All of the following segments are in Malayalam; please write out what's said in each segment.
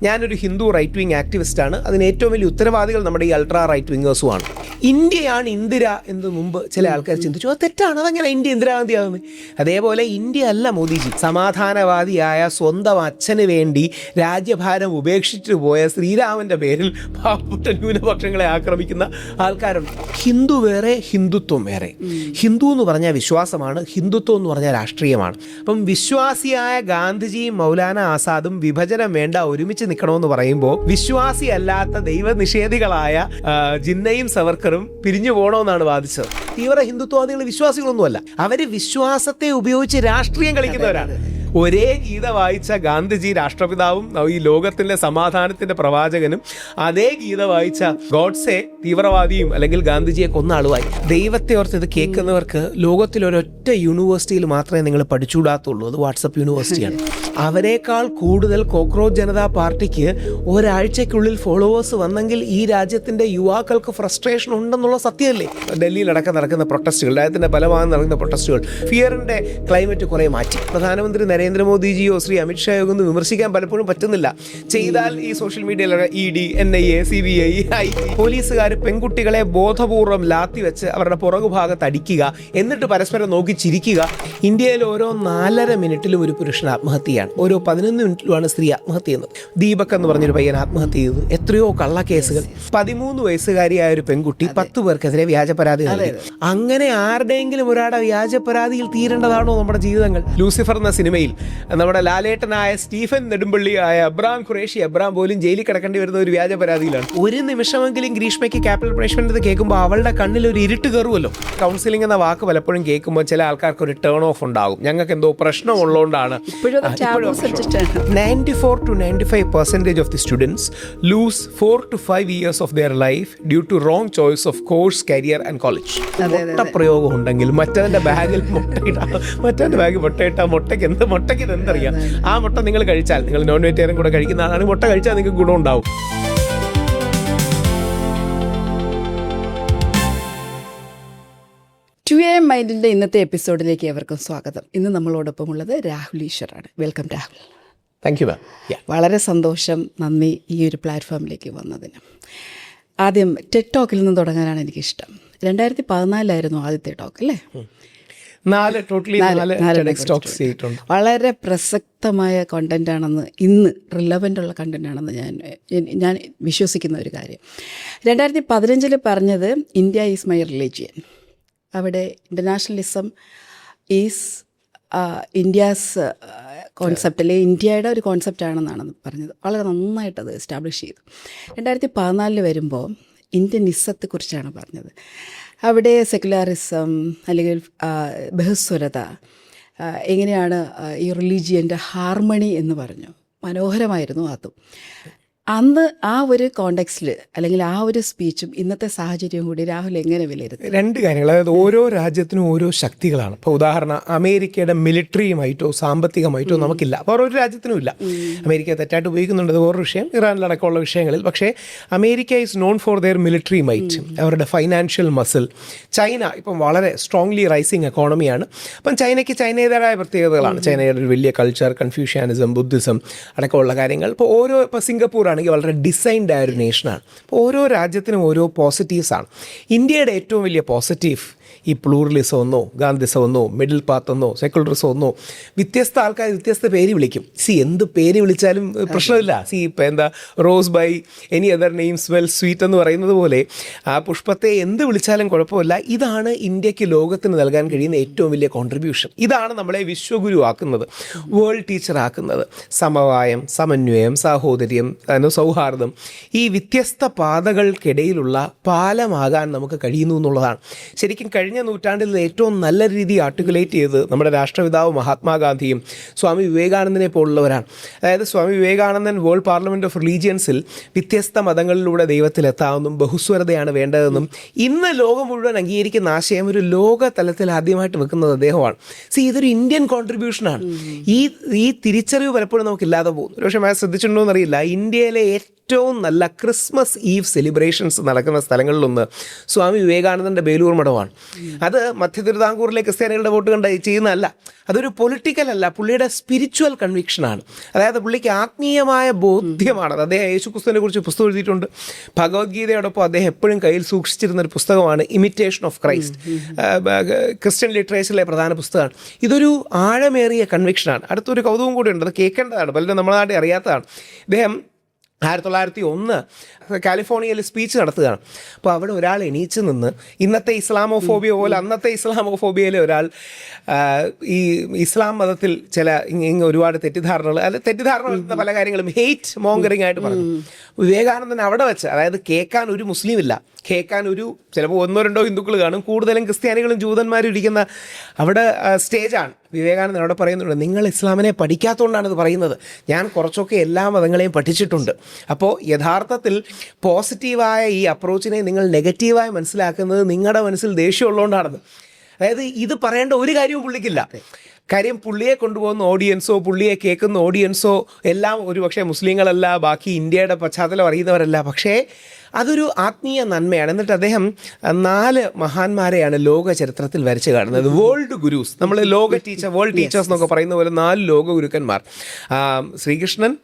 ഞാനൊരു ഹിന്ദു റൈറ്റ് വിങ് ആക്ടിവിസ്റ്റാണ്. അതിന് ഏറ്റവും വലിയ ഉത്തരവാദികൾ നമ്മുടെ ഈ അൾട്രാ റൈറ്റ് വിങ്ങേഴ്സുമാണ്. ഇന്ത്യയാണ് ഇന്ദിര എന്ന് മുമ്പ് ചില ആൾക്കാർ ചിന്തിച്ചു. അത് തെറ്റാണ്. അതങ്ങനെ ഇന്ത്യ ഇന്ദിരാഗാന്ധി ആകുന്നത്? അതേപോലെ ഇന്ത്യ അല്ല മോദിജി. സമാധാനവാദിയായ സ്വന്തം അച്ഛന് വേണ്ടി രാജ്യഭാരം ഉപേക്ഷിച്ചു പോയ ശ്രീരാമൻ്റെ പേരിൽ പാവപ്പെട്ട ന്യൂനപക്ഷങ്ങളെ ആക്രമിക്കുന്ന ആൾക്കാരുണ്ട്. ഹിന്ദു വേറെ, ഹിന്ദുത്വം വേറെ. ഹിന്ദു എന്ന് പറഞ്ഞാൽ വിശ്വാസമാണ്, ഹിന്ദുത്വം എന്ന് പറഞ്ഞാൽ രാഷ്ട്രീയമാണ്. അപ്പം വിശ്വാസിയായ ഗാന്ധിജിയും മൗലാന ആസാദും വിഭജനം വേണ്ട, ഒരുമിച്ച് നിൽക്കണമെന്ന് പറയുമ്പോൾ വിശ്വാസിയല്ലാത്ത ദൈവനിഷേധികളായ ജിന്നയും സവർക്കറും പിരിഞ്ഞു പോകണമെന്നാണ് വാദിച്ചത്. തീവ്ര ഹിന്ദുത്വവാദികൾ വിശ്വാസികളൊന്നുമല്ല. അവര് വിശ്വാസത്തെ ഉപയോഗിച്ച് രാഷ്ട്രീയം കളിക്കുന്നവരാണ്. ഒരേ ഗീത വായിച്ച ഗാന്ധിജി രാഷ്ട്രപിതാവും ഈ ലോകത്തിന്റെ സമാധാനത്തിന്റെ പ്രവാചകനും, അതേ ഗീത വായിച്ച ഗോഡ്സെ തീവ്രവാദിയും അല്ലെങ്കിൽ ഗാന്ധിജിയെ കൊന്ന ആളുമായി. ദൈവത്തെ ഓർത്ത് ഇത് കേൾക്കുന്നവർക്ക് ലോകത്തിലൊരൊറ്റ യൂണിവേഴ്സിറ്റിയിൽ മാത്രമേ നിങ്ങൾ പഠിച്ചുകൂടാത്തുള്ളൂ. അത് വാട്സപ്പ് യൂണിവേഴ്സിറ്റിയാണ്. അവരെക്കാൾ കൂടുതൽ കോക്രോച്ച് ജനതാ പാർട്ടിക്ക് ഒരാഴ്ചയ്ക്കുള്ളിൽ ഫോളോവേഴ്സ് വന്നെങ്കിൽ ഈ രാജ്യത്തിന്റെ യുവാക്കൾക്ക് ഫ്രസ്ട്രേഷൻ ഉണ്ടെന്നുള്ള സത്യമല്ലേ? ഡൽഹിയിലടക്കം നടക്കുന്ന പ്രൊട്ടസ്റ്റുകൾ, രാജ്യത്തിന്റെ പല ഭാഗം നടക്കുന്ന പ്രൊട്ടസ്റ്റുകൾ, ഫിയറിന്റെ ക്ലൈമറ്റ് കുറെ മാറ്റി. പ്രധാനമന്ത്രി നരേന്ദ്രമോദിജിയോ ശ്രീ അമിത്ഷായോ ഒന്നും വിമർശിക്കാൻ പലപ്പോഴും പറ്റുന്നില്ല. ചെയ്താൽ ഈ സോഷ്യൽ മീഡിയയിലൊക്കെ ED, NIA, CBI, പോലീസുകാർ പെൺകുട്ടികളെ ബോധപൂർവം ലാത്തി വെച്ച് അവരുടെ പുറകുഭാഗത്ത് അടിക്കുക, എന്നിട്ട് പരസ്പരം നോക്കി ചിരിക്കുക. ഇന്ത്യയിൽ ഓരോ 4.5 മിനിറ്റിലും ഒരു പുരുഷൻ ആത്മഹത്യയാണ്. ഓരോ 11 മിനിറ്റിലുമാണ് സ്ത്രീ ആത്മഹത്യ ചെയ്യുന്നത്. ദീപക് എന്ന് പറഞ്ഞൊരു പയ്യൻ ആത്മഹത്യ ചെയ്തു. എത്രയോ കള്ളക്കേസുകൾ. 13 വയസ്സുകാരിയായ ഒരു പെൺകുട്ടി 10 പേർക്കെതിരെ വ്യാജ പരാതി നൽകി. അങ്ങനെ ആരുടെയെങ്കിലും ഒരാളുടെ വ്യാജ പരാതിയിൽ തീരേണ്ടതാണോ നമ്മുടെ ജീവിതങ്ങൾ? ലൂസിഫർ എന്ന സിനിമയിൽ നമ്മുടെ ലാലേട്ടനായ സ്റ്റീഫൻ നെടുമ്പള്ളിയായ അബ്രാം ഖുറേഷി അബ്രാം പോലും ജയിലിൽ കിടക്കേണ്ടി വരുന്ന ഒരു വ്യാജ പരാതിയിലാണ്. ഒരു നിമിഷമെങ്കിലും ഗ്രീഷ്മയ്ക്ക് ക്യാപിറ്റൽ പണിഷ്മെന്റ് കേൾക്കുമ്പോൾ അവളുടെ കണ്ണിൽ ഒരു ഇരുട്ട് കയറുമല്ലോ. കൗൺസിലിംഗ് എന്ന വാക്ക് പലപ്പോഴും കേൾക്കുമ്പോൾ ചില ആൾക്കാർക്ക് ഒരു ടേൺ ഓഫ് ഉണ്ടാകും. ഞങ്ങൾക്ക് എന്തോ പ്രശ്നമുള്ളതുകൊണ്ടാണ്. 94 to 95% of the students lose 4 to 5 years of their life due to wrong choice of course, career and college. പ്രയോഗം ഉണ്ടെങ്കിൽ മറ്റവൻ്റെ ബാഗിൽ മറ്റവൻ്റെ ബാഗിൽ മുട്ടയിട്ടാൽ മുട്ടയ്ക്ക് എന്തറിയാം? ആ മുട്ട നിങ്ങൾ കഴിച്ചാൽ, നിങ്ങൾ നോൺ വെജിറ്റേറിയൻ കൂടെ കഴിക്കുന്ന ആളാണ്, മുട്ട കഴിച്ചാൽ നിങ്ങൾക്ക് ഗുണമുണ്ടാവും. AM മൈൻഡിൻ്റെ ഇന്നത്തെ എപ്പിസോഡിലേക്ക് ഏവർക്കും സ്വാഗതം. ഇന്ന് നമ്മളോടൊപ്പം ഉള്ളത് രാഹുൽ ഈശ്വറാണ്. Welcome Rahul. Thank you ma'am. വളരെ സന്തോഷം, നന്ദി ഈ ഒരു പ്ലാറ്റ്ഫോമിലേക്ക് വന്നതിന്. ആദ്യം ടെഡ് ടോക്കിൽ നിന്ന് തുടങ്ങാനാണ് എനിക്കിഷ്ടം. 2014 ആദ്യത്തെ ടോക്ക് അല്ലേ? 4 വളരെ പ്രസക്തമായ കണ്ടന്റ് ആണെന്ന്, ഇന്ന് റിലവൻ്റ് ഉള്ള കണ്ടന്റ് ആണെന്ന് ഞാൻ വിശ്വസിക്കുന്ന ഒരു കാര്യം. 2015 പറഞ്ഞത് ഇന്ത്യ ഈസ് മൈ റിലീജിയൻ. അവിടെ ഇൻ്റർനാഷണലിസം ഈസ് ഇന്ത്യാസ് കോൺസെപ്റ്റ്, അല്ലെങ്കിൽ ഇന്ത്യയുടെ ഒരു കോൺസെപ്റ്റാണെന്നാണ് പറഞ്ഞത്. വളരെ നന്നായിട്ടത് എസ്റ്റാബ്ലിഷ് ചെയ്തു. 2014 വരുമ്പോൾ ഇന്ത്യനിസത്തെക്കുറിച്ചാണ് പറഞ്ഞത്. അവിടെ സെക്യുലറിസം അല്ലെങ്കിൽ ബഹുസ്വരത, എങ്ങനെയാണ് ഈ റിലീജിയൻ്റെ ഹാർമണി എന്ന് പറഞ്ഞു. മനോഹരമായിരുന്നു അതും. അന്ന് ആ ഒരു കോണ്ടെക്സ്റ്റിൽ അല്ലെങ്കിൽ ആ ഒരു സ്പീച്ചും ഇന്നത്തെ സാഹചര്യവും കൂടി രാഹുൽ എങ്ങനെ വിലയിരുത്തും? 2 കാര്യങ്ങൾ. അതായത് ഓരോ രാജ്യത്തിനും ഓരോ ശക്തികളാണ്. ഇപ്പോൾ ഉദാഹരണം, അമേരിക്കയുടെ മിലിറ്ററിയുമായിട്ടോ സാമ്പത്തികമായിട്ടോ നമുക്കില്ല. അപ്പോൾ ഒരു രാജ്യത്തിനും ഇല്ല. അമേരിക്ക തെറ്റായിട്ട് ഉപയോഗിക്കുന്നുണ്ട്, വേറൊരു വിഷയം, ഇറാനിലടക്കമുള്ള വിഷയങ്ങളിൽ. പക്ഷേ America is known for their military might, അവരുടെ ഫൈനാൻഷ്യൽ മസിൽ. ചൈന ഇപ്പം വളരെ സ്ട്രോങ്ലി റൈസിങ് എക്കോണമിയാണ്. അപ്പം ചൈനയ്ക്ക് ചൈനയുടേതായ പ്രത്യേകതകളാണ്. ചൈനയുടെ ഒരു വലിയ കൾച്ചർ, കൺഫ്യൂഷ്യാനിസം, ബുദ്ധിസം അടക്കമുള്ള കാര്യങ്ങൾ. ഇപ്പോൾ സിംഗപ്പൂർ ആണെങ്കിൽ വളരെ ഡിസൈൻഡ് ആയ ഒരു നേഷനാണ്. അപ്പോൾ ഓരോ രാജ്യത്തിനും ഓരോ പോസിറ്റീവ്സാണ്. ഇന്ത്യയുടെ ഏറ്റവും വലിയ പോസിറ്റീവ് ഈ പ്ലൂറലിസം എന്നോ ഗാന്ധിസം എന്നോ മിഡിൽ പാത്ത് എന്നോ സെക്കുലറിസം എന്നോ വ്യത്യസ്ത ആൾക്കാർ വ്യത്യസ്ത പേര് വിളിക്കും. എന്ത് പേര് വിളിച്ചാലും പ്രശ്നമില്ല. ഇപ്പോൾ എന്താ rose by any other name smell sweet എന്ന് പറയുന്നത് പോലെ ആ പുഷ്പത്തെ എന്ത് വിളിച്ചാലും കുഴപ്പമില്ല. ഇതാണ് ഇന്ത്യക്ക് ലോകത്തിന് നൽകാൻ കഴിയുന്ന ഏറ്റവും വലിയ കോൺട്രിബ്യൂഷൻ. ഇതാണ് നമ്മളെ വിശ്വഗുരു ആക്കുന്നത്, വേൾഡ് ടീച്ചർ ആക്കുന്നത്. സമവായം, സമന്വയം, സാഹോദര്യം, സൗഹാർദ്ദം, ഈ വ്യത്യസ്ത പാതകൾക്കിടയിലുള്ള പാലമാകാൻ നമുക്ക് കഴിയുന്നു എന്നുള്ളതാണ്. ശരിക്കും കഴിഞ്ഞ നൂറ്റാണ്ടിൽ ഏറ്റവും നല്ല രീതി ആർട്ടിക്കുലേറ്റ് ചെയ്ത് നമ്മുടെ രാഷ്ട്രപിതാവ് മഹാത്മാഗാന്ധിയും സ്വാമി വിവേകാനന്ദനെ പോലുള്ളവരാണ്. അതായത് സ്വാമി വിവേകാനന്ദൻ വേൾഡ് പാർലമെൻറ്റ് ഓഫ് റിലീജിയൻസിൽ വ്യത്യസ്ത മതങ്ങളിലൂടെ ദൈവത്തിലെത്താമെന്നും ബഹുസ്വരതയാണ് വേണ്ടതെന്നും ഇന്ന് ലോകം മുഴുവൻ അംഗീകരിക്കുന്ന ആശയം ഒരു ലോക തലത്തിൽ ആദ്യമായിട്ട് വെക്കുന്നത് അദ്ദേഹമാണ്. ഇതൊരു ഇന്ത്യൻ കോൺട്രിബ്യൂഷനാണ്. ഈ തിരിച്ചറിവ് പലപ്പോഴും നമുക്കില്ലാതെ പോകുന്നു. പക്ഷേ ശ്രദ്ധിച്ചിട്ടുണ്ടോ എന്നറിയില്ല, ഇന്ത്യയെ ഇന്ത്യയിലെ ഏറ്റവും നല്ല ക്രിസ്മസ് ഈവ് സെലിബ്രേഷൻസ് നടക്കുന്ന സ്ഥലങ്ങളിലൊന്ന് സ്വാമി വിവേകാനന്ദൻ്റെ ബേലൂർ മഠമാണ്. അത് മധ്യ തിരുവിതാംകൂറിലെ ക്രിസ്ത്യാനികളുടെ വോട്ട് കണ്ട് ചെയ്യുന്നതല്ല, അതൊരു പൊളിറ്റിക്കൽ അല്ല, പുള്ളിയുടെ സ്പിരിച്വൽ കൺവിക്ഷനാണ്. അതായത് പുള്ളിക്ക് ആത്മീയമായ ബോധ്യമാണ്. അദ്ദേഹം യേശുക്രിസ്തുവിനെ കുറിച്ച് പുസ്തകം എഴുതിയിട്ടുണ്ട്. ഭഗവത്ഗീതയോടൊപ്പം അദ്ദേഹം എപ്പോഴും കയ്യിൽ സൂക്ഷിച്ചിരുന്ന ഒരു പുസ്തകമാണ് ഇമിറ്റേഷൻ ഓഫ് ക്രൈസ്റ്റ്, ക്രിസ്ത്യൻ ലിറ്ററേച്ചറിലെ പ്രധാന പുസ്തകമാണ്. ഇതൊരു ആഴമേറിയ കൺവിക്ഷനാണ്. അടുത്തൊരു കൗതുകം കൂടിയുണ്ട്, അത് കേൾക്കേണ്ടതാണ്, പലരും നമ്മുടെ നാട്ടിൽ അറിയാത്തതാണ്. ഇദ്ദേഹം 1901 കാലിഫോർണിയയിൽ സ്പീച്ച് നടത്തുകയാണ്. അപ്പോൾ അവിടെ ഒരാൾ എണീച്ച് നിന്ന് ഇന്നത്തെ ഇസ്ലാമോഫോബിയ പോലെ അന്നത്തെ ഇസ്ലാമോഫോബിയയിലെ ഒരാൾ ഈ ഇസ്ലാം മതത്തിൽ ചില ഒരുപാട് തെറ്റിദ്ധാരണകൾ, തെറ്റിദ്ധാരണ വരുന്ന പല കാര്യങ്ങളും ഹെയ്റ്റ് മോങ്കറിങ് ആയിട്ട് പറഞ്ഞു. വിവേകാനന്ദൻ അവിടെ വെച്ച്, അതായത് കേൾക്കാൻ ഒരു മുസ്ലിം ഇല്ല, കേൾക്കാൻ ഒരു ചിലപ്പോൾ 1-2 ഹിന്ദുക്കൾ കാണും, കൂടുതലും ക്രിസ്ത്യാനികളും ജൂതന്മാരും ഇരിക്കുന്ന അവിടെ സ്റ്റേജാണ്. വിവേകാനന്ദൻ അവിടെ പറയുന്നുണ്ട്, നിങ്ങൾ ഇസ്ലാമിനെ പഠിക്കാത്തതുകൊണ്ടാണ് ഇത് പറയുന്നത്, ഞാൻ കുറച്ചൊക്കെ എല്ലാ മതങ്ങളെയും പഠിച്ചിട്ടുണ്ട്. അപ്പോൾ യഥാർത്ഥത്തിൽ പോസിറ്റീവായ ഈ അപ്രോച്ചിനെ നിങ്ങൾ നെഗറ്റീവായി മനസ്സിലാക്കുന്നത് നിങ്ങളുടെ മനസ്സിൽ ദേഷ്യമുള്ളതുകൊണ്ടാണെന്ന്. അതായത് ഇത് പറയേണ്ട ഒരു കാര്യവും പുള്ളിക്കില്ല. കാര്യം പുള്ളിയെ കൊണ്ടുപോകുന്ന ഓഡിയൻസോ പുള്ളിയെ കേൾക്കുന്ന ഓഡിയൻസോ എല്ലാം ഒരുപക്ഷെ മുസ്ലിങ്ങളല്ല, ബാക്കി ഇന്ത്യയുടെ പശ്ചാത്തലം അറിയുന്നവരല്ല. പക്ഷേ അതൊരു ആത്മീയ നന്മയാണ്. എന്നിട്ട് അദ്ദേഹം 4 മഹാന്മാരെയാണ് ലോക ചരിത്രത്തിൽ വരച്ച് കാണുന്നത്. വേൾഡ് ഗുരുസ്, നമ്മൾ വേൾഡ് ടീച്ചേഴ്സ് എന്നൊക്കെ പറയുന്ന പോലെ 4 ലോക ഗുരുക്കന്മാർ: ശ്രീകൃഷ്ണൻ,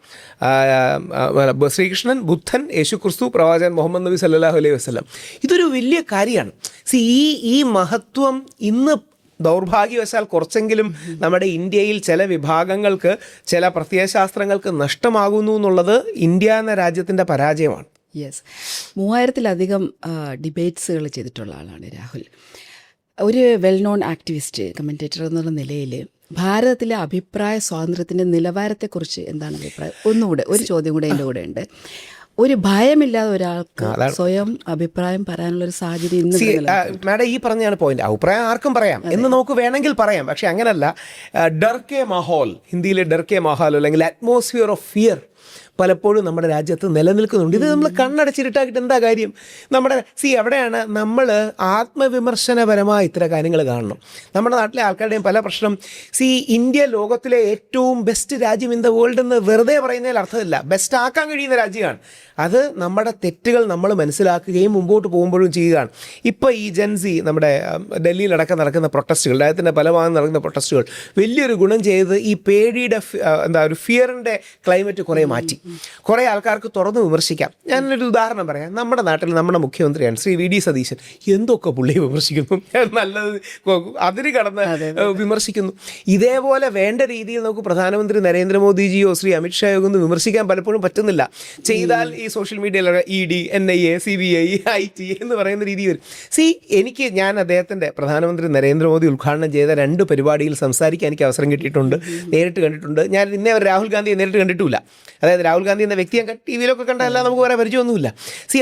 ബുദ്ധൻ, യേശുക്രിസ്തു, പ്രവാചകൻ മുഹമ്മദ് നബി സല്ലല്ലാഹു അലൈഹി വസല്ലം. ഇതൊരു വലിയ കാര്യമാണ്. ഈ മഹത്വം ഇന്ന് ദൗർഭാഗ്യവശാൽ കുറച്ചെങ്കിലും നമ്മുടെ ഇന്ത്യയിൽ ചില വിഭാഗങ്ങൾക്ക്, ചില പ്രത്യയശാസ്ത്രങ്ങൾക്ക് നഷ്ടമാകുന്നു എന്നുള്ളത് ഇന്ത്യ എന്ന രാജ്യത്തിൻ്റെ പരാജയമാണ്. യെസ്, 3000-ലധികം ഡിബേറ്റ്സുകൾ ചെയ്തിട്ടുള്ള ആളാണ് രാഹുൽ. ഒരു വെൽ നോൺ ആക്ടിവിസ്റ്റ്, കമൻറ്റേറ്റർ എന്നുള്ള നിലയിൽ ഭാരതത്തിലെ അഭിപ്രായ സ്വാതന്ത്ര്യത്തിൻ്റെ നിലവാരത്തെക്കുറിച്ച് എന്താണ് അഭിപ്രായം? ഒന്നുകൂടെ ഒരു ചോദ്യം കൂടെ എൻ്റെ കൂടെ ഉണ്ട്. ഒരു ഭയമില്ലാതെ ഒരാൾക്ക് സ്വയം അഭിപ്രായം പറയാനുള്ളൊരു സാധ്യത ഇന്ന് മാഡം ഈ പറഞ്ഞാണ് പോയിന്റ്. അഭിപ്രായം ആർക്കും പറയാം എന്ന് നമുക്ക് വേണമെങ്കിൽ പറയാം, പക്ഷെ അങ്ങനല്ല. ഡർ കെ മാഹോൽ, ഹിന്ദിയിലെ ഡർ കെ മാഹോൽ അല്ലെങ്കിൽ അറ്റ്മോസ്ഫിയർ ഓഫ് ഫിയർ പലപ്പോഴും നമ്മുടെ രാജ്യത്ത് നിലനിൽക്കുന്നുണ്ട്. ഇത് നമ്മൾ കണ്ണടച്ചിരുട്ടാക്കിയിട്ട് എന്താ കാര്യം? അവിടെയാണ് നമ്മൾ ആത്മവിമർശനപരമായ ഇത്തരം കാര്യങ്ങൾ കാണണം. നമ്മുടെ നാട്ടിലെ ആൾക്കാരുടെയും പല പ്രശ്നം, ഇന്ത്യ ലോകത്തിലെ ഏറ്റവും ബെസ്റ്റ് രാജ്യം ഇൻ ദ വേൾഡ് എന്ന് വെറുതെ പറയുന്നതിൽ അർത്ഥമില്ല. ബെസ്റ്റ് ആക്കാൻ കഴിയുന്ന രാജ്യമാണ്. അത് നമ്മുടെ തെറ്റുകൾ നമ്മൾ മനസ്സിലാക്കുകയും മുമ്പോട്ട് പോകുമ്പോഴും ചെയ്യുകയാണ്. ഇപ്പോൾ ഈ ജെൻസി, നമ്മുടെ ഡൽഹിയിലടക്കം നടക്കുന്ന പ്രൊട്ടസ്റ്റുകൾ, രാജ്യത്തിൻ്റെ പല ഭാഗം നടക്കുന്ന പ്രൊട്ടസ്റ്റുകൾ വലിയൊരു ഗുണം ചെയ്ത് ഈ പേടിയുടെ ഒരു ഫിയറിൻ്റെ ക്ലൈമറ്റ് കുറേ മാറ്റി. കുറേ ആൾക്കാർക്ക് തുറന്ന് വിമർശിക്കാം. ഞാനൊരു ഉദാഹരണം പറയാം. നമ്മുടെ നാട്ടിൽ നമ്മുടെ മുഖ്യമന്ത്രിയാണ് ശ്രീ വി ഡി സതീശൻ. എന്തൊക്കെ പുള്ളിയെ വിമർശിക്കുന്നു, നല്ലത് അതിര് കടന്ന് വിമർശിക്കുന്നു. ഇതേപോലെ വേണ്ട രീതിയിൽ നമുക്ക് പ്രധാനമന്ത്രി നരേന്ദ്രമോദിജിയോ ശ്രീ അമിത്ഷായോ ഒന്നും വിമർശിക്കാൻ പലപ്പോഴും പറ്റുന്നില്ല. ചെയ്താൽ ഈ സോഷ്യൽ മീഡിയയിലൊക്കെ ED, NIA, CBI, IT എന്ന് പറയുന്ന രീതി വരും. ഞാൻ അദ്ദേഹത്തിൻ്റെ പ്രധാനമന്ത്രി നരേന്ദ്രമോദി ഉദ്ഘാടനം ചെയ്ത 2 പരിപാടിയിൽ സംസാരിക്കാൻ എനിക്ക് അവസരം കിട്ടിയിട്ടുണ്ട്, നേരിട്ട് കണ്ടിട്ടുണ്ട്. ഞാൻ ഇന്നേ വരെ രാഹുൽ ഗാന്ധിയെ നേരിട്ട് കണ്ടിട്ടില്ല. അതായത് രാഹുൽ ഗാന്ധി എന്ന വ്യക്തിയെ ടി വിയിലൊക്കെ കണ്ടല്ല, നമുക്ക് വേറെ പരിചയമൊന്നുമില്ല.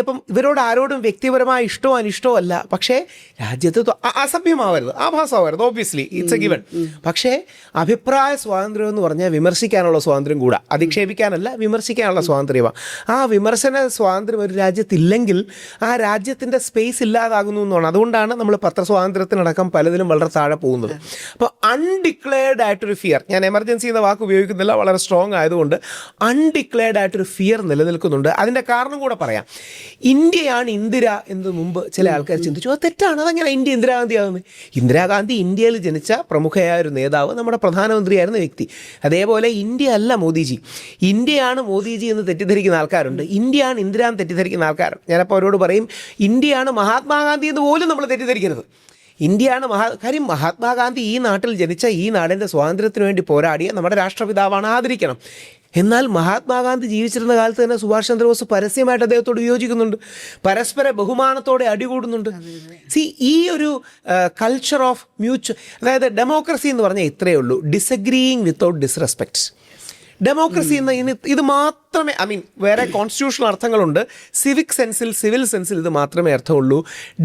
അപ്പം ഇവരോട് ആരോടും വ്യക്തിപരമായ ഇഷ്ടമോ അനിഷ്ടമോ അല്ല, പക്ഷേ രാജ്യത്ത് അസഭ്യമാവരുത്, ആഭാസമാവരുത്, ഓബ്വിയസ്ലി ഇറ്റ്സ് എ ഗിവൺ. പക്ഷേ അഭിപ്രായ സ്വാതന്ത്ര്യം എന്ന് പറഞ്ഞാൽ വിമർശിക്കാനുള്ള സ്വാതന്ത്ര്യം കൂടാ, അധിക്ഷേപിക്കാനല്ല, വിമർശിക്കാനുള്ള സ്വാതന്ത്ര്യമാണ്. ആ വിമർശന സ്വാതന്ത്ര്യം ഒരു രാജ്യത്തില്ലെങ്കിൽ ആ രാജ്യത്തിൻ്റെ സ്പേസ് ഇല്ലാതാകുന്നു എന്നാണ്. അതുകൊണ്ടാണ് നമ്മൾ പത്രസ്വാതന്ത്ര്യത്തിനടക്കം പലതിലും വളരെ താഴെ പോകുന്നത്. അപ്പോൾ അൺഡിക്ലെയർഡ് ആയിട്ടൊരു ഫിയർ, ഞാൻ എമർജൻസി എന്ന വാക്ക് ഉപയോഗിക്കുന്നില്ല, വളരെ സ്ട്രോങ് ആയതുകൊണ്ട് അൺഡിക്ലെയർഡ് ആയിട്ടൊരു ഫിയർ നിലനിൽക്കുന്നുണ്ട്. അതിൻ്റെ കാരണം കൂടെ പറയാം. ഇന്ത്യയാണ് ഇന്ദിര എന്ന് മുമ്പ് ചില ആൾക്കാർ ചിന്തിച്ചു. അത് തെറ്റാണ്. അതങ്ങനെ ഇന്ത്യ ഇന്ദിരാഗാന്ധി ആകുന്നത്? ഇന്ദിരാഗാന്ധി ഇന്ത്യയിൽ ജനിച്ച പ്രമുഖയായ ഒരു നേതാവ്, നമ്മുടെ പ്രധാനമന്ത്രിയായിരുന്ന വ്യക്തി. അതേപോലെ ഇന്ത്യ അല്ല മോദിജി, ഇന്ത്യയാണ് മോദിജി എന്ന് തെറ്റിദ്ധരിക്കുന്ന ആൾക്കാരുണ്ട്. ഇന്ത്യയാണ് ഇന്ദിര എന്ന് തെറ്റിദ്ധരിക്കുന്ന ആൾക്കാർ. ഞാനപ്പോൾ അവരോട് പറയും, ഇന്ത്യയാണ് മഹാത്മാഗാന്ധി എന്ന് പോലും നമ്മൾ തെറ്റിദ്ധരിക്കരുത്. ഇന്ത്യയാണ് കാര്യം മഹാത്മാഗാന്ധി ഈ നാട്ടിൽ ജനിച്ച, ഈ നാടിൻ്റെ സ്വാതന്ത്ര്യത്തിന് വേണ്ടി പോരാടിയ നമ്മുടെ രാഷ്ട്രപിതാവാണ്, ആദരിക്കണം. എന്നാൽ മഹാത്മാഗാന്ധി ജീവിച്ചിരുന്ന കാലത്ത് തന്നെ സുഭാഷ് ചന്ദ്രബോസ് പരസ്യമായിട്ട് അദ്ദേഹത്തോട് വിയോജിക്കുന്നുണ്ട്, പരസ്പര ബഹുമാനത്തോടെ അടികൂടുന്നുണ്ട്. ഈ ഒരു കൾച്ചർ ഓഫ് അതായത് ഡെമോക്രസി എന്ന് പറഞ്ഞാൽ ഇത്രയേ ഉള്ളൂ, ഡിസഗ്രീയിങ് വിത്തൗട്ട് ഡിസ്റെസ്പെക്റ്റ്. ഡെമോക്രസി എന്ന ഇത് മാത്രമേ, വേറെ കോൺസ്റ്റിറ്റ്യൂഷണൽ അർത്ഥങ്ങളുണ്ട്, സിവിക് സെൻസിൽ, സിവിൽ സെൻസിൽ ഇത് മാത്രമേ അർത്ഥമുള്ളൂ.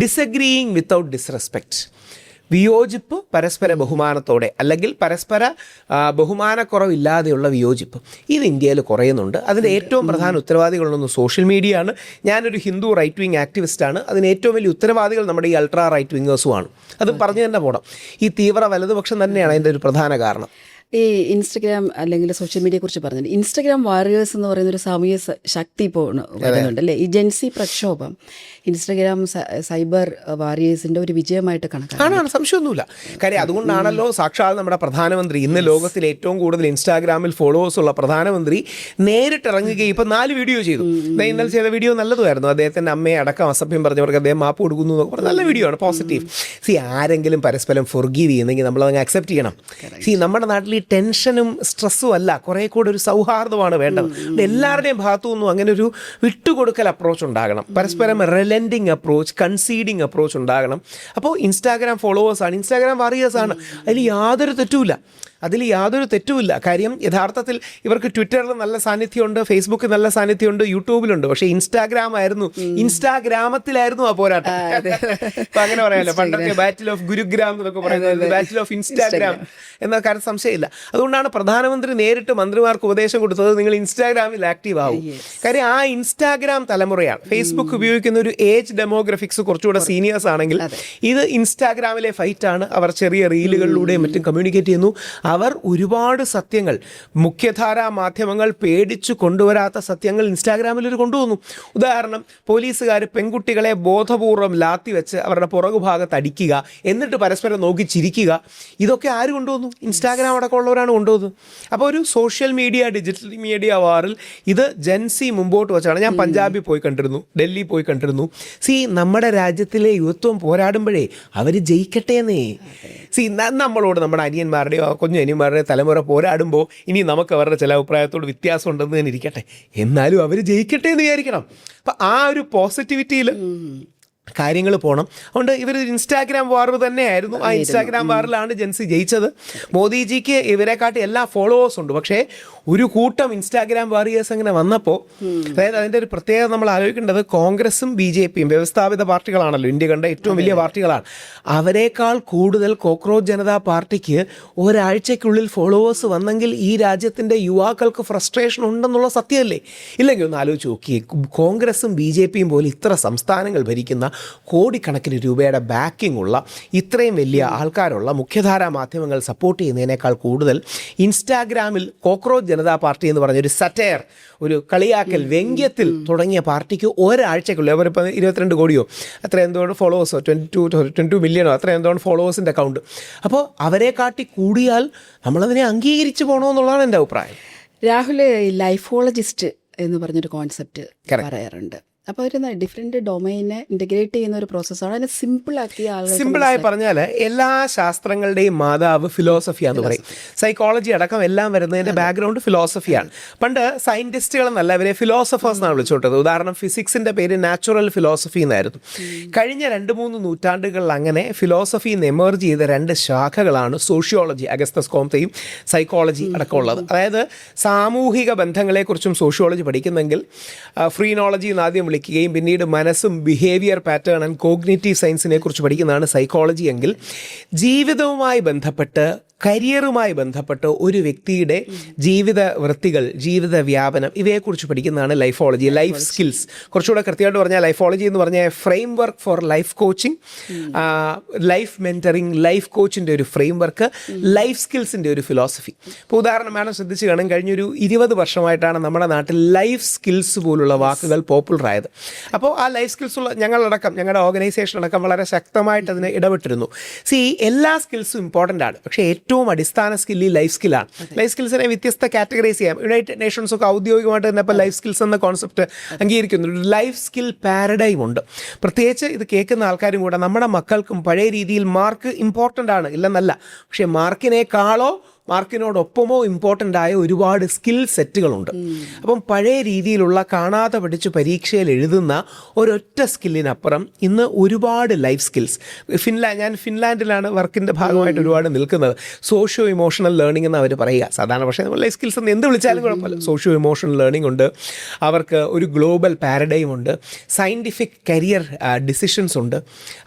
ഡിസഗ്രീയിങ് വിത്തൗട്ട് ഡിസ്റെസ്പെക്റ്റ്, വിയോജിപ്പ് പരസ്പര ബഹുമാനത്തോടെ, അല്ലെങ്കിൽ പരസ്പര ബഹുമാനക്കുറവില്ലാതെയുള്ള വിയോജിപ്പ്, ഇത് ഇന്ത്യയിൽ കുറയുന്നുണ്ട്. അതിൻ്റെ ഏറ്റവും പ്രധാന ഉത്തരവാദികളൊന്നും സോഷ്യൽ മീഡിയയാണ്. ഞാനൊരു ഹിന്ദു റൈറ്റ് വിങ് ആക്ടിവിസ്റ്റാണ്. അതിന് ഏറ്റവും വലിയ ഉത്തരവാദികൾ നമ്മുടെ ഈ അൾട്രാ റൈറ്റ് വിങ്ങേഴ്സുമാണ്. അത് പറഞ്ഞു തന്നെ പോകണം. ഈ തീവ്ര വലതുപക്ഷം തന്നെയാണ് അതിൻ്റെ ഒരു പ്രധാന കാരണം. ഈ ഇൻസ്റ്റഗ്രാം അല്ലെങ്കിൽ സോഷ്യൽ മീഡിയയെ കുറിച്ച് പറഞ്ഞത്, ഇൻസ്റ്റഗ്രാം വാരിയേഴ്സ് എന്ന് പറയുന്ന ഒരു സാമൂഹ്യ ശക്തി ഇപ്പോൾ വരുന്നുണ്ട് അല്ലേ? ഈ ജെൻസി പ്രക്ഷോഭം ഇൻസ്റ്റഗ്രാം സൈബർ വാരിയേഴ്സിന്റെ ഒരു വിജയമായിട്ട് കാണാണ്, സംശയമൊന്നുമില്ല. കാര്യം അതുകൊണ്ടാണല്ലോ സാക്ഷാൽ നമ്മുടെ പ്രധാനമന്ത്രി, ഇന്ന് ലോകത്തിൽ ഏറ്റവും കൂടുതൽ ഇൻസ്റ്റാഗ്രാമിൽ ഫോളോവേഴ്സ് ഉള്ള പ്രധാനമന്ത്രി നേരിട്ടിറങ്ങുകയും ഇപ്പം 4 വീഡിയോ ചെയ്തു. ഇന്നലെ ചെയ്ത വീഡിയോ നല്ലതുമായിരുന്നു. അദ്ദേഹത്തിൻ്റെ അമ്മയെ അടക്കം അസഭ്യം പറഞ്ഞവർക്ക് അദ്ദേഹം മാപ്പ് കൊടുക്കുന്നു എന്നൊക്കെ പറഞ്ഞാൽ നല്ല വീഡിയോ ആണ്, പോസിറ്റീവ്. ആരെങ്കിലും പരസ്പരം ഫൊർഗീവ് ചെയ്യുന്നെങ്കിൽ നമ്മളതങ്ങ് അക്സെപ്റ്റ് ചെയ്യണം. നമ്മുടെ നാട്ടിൽ ഈ ടെൻഷനും സ്ട്രെസ്സും അല്ല, കുറേ കൂടെ ഒരു സൗഹാർദ്ദമാണ് വേണ്ടത്. എല്ലാവരുടെയും ഭാഗത്തു നിന്നും അങ്ങനെ ഒരു വിട്ടുകൊടുക്കൽ അപ്രോച്ച് ഉണ്ടാകണം, പരസ്പരം റിലൻഡിങ് അപ്രോച്ച്, കൺസീഡിങ് അപ്രോച്ച് ഉണ്ടാകണം. അപ്പോൾ ഇൻസ്റ്റാഗ്രാം ഫോളോവേഴ്സാണ്, ഇൻസ്റ്റാഗ്രാം വാറിയേഴ്സാണ്, അതിൽ യാതൊരു തെറ്റുമില്ല. കാര്യം യഥാർത്ഥത്തിൽ ഇവർക്ക് ട്വിറ്ററിൽ നല്ല സാന്നിധ്യമുണ്ട്, ഫേസ്ബുക്കിൽ നല്ല സാന്നിധ്യമുണ്ട്, യൂട്യൂബിലുണ്ട്. പക്ഷേ ഇൻസ്റ്റാഗ്രാമത്തിലായിരുന്നു ആ പോരാട്ടം. അപ്പം അങ്ങനെ പറയാമല്ലോ, പണ്ടൊക്കെ ബാറ്റിൽ ഓഫ് ഗുരുഗ്രാം എന്നൊക്കെ പറയുന്നത് ബാറ്റിൽ ഓഫ് ഇൻസ്റ്റാഗ്രാം എന്ന കാര്യം സംശയമില്ല. അതുകൊണ്ടാണ് പ്രധാനമന്ത്രി നേരിട്ട് മന്ത്രിമാർക്ക് ഉപദേശം കൊടുത്തത്, നിങ്ങൾ ഇൻസ്റ്റാഗ്രാമിൽ ആക്റ്റീവ് ആവും. കാര്യം ആ ഇൻസ്റ്റാഗ്രാം തലമുറയാണ്. ഫേസ്ബുക്ക് ഉപയോഗിക്കുന്ന ഒരു ഏജ് ഡെമോഗ്രഫിക്സ് കുറച്ചുകൂടെ സീനിയേഴ്സ് ആണെങ്കിൽ ഇത് ഇൻസ്റ്റാഗ്രാമിലെ ഫൈറ്റാണ്. അവർ ചെറിയ റീലുകളിലൂടെയും മറ്റും കമ്മ്യൂണിക്കേറ്റ് ചെയ്യുന്നു. അവർ ഒരുപാട് സത്യങ്ങൾ, മുഖ്യധാരാ മാധ്യമങ്ങൾ പേടിച്ചു കൊണ്ടുവരാത്ത സത്യങ്ങൾ ഇൻസ്റ്റാഗ്രാമിൽ ഒരു കൊണ്ടുവന്നു. ഉദാഹരണം, പോലീസുകാർ പെൺകുട്ടികളെ ബോധപൂർവം ലാത്തി വെച്ച് അവരുടെ പുറകുഭാഗത്ത് അടിക്കുക, എന്നിട്ട് പരസ്പരം നോക്കി ചിരിക്കുക. ഇതൊക്കെ ആര് കൊണ്ടുവന്നു? ഇൻസ്റ്റാഗ്രാം അടക്കമുള്ളവരാണ് കൊണ്ടുവന്നത്. അപ്പോൾ ഒരു സോഷ്യൽ മീഡിയ, ഡിജിറ്റൽ മീഡിയ വാറിൽ ഇത് ജെൻസി മുമ്പോട്ട് വെച്ചാണ്. ഞാൻ പഞ്ചാബിൽ പോയി കണ്ടിരുന്നു, ഡൽഹി പോയി കണ്ടിരുന്നു. നമ്മുടെ രാജ്യത്തിലെ യുവത്വം പോരാടുമ്പോഴേ അവർ ജയിക്കട്ടെ എന്നേ. നമ്മളോട് നമ്മുടെ അനിയന്മാരുടെയോ കുഞ്ഞനിയന്മാരുടെയോ തലമുറ പോരാടുമ്പോൾ ഇനി നമുക്ക് അവരുടെ ചില അഭിപ്രായത്തോട് വ്യത്യാസം ഉണ്ടെന്ന് തന്നെ ഇരിക്കട്ടെ, എന്നാലും അവർ ജയിക്കട്ടെ എന്ന് വിചാരിക്കണം. അപ്പം ആ ഒരു പോസിറ്റിവിറ്റിയിൽ കാര്യങ്ങൾ പോകണം. അതുകൊണ്ട് ഇവർ ഇൻസ്റ്റാഗ്രാം വാർ തന്നെയായിരുന്നു. ആ ഇൻസ്റ്റാഗ്രാം വാറിലാണ് ജെൻസി ജയിച്ചത്. മോദിജിക്ക് ഇവരെക്കാട്ടി എല്ലാ ഫോളോവേഴ്സ് ഉണ്ട്. പക്ഷേ ഒരു കൂട്ടം ഇൻസ്റ്റാഗ്രാം വാറിയേഴ്സ് അങ്ങനെ വന്നപ്പോൾ, അതായത് അതിൻ്റെ ഒരു പ്രത്യേകത നമ്മൾ ആലോചിക്കേണ്ടത്, കോൺഗ്രസും BJPയും വ്യവസ്ഥാപിത പാർട്ടികളാണല്ലോ, ഇന്ത്യ കണ്ട ഏറ്റവും വലിയ പാർട്ടികളാണ്. അവരെക്കാൾ കൂടുതൽ കോക്രോച്ച് ജനതാ പാർട്ടിക്ക് ഒരാഴ്ചയ്ക്കുള്ളിൽ ഫോളോവേഴ്സ് വന്നെങ്കിൽ ഈ രാജ്യത്തിൻ്റെ യുവാക്കൾക്ക് ഫ്രസ്ട്രേഷൻ ഉണ്ടെന്നുള്ള സത്യമല്ലേ? ഇല്ലെങ്കിൽ ഒന്ന് ആലോചിച്ച് നോക്കിയേ, കോൺഗ്രസും BJPയും പോലെ ഇത്ര സംസ്ഥാനങ്ങൾ ഭരിക്കുന്ന, കോടിക്കണക്കിന് രൂപയുടെ ബാക്കിംഗ് ഉള്ള, ഇത്രയും വലിയ ആൾക്കാരുള്ള മുഖ്യധാരാ മാധ്യമങ്ങൾ സപ്പോർട്ട് ചെയ്യുന്നതിനേക്കാൾ കൂടുതൽ ഇൻസ്റ്റാഗ്രാമിൽ കോക്രോച്ച് ജനതാ പാർട്ടി എന്ന് പറഞ്ഞൊരു സറ്റയർ, ഒരു കളിയാക്കൽ, വ്യംഗ്യത്തിൽ തുടങ്ങിയ പാർട്ടിക്ക് ഒരാഴ്ചക്കുള്ളിൽ അവരിപ്പോൾ 22 കോടിയോ അത്ര എന്തുകൊണ്ട് ഫോളോവേഴ്സോ, 22 മില്യണോ അത്ര എന്തുകൊണ്ട് ഫോളോവേഴ്സിൻ്റെ അക്കൗണ്ട്. അപ്പോൾ അവരെ കാട്ടി കൂടിയാൽ നമ്മളതിനെ അംഗീകരിച്ച് പോകണമെന്നുള്ളതാണ് എൻ്റെ അഭിപ്രായം. രാഹുൽ ലൈഫോളജിസ്റ്റ് എന്ന് പറഞ്ഞൊരു കോൺസെപ്റ്റ് പറയാറുണ്ട്. അപ്പോൾ ഒരു ഡിഫറെൻറ്റ് ഡൊമൈനെ ഇൻ്റഗ്രേറ്റ് ചെയ്യുന്ന ഒരു പ്രോസസ്സാണ്. അതിനെ സിമ്പിളായി പറഞ്ഞാൽ എല്ലാ ശാസ്ത്രങ്ങളുടെയും മാതാവ് ഫിലോസഫിയാന്ന് പറയും. സൈക്കോളജി അടക്കം എല്ലാം വരുന്നതിൻ്റെ ബാക്ക്ഗ്രൗണ്ട് ഫിലോസഫിയാണ്. പണ്ട് സയൻറ്റിസ്റ്റുകളെന്നല്ല, അവരെ ഫിലോസഫേഴ്സ് എന്നാണ് വിളിച്ചോട്ടത്. ഉദാഹരണം, ഫിസിക്സിൻ്റെ പേര് നാച്ചുറൽ ഫിലോസഫി എന്നായിരുന്നു. കഴിഞ്ഞ 2-3 നൂറ്റാണ്ടുകളിൽ അങ്ങനെ ഫിലോസഫിയിൽ നിന്ന് എമർജ് ചെയ്ത 2 ശാഖകളാണ് സോഷ്യോളജി, അഗസ്തസ് കോംതെയും, സൈക്കോളജി അടക്കമുള്ളത്. അതായത് സാമൂഹിക ബന്ധങ്ങളെക്കുറിച്ചും സോഷ്യോളജി പഠിക്കുന്നെങ്കിൽ ഫ്രീനോളജി എന്ന് ആദ്യം വിളിക്കുകയും പിന്നീട് മനസ്സും ബിഹേവിയർ പാറ്റേൺ ആൻഡ് കോഗ്നിറ്റീവ് സയൻസിനെ കുറിച്ച് പഠിക്കുന്നതാണ് സൈക്കോളജി എങ്കിൽ, ജീവിതവുമായി ബന്ധപ്പെട്ട്, കരിയറുമായി ബന്ധപ്പെട്ട് ഒരു വ്യക്തിയുടെ ജീവിത വൃത്തികൾ, ജീവിത വ്യാപനം, ഇവയെക്കുറിച്ച് പഠിക്കുന്നതാണ് ലൈഫോളജി. ലൈഫ് സ്കിൽസ്, കുറച്ചുകൂടെ കൃത്യമായിട്ട് പറഞ്ഞാൽ ലൈഫോളജി എന്ന് പറഞ്ഞാൽ framework for life coaching, life mentoring, life കോച്ചിൻ്റെ ഒരു ഫ്രെയിം വർക്ക്, ലൈഫ് സ്കിൽസിൻ്റെ ഒരു ഫിലോസഫി. ഇപ്പോൾ ഉദാഹരണം വേണം ശ്രദ്ധിച്ച് കാണും, കഴിഞ്ഞൊരു 20 വർഷമായിട്ടാണ് നമ്മുടെ നാട്ടിൽ ലൈഫ് സ്കിൽസ് പോലുള്ള വാക്കുകൾ പോപ്പുലറായത്. അപ്പോൾ ആ ലൈഫ് സ്കിൽസ് ഉള്ള ഞങ്ങളടക്കം, ഞങ്ങളുടെ ഓർഗനൈസേഷൻ അടക്കം വളരെ ശക്തമായിട്ട് അതിനെ ഇടപെട്ടിരുന്നു. എല്ലാ സ്കിൽസും ഇമ്പോർട്ടൻ്റ് ആണ്. പക്ഷേ ഏറ്റവും അടിസ്ഥാന സ്കില്ല് ലൈഫ് സ്കില്ലാണ്. ലൈഫ് സ്കിൽസിനെ വ്യത്യസ്ത കാറ്റഗറൈസ് ചെയ്യാം. യുണൈറ്റഡ് നേഷൻസ് ഒക്കെ ഔദ്യോഗികമായിട്ട് തന്നെ ഇപ്പോൾ ലൈഫ് സ്കിൽസ് എന്ന കോൺസെപ്റ്റ് അംഗീകരിക്കുന്നു. ഒരു ലൈഫ് സ്കിൽ പാരഡൈം ഉണ്ട്. പ്രത്യേകിച്ച് ഇത് കേൾക്കുന്ന ആൾക്കാരും കൂടെ, നമ്മുടെ മക്കൾക്കും പഴയ രീതിയിൽ മാർക്ക് ഇമ്പോർട്ടൻ്റ് ആണ് ഇല്ലെന്നല്ല, പക്ഷേ മാർക്കിനേക്കാളോ മാർക്കിനോടൊപ്പമോ ഇമ്പോർട്ടൻ്റ് ആയ ഒരുപാട് സ്കിൽ സെറ്റുകളുണ്ട്. അപ്പം പഴയ രീതിയിലുള്ള കാണാതെ പഠിച്ച് പരീക്ഷയിൽ എഴുതുന്ന ഒരൊറ്റ സ്കില്ലിനപ്പുറം ഇന്ന് ഒരുപാട് ലൈഫ് സ്കിൽസ്. ഞാൻ ഫിൻലാൻഡിലാണ് വർക്കിൻ്റെ ഭാഗമായിട്ട് ഒരുപാട് നിൽക്കുന്നത്. സോഷ്യോ ഇമോഷണൽ ലേണിംഗ് എന്ന് അവർ പറയുക. സാധാരണ പക്ഷേ നമ്മൾ ലൈഫ് സ്കിൽസ് എന്ന് എന്ത് വിളിച്ചാലും കുഴപ്പമില്ല. സോഷ്യോ ഇമോഷണൽ ലേണിംഗ് ഉണ്ട്, അവർക്ക് ഒരു ഗ്ലോബൽ പാരഡൈം ഉണ്ട്, സയൻറ്റിഫിക് കരിയർ ഡിസിഷൻസ് ഉണ്ട്.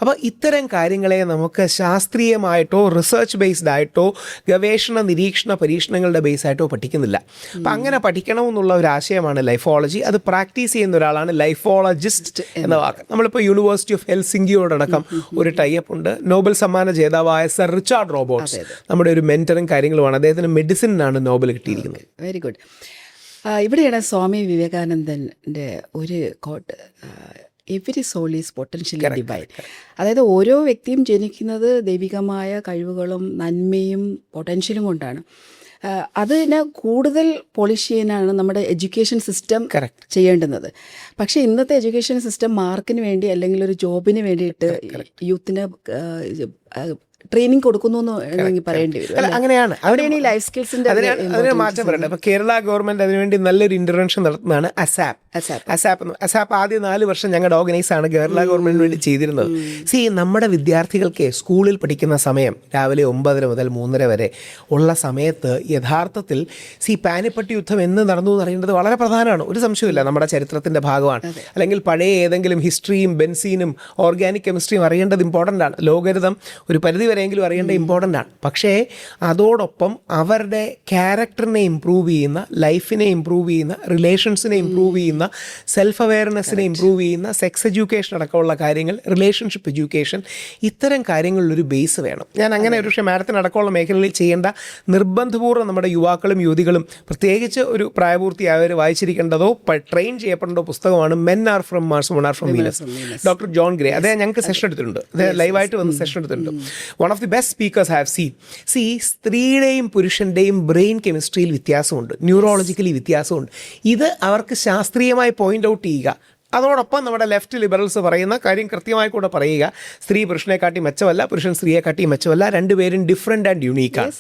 അപ്പോൾ ഇത്തരം കാര്യങ്ങളെ നമുക്ക് ശാസ്ത്രീയമായിട്ടോ റിസർച്ച് ബേസ്ഡ് ആയിട്ടോ ഗവേഷണ നിരീക്ഷണ പരീക്ഷണങ്ങളുടെ ബേസായിട്ടോ പഠിക്കുന്നില്ല. അപ്പം അങ്ങനെ പഠിക്കണമെന്നുള്ള ഒരു ആശയമാണ് ലൈഫോളജി. അത് പ്രാക്ടീസ് ചെയ്യുന്ന ഒരാളാണ് ലൈഫോളജിസ്റ്റ് എന്ന വാക്ക്. നമ്മളിപ്പോൾ യൂണിവേഴ്സിറ്റി ഓഫ് ഹെൽസിങ്കിയോടടക്കം ഒരു ടൈപ്പ് ഉണ്ട്. നോബൽ സമ്മാന ജേതാവായ സർ റിച്ചാർഡ് റോബോട്ട്സ് നമ്മുടെ ഒരു മെന്ററും കാര്യങ്ങളുമാണ്. അദ്ദേഹത്തിന് മെഡിസിനാണ് നോബൽ കിട്ടിയിരിക്കുന്നത്. Very good. ഇവിടെയാണ് സ്വാമി വിവേകാനന്ദൻ്റെ ഒരു quote, every soul is potentially divine. അതായത് ഓരോ വ്യക്തിയും ജനിക്കുന്നത് ദൈവികമായ കഴിവുകളും നന്മയും പൊട്ടൻഷ്യലും കൊണ്ടാണ്. അതിനെ കൂടുതൽ പോളിഷ് ചെയ്യാനാണ് നമ്മുടെ എഡ്യൂക്കേഷൻ സിസ്റ്റം ചെയ്യേണ്ടുന്നത്. പക്ഷേ ഇന്നത്തെ എഡ്യൂക്കേഷൻ സിസ്റ്റം മാർക്കിന് വേണ്ടി അല്ലെങ്കിൽ ഒരു ജോബിന് വേണ്ടിയിട്ട് യൂത്തിന് ട്രെയിനിങ് കൊടുക്കുന്നു എന്ന് വേണമെങ്കിൽ പറയേണ്ടി വരും. അങ്ങനെയാണ് അവിടെയാണ് ഈ ലൈഫ് സ്കിൽസിന്റെ അതിന് മാറ്റം പറയട്ടെ. ഇപ്പോൾ കേരള ഗവൺമെന്റ് അതിനുവേണ്ടി നല്ലൊരു ഇന്റർവെൻഷൻ നടത്തുന്നതാണ് അസാപ്പ്. ആദ്യ 4 വർഷം ഞങ്ങളുടെ ഓർഗനൈസാണ് കേരള ഗവൺമെന്റിന് വേണ്ടി ചെയ്തിരുന്നത്. നമ്മുടെ വിദ്യാർത്ഥികൾക്ക് സ്കൂളിൽ പഠിക്കുന്ന സമയം രാവിലെ 9:30 മുതൽ 3:30 വരെ ഉള്ള സമയത്ത് യഥാർത്ഥത്തിൽ പാനിപ്പട്ട് യുദ്ധം എന്ന് നടന്നു എന്ന് അറിയേണ്ടത് വളരെ പ്രധാനമാണ്. ഒരു സംശയമില്ല, നമ്മുടെ ചരിത്രത്തിന്റെ ഭാഗമാണ്. അല്ലെങ്കിൽ പഴയ ഏതെങ്കിലും ഹിസ്റ്ററിയും ബെൻസീനും ഓർഗാനിക് കെമിസ്ട്രിയും അറിയേണ്ടത് ഇമ്പോർട്ടൻ്റ് ആണ്. ലോകരിതം ഒരു പരിധി വരെയെങ്കിലും അറിയേണ്ട ഇമ്പോർട്ടൻ്റ് ആണ്. പക്ഷേ അതോടൊപ്പം അവരുടെ ക്യാരക്ടറിനെ ഇമ്പ്രൂവ് ചെയ്യുന്ന, ലൈഫിനെ ഇമ്പ്രൂവ് ചെയ്യുന്ന, റിലേഷൻസിനെ ഇമ്പ്രൂവ് ചെയ്യുന്ന, സെൽഫ് അവെയർനെസ്സിനെ ഇമ്പ്രൂവ് ചെയ്യുന്ന, സെക്സ് എഡ്യൂക്കേഷൻ അടക്കമുള്ള കാര്യങ്ങൾ, റിലേഷൻഷിപ്പ് എഡ്യൂക്കേഷൻ, ഇത്തരം കാര്യങ്ങളിലൊരു ബേസ് വേണം. ഞാൻ അങ്ങനെ ഒരു പക്ഷേ മാഡത്തിന് അടക്കമുള്ള മേഖലകളിൽ ചെയ്യേണ്ട നിർബന്ധപൂർവ്വം നമ്മുടെ യുവാക്കളും യുവതികളും പ്രത്യേകിച്ച് ഒരു പ്രായപൂർത്തിയായവർ വായിച്ചിരിക്കേണ്ടതോ ട്രെയിൻ ചെയ്യപ്പെടേണ്ട പുസ്തകമാണ് men are from Mars, women are from Venus, doctor John Gray. അദ്ദേഹം ഞങ്ങൾക്ക് സെഷൻ എടുത്തിട്ടുണ്ട്, അദ്ദേഹം ലൈവായിട്ട് വന്ന് സെഷൻ എടുത്തിട്ടുണ്ട്. One of the best speakers have seen. സ്ത്രീയുടെയും പുരുഷൻ്റെയും ബ്രെയിൻ കെമിസ്ട്രിയിൽ വ്യത്യാസമുണ്ട്, ന്യൂറോളജിക്കലി വ്യത്യാസമുണ്ട്. ഇത് അവർക്ക് ശാസ്ത്രീയമായി പോയിന്റ് ഔട്ട് ചെയ്യുക. അതോടൊപ്പം നമ്മുടെ ലെഫ്റ്റ് ലിബറൽസ് പറയുന്ന കാര്യം കൃത്യമായി കൂടെ പറയുക, സ്ത്രീ പുരുഷനെ കാട്ടി മെച്ചമല്ല, പുരുഷൻ സ്ത്രീയെ കാട്ടി മെച്ചമല്ല, രണ്ടുപേരും ഡിഫറെൻ്റ് ആൻഡ് യുണീക്കാണ്.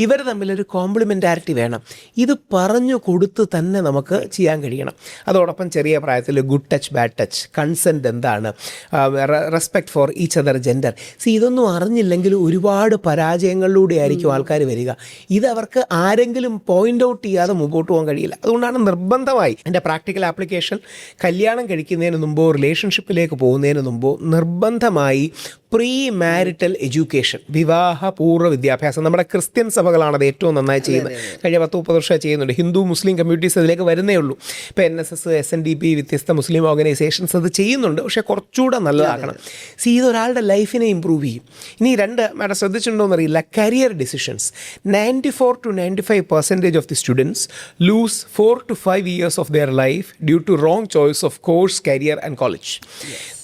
ഇവർ തമ്മിലൊരു കോംപ്ലിമെൻറ്റാരിറ്റി വേണം. ഇത് പറഞ്ഞു കൊടുത്ത് തന്നെ നമുക്ക് ചെയ്യാൻ കഴിയണം. അതോടൊപ്പം ചെറിയ പ്രായത്തിൽ good touch, bad touch, consent എന്താണ്, respect for each other gender. ഇതൊന്നും അറിഞ്ഞില്ലെങ്കിൽ ഒരുപാട് പരാജയങ്ങളിലൂടെ ആയിരിക്കും ആൾക്കാർ വരിക. ഇത് അവർക്ക് ആരെങ്കിലും പോയിൻ്റ് ഔട്ട് ചെയ്യാതെ മുമ്പോട്ട് പോകാൻ കഴിയില്ല. അതുകൊണ്ടാണ് നിർബന്ധമായി എൻ്റെ പ്രാക്ടിക്കൽ ആപ്ലിക്കേഷൻ കല്യാണം കഴിക്കുന്നതിന് മുമ്പോ റിലേഷൻഷിപ്പിലേക്ക് പോകുന്നതിന് മുമ്പോ നിർബന്ധമായി പ്രീ മാരിറ്റൽ എഡ്യൂക്കേഷൻ, വിവാഹപൂർവ്വ വിദ്യാഭ്യാസം. നമ്മുടെ ക്രിസ്ത്യൻ സഭകളാണ് അത് ഏറ്റവും നന്നായി ചെയ്യുന്നത്. കഴിഞ്ഞ 10-30 വർഷം ചെയ്യുന്നുണ്ട്. ഹിന്ദു മുസ്ലിം കമ്മ്യൂണിറ്റീസ് അതിലേക്ക് വരുന്നേ ഉള്ളൂ. ഇപ്പോൾ NSS, SNDP, വ്യത്യസ്ത മുസ്ലിം ഓർഗനൈസേഷൻസ് അത് ചെയ്യുന്നുണ്ട്. പക്ഷേ കുറച്ചുകൂടെ നല്ലതാക്കണം. ഇതൊരാളുടെ ലൈഫിനെ ഇമ്പ്രൂവ് ചെയ്യും. ഇനി മാഡം ശ്രദ്ധിച്ചിട്ടുണ്ടോയെന്ന് അറിയില്ല, career decisions. 94 to 95% of the students lose 4 to 5 years of their life due to wrong choice of course, career and college.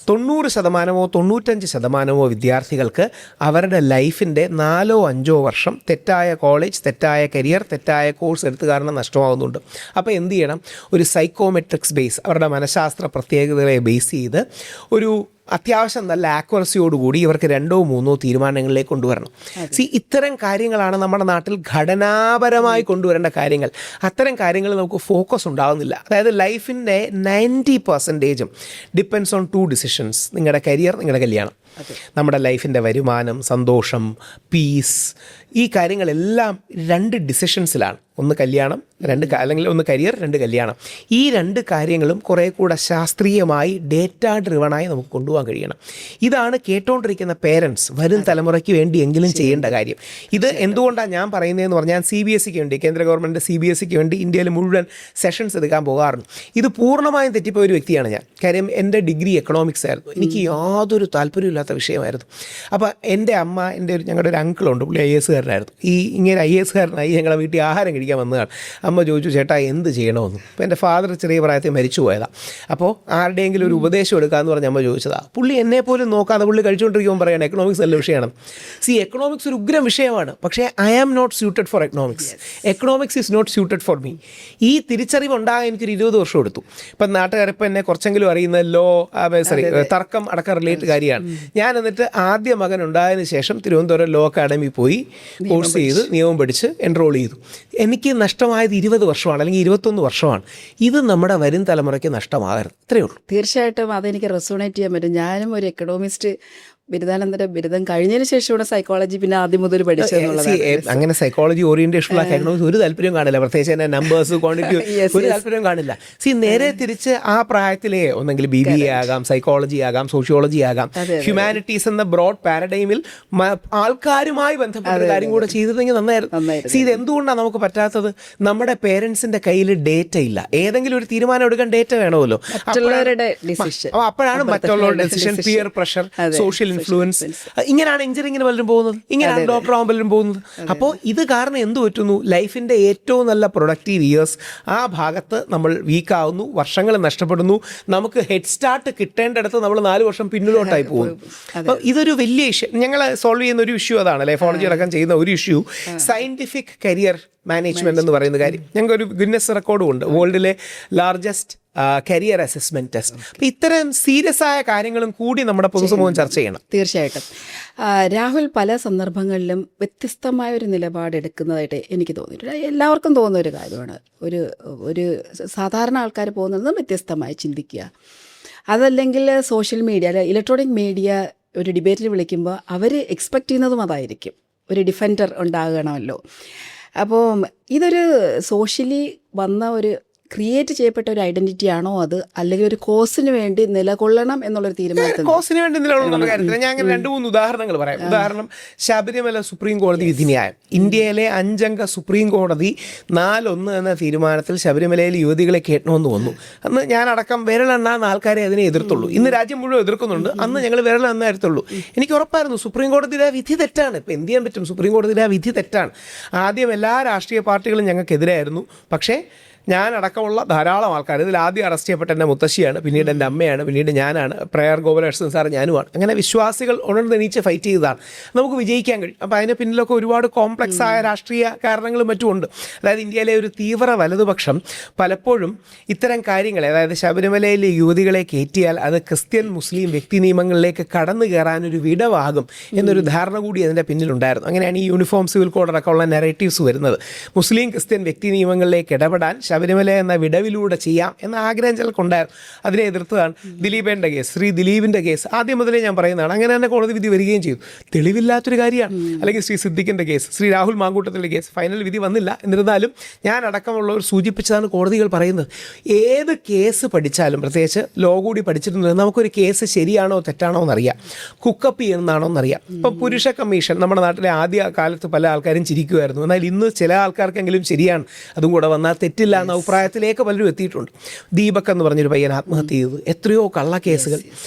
90%, 95% വിദ്യാർത്ഥികൾക്ക് അവരുടെ ലൈഫിൻ്റെ 4-5 വർഷം തെറ്റായ കോളേജ്, തെറ്റായ കരിയർ, തെറ്റായ കോഴ്സ് എടുത്ത് കാരണം നഷ്ടമാകുന്നുണ്ട്. അപ്പോൾ എന്ത് ചെയ്യണം? ഒരു സൈക്കോമെട്രിക്സ് ബേസ്, അവരുടെ മനഃശാസ്ത്ര പ്രത്യേകതകളെ ബേസ് ചെയ്ത് ഒരു അത്യാവശ്യം നല്ല ആക്യുറസിയോടുകൂടി ഇവർക്ക് 2-3 തീരുമാനങ്ങളിലേക്ക് കൊണ്ടുവരണം. ഇത്തരം കാര്യങ്ങളാണ് നമ്മുടെ നാട്ടിൽ ഘടനാപരമായി കൊണ്ടുവരേണ്ട കാര്യങ്ങൾ. അത്തരം കാര്യങ്ങൾ നമുക്ക് ഫോക്കസ് ഉണ്ടാകുന്നില്ല. അതായത് ലൈഫിൻ്റെ 90% ഡിപ്പെൻഡ്സ് ഓൺ 2 ഡിസിഷൻസ്. നിങ്ങളുടെ കരിയർ, നിങ്ങളുടെ കല്യാണം. നമ്മുടെ ലൈഫിൻ്റെ വരുമാനം, സന്തോഷം, പീസ്, ഈ കാര്യങ്ങളെല്ലാം 2 ഡിസിഷൻസിലാണ്. ഒന്ന് കല്യാണം, അല്ലെങ്കിൽ ഒന്ന് കരിയർ, 2 കല്യാണം. ഈ 2 കാര്യങ്ങളും കുറേ കൂടെ ശാസ്ത്രീയമായി ഡേറ്റ ഡ്രിവണായി നമുക്ക് കൊണ്ടുപോകാൻ കഴിയണം. ഇതാണ് കേട്ടോണ്ടിരിക്കുന്ന പേരൻസ് വരും തലമുറയ്ക്ക് വേണ്ടി എങ്കിലും ചെയ്യേണ്ട കാര്യം. ഇത് എന്തുകൊണ്ടാണ് ഞാൻ പറയുന്നതെന്ന് പറഞ്ഞാൽ, CBSEക്ക് വേണ്ടി, കേന്ദ്ര ഗവൺമെൻറ് CBSEക്ക് വേണ്ടി ഇന്ത്യയിൽ മുഴുവൻ സെഷൻസ് എടുക്കാൻ പോകാറുണ്ട്. ഇത് പൂർണ്ണമായും തെറ്റിപ്പോയ ഒരു വ്യക്തിയാണ് ഞാൻ. കാര്യം എൻ്റെ ഡിഗ്രി എക്കണോമിക്സ് ആയിരുന്നു. എനിക്ക് യാതൊരു താല്പര്യമില്ലാത്ത വിഷയമായിരുന്നു. അപ്പോൾ എൻ്റെ അമ്മ, ഞങ്ങളുടെ ഒരു അങ്കിളുണ്ട്, പുള്ളി IAS-കാരനായിരുന്നു. ഇങ്ങനെ IAS-കാരനായി ഞങ്ങളെ വീട്ടിൽ ആഹാരം കഴിക്കാൻ വന്നതാണ്. അമ്മ ചോദിച്ചു, ചേട്ടാ എന്ത് ചെയ്യണമെന്ന്. അപ്പോൾ എൻ്റെ ഫാദർ ചെറിയ പ്രായത്തിൽ മരിച്ചു പോയതാണ്. അപ്പോൾ ആരുടെയെങ്കിലും ഒരു ഉപദേശം എടുക്കാമെന്ന് പറഞ്ഞ് അമ്മ ചോദിച്ചതാണ്. പുള്ളി എന്നെ പോലും നോക്കാതെ പുള്ളി കഴിച്ചുകൊണ്ടിരിക്കുമ്പോൾ പറയണം എക്കണോമിക്സ് നല്ല വിഷയമാണ്. എക്കണോമിക്സ് ഒരു ഉഗ്രം വിഷയമാണ്. പക്ഷേ I am not suited for economics. Economics is not suited for me. ഈ തിരിച്ചറിവ് ഉണ്ടാകാൻ എനിക്കൊരു 20 വർഷം എടുത്തു. ഇപ്പം നാട്ടുകാരിപ്പോൾ എന്നെ കുറച്ചെങ്കിലും അറിയുന്ന തർക്കം അടക്കം റിലേറ്റ് കാര്യമാണ്. ഞാൻ എന്നിട്ട് ആദ്യ മകൻ ഉണ്ടായതിനു ശേഷം തിരുവനന്തപുരം ലോ അക്കാഡമി പോയി കോഴ്സ് ചെയ്ത് നിയമം പഠിച്ച് എൻറോൾ ചെയ്തു. എനിക്ക് നഷ്ടമായത് 20 വർഷമാണ്, അല്ലെങ്കിൽ 21 വർഷമാണ്. ഇത് നമ്മുടെ വരും തലമുറയ്ക്ക് നഷ്ടമാകരുത്. ഇത്രയേ ഉള്ളൂ. തീർച്ചയായിട്ടും അതെനിക്ക് റെസോണേറ്റ് ചെയ്യാൻ പറ്റും. ഞാനും ഒരു എക്കണോമിസ്റ്റ് ബിരുദാനന്തര ബിരുദം കഴിഞ്ഞതിന് ശേഷമാണ് സൈക്കോളജി പിന്നെ ആദ്യം മുതൽ പഠിച്ചതെന്നുള്ളതാണ്. അങ്ങനെ സൈക്കോളജി ഓറിയന്റേഷനുള്ള എക്കണോമിക്സ് ഒരു താല്പര്യം കാണില്ല, പ്രത്യേകിച്ച് തന്നെ നമ്പേഴ്സ് ക്വാണ്ടിറ്റി ഒരു താല്പര്യം കാണില്ല. നേരെ തിരിച്ച് ആ പ്രായത്തിലേ ഒന്നെങ്കിൽ BBA ആകാം, സൈക്കോളജി ആകാം, സോഷ്യോളജി ആകാം, ഹ്യൂമാനിറ്റീസ് എന്ന ബ്രോഡ് പാരഡൈമിൽ ആൾക്കാരുമായി ബന്ധപ്പെട്ട കാര്യം കൂടെ ചെയ്തിരുന്നെങ്കിൽ നന്നായിരുന്നു. ഇത് എന്തുകൊണ്ടാണ് നമുക്ക് പറ്റാത്തത്? നമ്മുടെ പേരൻസിന്റെ കയ്യിൽ ഡേറ്റ ഇല്ല. ഏതെങ്കിലും ഒരു തീരുമാനം എടുക്കാൻ ഡേറ്റ വേണമല്ലോ. അപ്പോഴാണ് മറ്റുള്ളവരുടെ decision, peer pressure, social influence. ഇങ്ങനെയാണ് എഞ്ചിനീയറിംഗിന് പലരും പോകുന്നത്, ഇങ്ങനെയാണ് ഡോക്ടർ ആവാൻ പലരും പോകുന്നത്. അപ്പോൾ ഇത് കാരണം എന്ത് പറ്റുന്നു? ലൈഫിൻ്റെ ഏറ്റവും നല്ല പ്രൊഡക്റ്റീവ് ഇയേഴ്സ് ആ ഭാഗത്ത് നമ്മൾ വീക്കാവുന്നു, വർഷങ്ങൾ നഷ്ടപ്പെടുന്നു. നമുക്ക് ഹെഡ് സ്റ്റാർട്ട് കിട്ടേണ്ടടുത്ത് നമ്മൾ 4 വർഷം പിന്നിലോട്ടായി പോകുന്നു. അപ്പോൾ ഇതൊരു വലിയ ഇഷ്യൂ. ഞങ്ങൾ സോൾവ് ചെയ്യുന്ന ഒരു ഇഷ്യൂ അതാണ്. ലൈഫോളജി അടക്കം ചെയ്യുന്ന ഒരു ഇഷ്യൂ സയൻറ്റിഫിക് കരിയർ മാനേജ്മെന്റ് എന്ന് പറയുന്ന കാര്യം. ഞങ്ങൾക്കൊരു ഗിന്നസ് റെക്കോർഡും ഉണ്ട്, വേൾഡിലെ ലാർജസ്റ്റ് കരിയർ അസസ്മെന്റ് ടെസ്റ്റ്. അപ്പം ഇത്തരം സീരിയസ് ആയ കാര്യങ്ങളും കൂടി നമ്മുടെ പൊതുസമൂഹം ചർച്ച ചെയ്യണം. തീർച്ചയായിട്ടും. രാഹുൽ പല സന്ദർഭങ്ങളിലും വ്യത്യസ്തമായ ഒരു നിലപാടെടുക്കുന്നതായിട്ട് എനിക്ക് തോന്നിയിട്ടുണ്ട്. എല്ലാവർക്കും തോന്നുന്ന ഒരു കാര്യമാണ്. ഒരു സാധാരണ ആൾക്കാർ പോകുന്നതും വ്യത്യസ്തമായി ചിന്തിക്കുക. അതല്ലെങ്കിൽ സോഷ്യൽ മീഡിയ, ഇലക്ട്രോണിക് മീഡിയ ഒരു ഡിബേറ്റിൽ വിളിക്കുമ്പോൾ അവർ എക്സ്പെക്റ്റ് ചെയ്യുന്നതും അതായിരിക്കും. ഒരു ഡിഫൻഡർ ഉണ്ടാകണമല്ലോ. അപ്പോൾ ഇതൊരു സോഷ്യലി വന്ന ഒരു ക്രിയേറ്റ് ചെയ്യപ്പെട്ട ഒരു ഐഡന്റിറ്റി ആണോ അത്, അല്ലെങ്കിൽ ഒരു കോസിന് വേണ്ടി നിലകൊള്ളണം എന്നുള്ളൊരു തീരുമാനത്തിൽ? കോസിന് വേണ്ടി നിലകൊള്ളുന്ന കാര്യത്തിൽ ഞാൻ അങ്ങനെ 2-3 ഉദാഹരണങ്ങൾ പറയാം. ഉദാഹരണം, ശബരിമല സുപ്രീം കോടതി വിധിന്യായം. ഇന്ത്യയിലെ 5 അംഗ സുപ്രീം കോടതി 4-1 എന്ന തീരുമാനത്തിൽ ശബരിമലയിൽ യുവതികളെ കേട്ടണമെന്ന് വന്നു. അന്ന് ഞാനടക്കം വിരലെണ്ണാൻ ആൾക്കാരെ അതിനെ എതിർത്തുള്ളൂ. ഇന്ന് രാജ്യം മുഴുവൻ എതിർക്കുന്നുണ്ട്. അന്ന് ഞങ്ങൾ വിരലെണ്ണായിരുത്തുള്ളൂ. എനിക്ക് ഉറപ്പായിരുന്നു സുപ്രീം കോടതിയുടെ വിധി തെറ്റാണ്. ഇപ്പം എന്ത് ചെയ്യാൻ പറ്റും? സുപ്രീം കോടതിയുടെ വിധി തെറ്റാണ്. ആദ്യം എല്ലാ രാഷ്ട്രീയ പാർട്ടികളും ഞങ്ങൾക്കെതിരായിരുന്നു. പക്ഷേ ഞാനടക്കമുള്ള ധാരാളം ആൾക്കാർ, ഇതിൽ ആദ്യം അറസ്റ്റ് ചെയ്യപ്പെട്ട എൻ്റെ മുത്തശ്ശിയാണ്, പിന്നീട് എൻ്റെ അമ്മയാണ്, പിന്നീട് ഞാനാണ്, പ്രയർ ഗോപാലകൃഷ്ണൻ സാർ ഞാനുമാണ്. അങ്ങനെ വിശ്വാസികൾ ഉണർന്നെണീച്ച് ഫൈറ്റ് ചെയ്തതാണ്. നമുക്ക് വിജയിക്കാൻ കഴിയും. അപ്പോൾ അതിന് പിന്നിലൊക്കെ ഒരുപാട് കോംപ്ലക്സ് ആയ രാഷ്ട്രീയ കാരണങ്ങളും മറ്റുമുണ്ട്. അതായത് ഇന്ത്യയിലെ ഒരു തീവ്ര വലതുപക്ഷം പലപ്പോഴും ഇത്തരം കാര്യങ്ങളെ, അതായത് ശബരിമലയിലെ യുവതികളെ കയറ്റിയാൽ അത് ക്രിസ്ത്യൻ മുസ്ലിം വ്യക്തി നിയമങ്ങളിലേക്ക് കടന്നു കയറാനൊരു വിടവാകും എന്നൊരു ധാരണ കൂടി അതിൻ്റെ പിന്നിലുണ്ടായിരുന്നു. അങ്ങനെയാണ് ഈ യൂണിഫോം സിവിൽ കോഡ് അടക്കമുള്ള നെറേറ്റീവ്സ് വരുന്നത്. മുസ്ലിം ക്രിസ്ത്യൻ വ്യക്തി നിയമങ്ങളിലേക്ക് ഇടപെടാൻ ശബരിമല എന്ന വിടവിലൂടെ ചെയ്യാം എന്ന ആഗ്രഹം ചിലർക്കുണ്ടായിരുന്നു. അതിനെ എതിർത്തതാണ് ദിലീപേൻ്റെ കേസ്, ശ്രീ ദിലീപിൻ്റെ കേസ്. ആദ്യം മുതലേ ഞാൻ പറയുന്നതാണ്. അങ്ങനെ തന്നെ കോടതി വിധി വരികയും ചെയ്തു. തെളിവില്ലാത്തൊരു കാര്യമാണ്. അല്ലെങ്കിൽ ശ്രീ സിദ്ദിഖിൻ്റെ കേസ്, ശ്രീ രാഹുൽ മാങ്കൂട്ടത്തിൻ്റെ കേസ്, ഫൈനൽ വിധി വന്നില്ല. എന്നിരുന്നാലും ഞാൻ അടക്കമുള്ളവർ സൂചിപ്പിച്ചതാണ് കോടതികൾ പറയുന്നത്. ഏത് കേസ് പഠിച്ചാലും, പ്രത്യേകിച്ച് ലോ കൂടി പഠിച്ചിട്ടുണ്ടെങ്കിൽ നമുക്കൊരു കേസ് ശരിയാണോ തെറ്റാണോ എന്നറിയാം, കുക്കപ്പ് ചെയ്യുന്നതാണോ എന്നറിയാം. ഇപ്പം പുരുഷ കമ്മീഷൻ നമ്മുടെ നാട്ടിലെ ആദ്യ കാലത്ത് പല ആൾക്കാരും ചിരിക്കുമായിരുന്നു. എന്നാൽ ഇന്ന് ചില ആൾക്കാർക്കെങ്കിലും ശരിയാണ്, അതും കൂടെ വന്നാൽ തെറ്റില്ല എന്ന അഭിപ്രായത്തിലേക്ക് പലരും എത്തിയിട്ടുണ്ട്. ദീപക് എന്ന് പറഞ്ഞൊരു പയ്യൻ ആത്മഹത്യ ചെയ്തു, എത്രയോ കള്ളക്കേസുകൾ.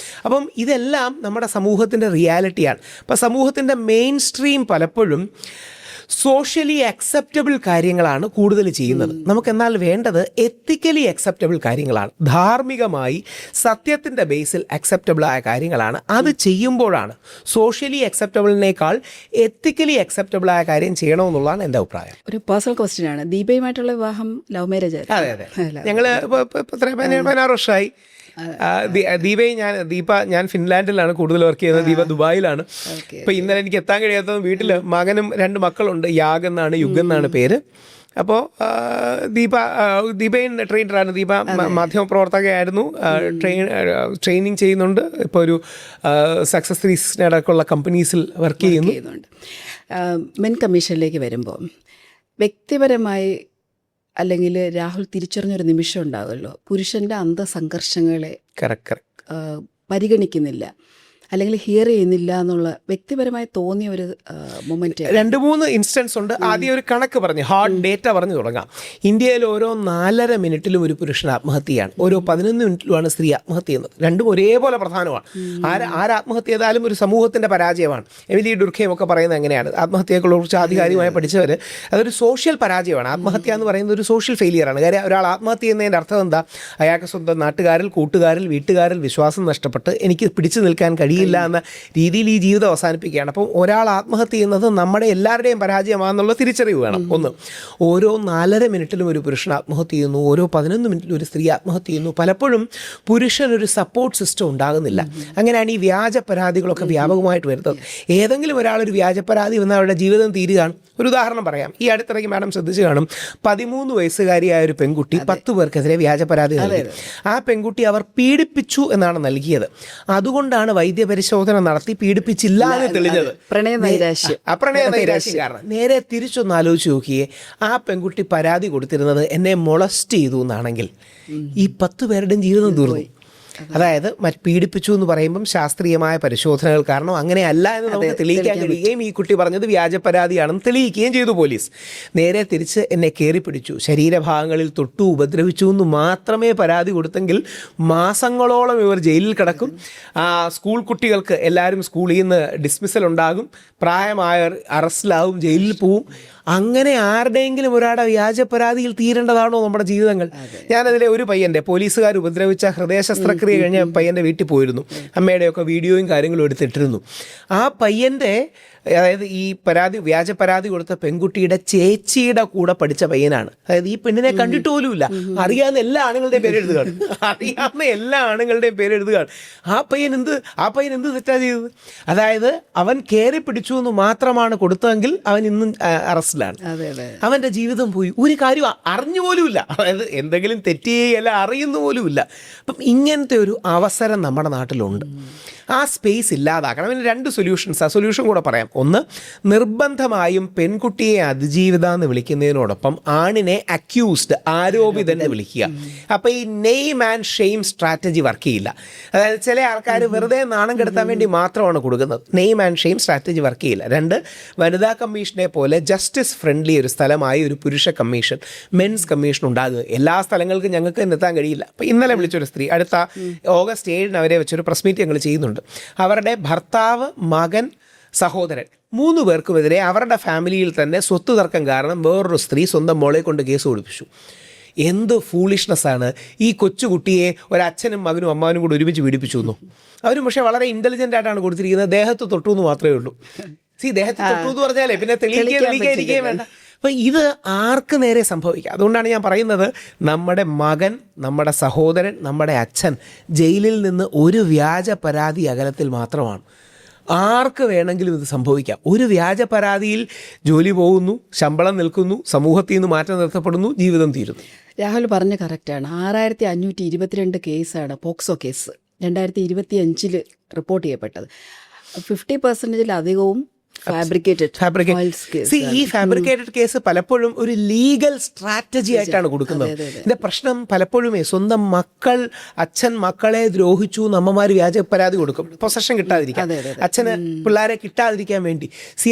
അപ്പം ഇതെല്ലാം നമ്മുടെ സമൂഹത്തിൻ്റെ റിയാലിറ്റിയാണ്. അപ്പം സമൂഹത്തിൻ്റെ മെയിൻ സ്ട്രീം പലപ്പോഴും സോഷ്യലി അക്സെപ്റ്റബിൾ കാര്യങ്ങളാണ് കൂടുതൽ ചെയ്യുന്നത്. നമുക്കെന്നാൽ വേണ്ടത് എത്തിക്കലി അക്സെപ്റ്റബിൾ കാര്യങ്ങളാണ്, ധാർമ്മികമായി സത്യത്തിൻ്റെ ബേസിൽ അക്സെപ്റ്റബിളായ കാര്യങ്ങളാണ്. അത് ചെയ്യുമ്പോഴാണ് സോഷ്യലി അക്സെപ്റ്റബിളിനേക്കാൾ എത്തിക്കലി അക്സെപ്റ്റബിളായ കാര്യം ചെയ്യണമെന്നുള്ളതാണ് എൻ്റെ അഭിപ്രായം. ഒരു പേഴ്സണൽ ക്വസ്റ്റ്യൻ ആണ്. ദീപയുമായിട്ടുള്ള വിവാഹം ലവ് മാരേജ് ആയിരുന്നു? അതെ. ഞങ്ങൾ 16 വർഷമായി. ദീപ ഞാൻ ഫിൻലാൻഡിലാണ് കൂടുതൽ വർക്ക് ചെയ്യുന്നത്, ദീപ ദുബായിലാണ്. ഇപ്പം ഇന്നലെ എനിക്ക് എത്താൻ കഴിയാത്തത് വീട്ടിൽ മകനും 2 മക്കളുണ്ട്. യാഗ് എന്നാണ്, യുഗ് എന്നാണ് പേര്. അപ്പോൾ ദീപയും ട്രെയിനറാണ്. ദീപ മാധ്യമപ്രവർത്തകയായിരുന്നു, ട്രെയിനിങ് ചെയ്യുന്നുണ്ട്. ഇപ്പോൾ ഒരു സക്സസ് ത്രീസിനടക്കമുള്ള കമ്പനീസിൽ വർക്ക് ചെയ്യുന്നുണ്ട്. മെൻ കമ്മീഷനിലേക്ക് വരുമ്പോൾ വ്യക്തിപരമായി അല്ലെങ്കിൽ രാഹുൽ തിരിച്ചറിഞ്ഞൊരു നിമിഷം ഉണ്ടാകുമല്ലോ, പുരുഷൻ്റെ അന്തസംഘർഷങ്ങളെ പരിഗണിക്കുന്നില്ല അല്ലെങ്കിൽ ഹിയർ ചെയ്യുന്നില്ല എന്നുള്ള വ്യക്തിപരമായി തോന്നിയ ഒരു മൊമെന്റ്? 2-3 ഇൻസ്റ്റൻസ് ഉണ്ട്. ആദ്യം ഒരു കണക്ക് പറഞ്ഞ് ഹാർഡ് ഡേറ്റ പറഞ്ഞു തുടങ്ങാം. ഇന്ത്യയിൽ ഓരോ 4.5 മിനിറ്റിലും ഒരു പുരുഷൻ ആത്മഹത്യയാണ്, ഓരോ 11 മിനിറ്റിലുമാണ് സ്ത്രീ ആത്മഹത്യ ചെയ്യുന്നത്. രണ്ടും ഒരേപോലെ പ്രധാനമാണ്. ആരാത്മഹത്യ ചെയ്താലും ഒരു സമൂഹത്തിൻ്റെ പരാജയമാണ്. എമിലി ഡുർഖേം ഒക്കെ പറയുന്നത് എങ്ങനെയാണ്, ആത്മഹത്യയെക്കുറിച്ച് ആധികാരികമായി പഠിച്ചവർ അതൊരു സോഷ്യൽ പരാജയമാണ്. ആത്മഹത്യ എന്ന് പറയുന്നത് ഒരു സോഷ്യൽ ഫെയിലിയറാണ്. കാര്യം ഒരാൾ ആത്മഹത്യ ചെയ്യുന്നതിൻ്റെ അർത്ഥം എന്താ? അയാൾക്ക് സ്വന്തം നാട്ടുകാരിൽ, കൂട്ടുകാരിൽ, വീട്ടുകാരിൽ വിശ്വാസം നഷ്ടപ്പെട്ട് എനിക്ക് പിടിച്ചു നിൽക്കാൻ കഴിയില്ല എന്ന രീതിയിൽ ഈ ജീവിതം അവസാനിപ്പിക്കുകയാണ്. അപ്പം ഒരാൾ ആത്മഹത്യ ചെയ്യുന്നത് നമ്മുടെ എല്ലാവരുടെയും പരാജയമാണെന്നുള്ള തിരിച്ചറിവ് വേണം. ഒന്ന്, ഓരോ 4.5 മിനിറ്റിലും ഒരു പുരുഷൻ ആത്മഹത്യ ചെയ്യുന്നു, ഓരോ 11 മിനിറ്റിലും ഒരു സ്ത്രീ ആത്മഹത്യ ചെയ്യുന്നു. പലപ്പോഴും പുരുഷനൊരു സപ്പോർട്ട് സിസ്റ്റം ഉണ്ടാകുന്നില്ല. അങ്ങനെയാണ് ഈ വ്യാജ പരാതികളൊക്കെ വ്യാപകമായിട്ട് വരുന്നത്. ഏതെങ്കിലും ഒരാളൊരു വ്യാജ പരാതി വന്നാൽ അവരുടെ ജീവിതം തീരുകയാണ്. ഒരു ഉദാഹരണം പറയാം. ഈ അടുത്തിടയ്ക്ക് മാഡം ശ്രദ്ധിച്ചു കാണും, 13 വയസ്സുകാരിയായ ഒരു പെൺകുട്ടി 10 പേർക്കെതിരെ വ്യാജ പരാതി നൽകി. ആ പെൺകുട്ടി അവർ പീഡിപ്പിച്ചു എന്നാണ് നൽകിയത്. അതുകൊണ്ടാണ് വൈദ്യപരിശോധന നടത്തി പീഡിപ്പിച്ചില്ല എന്ന് തെളിഞ്ഞത്. പ്രണയ നൈരാശ്യം കാരണം നേരെ തിരിച്ചൊന്ന് ആലോചിച്ച് നോക്കിയേ, ആ പെൺകുട്ടി പരാതി കൊടുത്തിരുന്നത് എന്നെ മൊളസ്റ്റ് ചെയ്തു എന്നാണെങ്കിൽ ഈ 10 പേരുടെയും ജീവിതം തീർന്നു. അതായത് പീഡിപ്പിച്ചു എന്ന് പറയുമ്പം ശാസ്ത്രീയമായ പരിശോധനകൾ കാരണം അങ്ങനെയല്ല എന്ന് നമുക്ക് തെളിയിക്കാൻ കഴിയുകയും ഈ കുട്ടി പറഞ്ഞത് വ്യാജ പരാതിയാണെന്ന് തെളിയിക്കുകയും ചെയ്തു പോലീസ്. നേരെ തിരിച്ച് എന്നെ കയറി പിടിച്ചു, ശരീരഭാഗങ്ങളിൽ തൊട്ടു, ഉപദ്രവിച്ചു എന്ന് മാത്രമേ പരാതി കൊടുത്തെങ്കിൽ മാസങ്ങളോളം ഇവർ ജയിലിൽ കിടക്കും. സ്കൂൾ കുട്ടികൾക്ക് എല്ലാവരും സ്കൂളിൽ നിന്ന് ഡിസ്മിസൽ ഉണ്ടാകും, പ്രായമായവർ അറസ്റ്റിലാവും, ജയിലിൽ പോവും. അങ്ങനെ ആരുടെയെങ്കിലും ഒരാളുടെ വ്യാജ പരാതിയിൽ തീരേണ്ടതാണോ നമ്മുടെ ജീവിതങ്ങൾ? ഞാനതിലെ ഒരു പയ്യൻ്റെ, പോലീസുകാർ ഉപദ്രവിച്ച ഹൃദയ ശസ്ത്രക്രിയ കഴിഞ്ഞ പയ്യൻ്റെ വീട്ടിൽ പോയിരുന്നു. അമ്മയുടെയൊക്കെ വീഡിയോയും കാര്യങ്ങളും എടുത്തിട്ടിരുന്നു. ആ പയ്യൻ്റെ, അതായത് ഈ വ്യാജ പരാതി കൊടുത്ത പെൺകുട്ടിയുടെ ചേച്ചിയുടെ കൂടെ പഠിച്ച പയ്യനാണ്. അതായത് ഈ പെണ്ണിനെ കണ്ടിട്ട് പോലുമില്ല, അറിയാവുന്ന എല്ലാ ആണുങ്ങളുടെയും പേരെഴുതുകയാണ്. ആ പയ്യൻ എന്ത് തെറ്റാ ചെയ്തത്? അതായത് അവൻ കയറി പിടിച്ചു എന്ന് മാത്രമാണ് കൊടുത്തതെങ്കിൽ അവൻ ഇന്നും അറസ്റ്റിലാണ്. അവൻ്റെ ജീവിതം പോയി. ഒരു കാര്യം അറിഞ്ഞു പോലുമില്ല, അതായത് എന്തെങ്കിലും തെറ്റിയല്ല അറിയുന്നു പോലുമില്ല. അപ്പം ഇങ്ങനത്തെ ഒരു അവസരം നമ്മുടെ നാട്ടിലുണ്ട്. ആ സ്പേസ് ഇല്ലാതാക്കണം. അതിന് 2 സൊല്യൂഷൻ കൂടെ പറയാം. ഒന്ന്, നിർബന്ധമായും പെൺകുട്ടിയെ അതിജീവിത എന്ന് വിളിക്കുന്നതിനോടൊപ്പം ആണിനെ അക്യൂസ്ഡ്, ആരോപിതൻ എന്ന് വിളിക്കുക. അപ്പോൾ ഈ name and shame strategy work ചെയ്യില്ല. അതായത് ചില ആൾക്കാർ വെറുതെ നാണം കെടുത്താൻ വേണ്ടി മാത്രമാണ് കൊടുക്കുന്നത്. Name and shame strategy work ചെയ്യില്ല. 2, വനിതാ കമ്മീഷനെ പോലെ ജസ്റ്റിസ് ഫ്രണ്ട്ലി ഒരു സ്ഥലമായി ഒരു പുരുഷ കമ്മീഷൻ, മെൻസ് കമ്മീഷൻ ഉണ്ടാകുക. എല്ലാ സ്ഥലങ്ങൾക്കും ഞങ്ങൾക്ക് എത്താൻ കഴിയില്ല. അപ്പോൾ ഇന്നലെ വിളിച്ചൊരു സ്ത്രീ, അടുത്ത ഓഗസ്റ്റ് 7 അവരെ വെച്ചൊരു പ്രസ് മീറ്റ് ഞങ്ങൾ ചെയ്യുന്നുണ്ട്. അവരുടെ ഭർത്താവ്, മകൻ, സഹോദരൻ 3 പേർക്കുമെതിരെ അവരുടെ ഫാമിലിയിൽ തന്നെ സ്വത്ത് തർക്കം കാരണം വേറൊരു സ്ത്രീ സ്വന്തം മോളെ കൊണ്ട് കേസ് കൊടുപ്പിച്ചു. എന്ത് ഫൂളിഷ്നെസ്സാണ്! ഈ കൊച്ചുകുട്ടിയെ ഒരച്ഛനും മകനും അമ്മാവനും കൂടി ഒരുമിച്ച് പീഡിപ്പിച്ചു എന്നു. അവരും പക്ഷേ വളരെ ഇൻ്റലിജൻ്റ് ആയിട്ടാണ് കൊടുത്തിരിക്കുന്നത്. ദേഹത്ത് തൊട്ടു എന്ന് മാത്രമേ ഉള്ളൂ. ദേഹത്ത് തൊട്ടു എന്ന് പറഞ്ഞാലേ പിന്നെ തെളിയിക്കുകയും വേണ്ട. അപ്പോൾ ഇത് ആർക്ക് നേരെ സംഭവിക്കാം. അതുകൊണ്ടാണ് ഞാൻ പറയുന്നത്, നമ്മുടെ മകൻ, നമ്മുടെ സഹോദരൻ, നമ്മുടെ അച്ഛൻ ജയിലിൽ നിന്ന് ഒരു വ്യാജ പരാതി അകലത്തിൽ മാത്രമാണ്. ആർക്ക് വേണമെങ്കിലും ഇത് സംഭവിക്കാം. ഒരു വ്യാജ പരാതിയിൽ ജോലി പോകുന്നു, ശമ്പളം നിൽക്കുന്നു, സമൂഹത്തിൽ നിന്ന് മാറ്റം നിർത്തപ്പെടുന്നു, ജീവിതം തീരുന്നു. രാഹുൽ പറഞ്ഞ കറക്റ്റാണ്. 6522 കേസാണ് പോക്സോ കേസ് 2025 റിപ്പോർട്ട് ചെയ്യപ്പെട്ടത്. 50% അധികവും ഈ ഫാബ്രിക്കേറ്റഡ് കേസ് പലപ്പോഴും ഒരു ലീഗൽ സ്ട്രാറ്റജി ആയിട്ടാണ് കൊടുക്കുന്നത്. ഇതിന്റെ പ്രശ്നം പലപ്പോഴും സ്വന്തം അച്ഛൻ മക്കളെ ദ്രോഹിച്ചു, അമ്മമാർ വ്യാജ പരാതി കൊടുക്കും പൊസഷൻ കിട്ടാതിരിക്കാൻ, അച്ഛന് പിള്ളേരെ കിട്ടാതിരിക്കാൻ വേണ്ടി.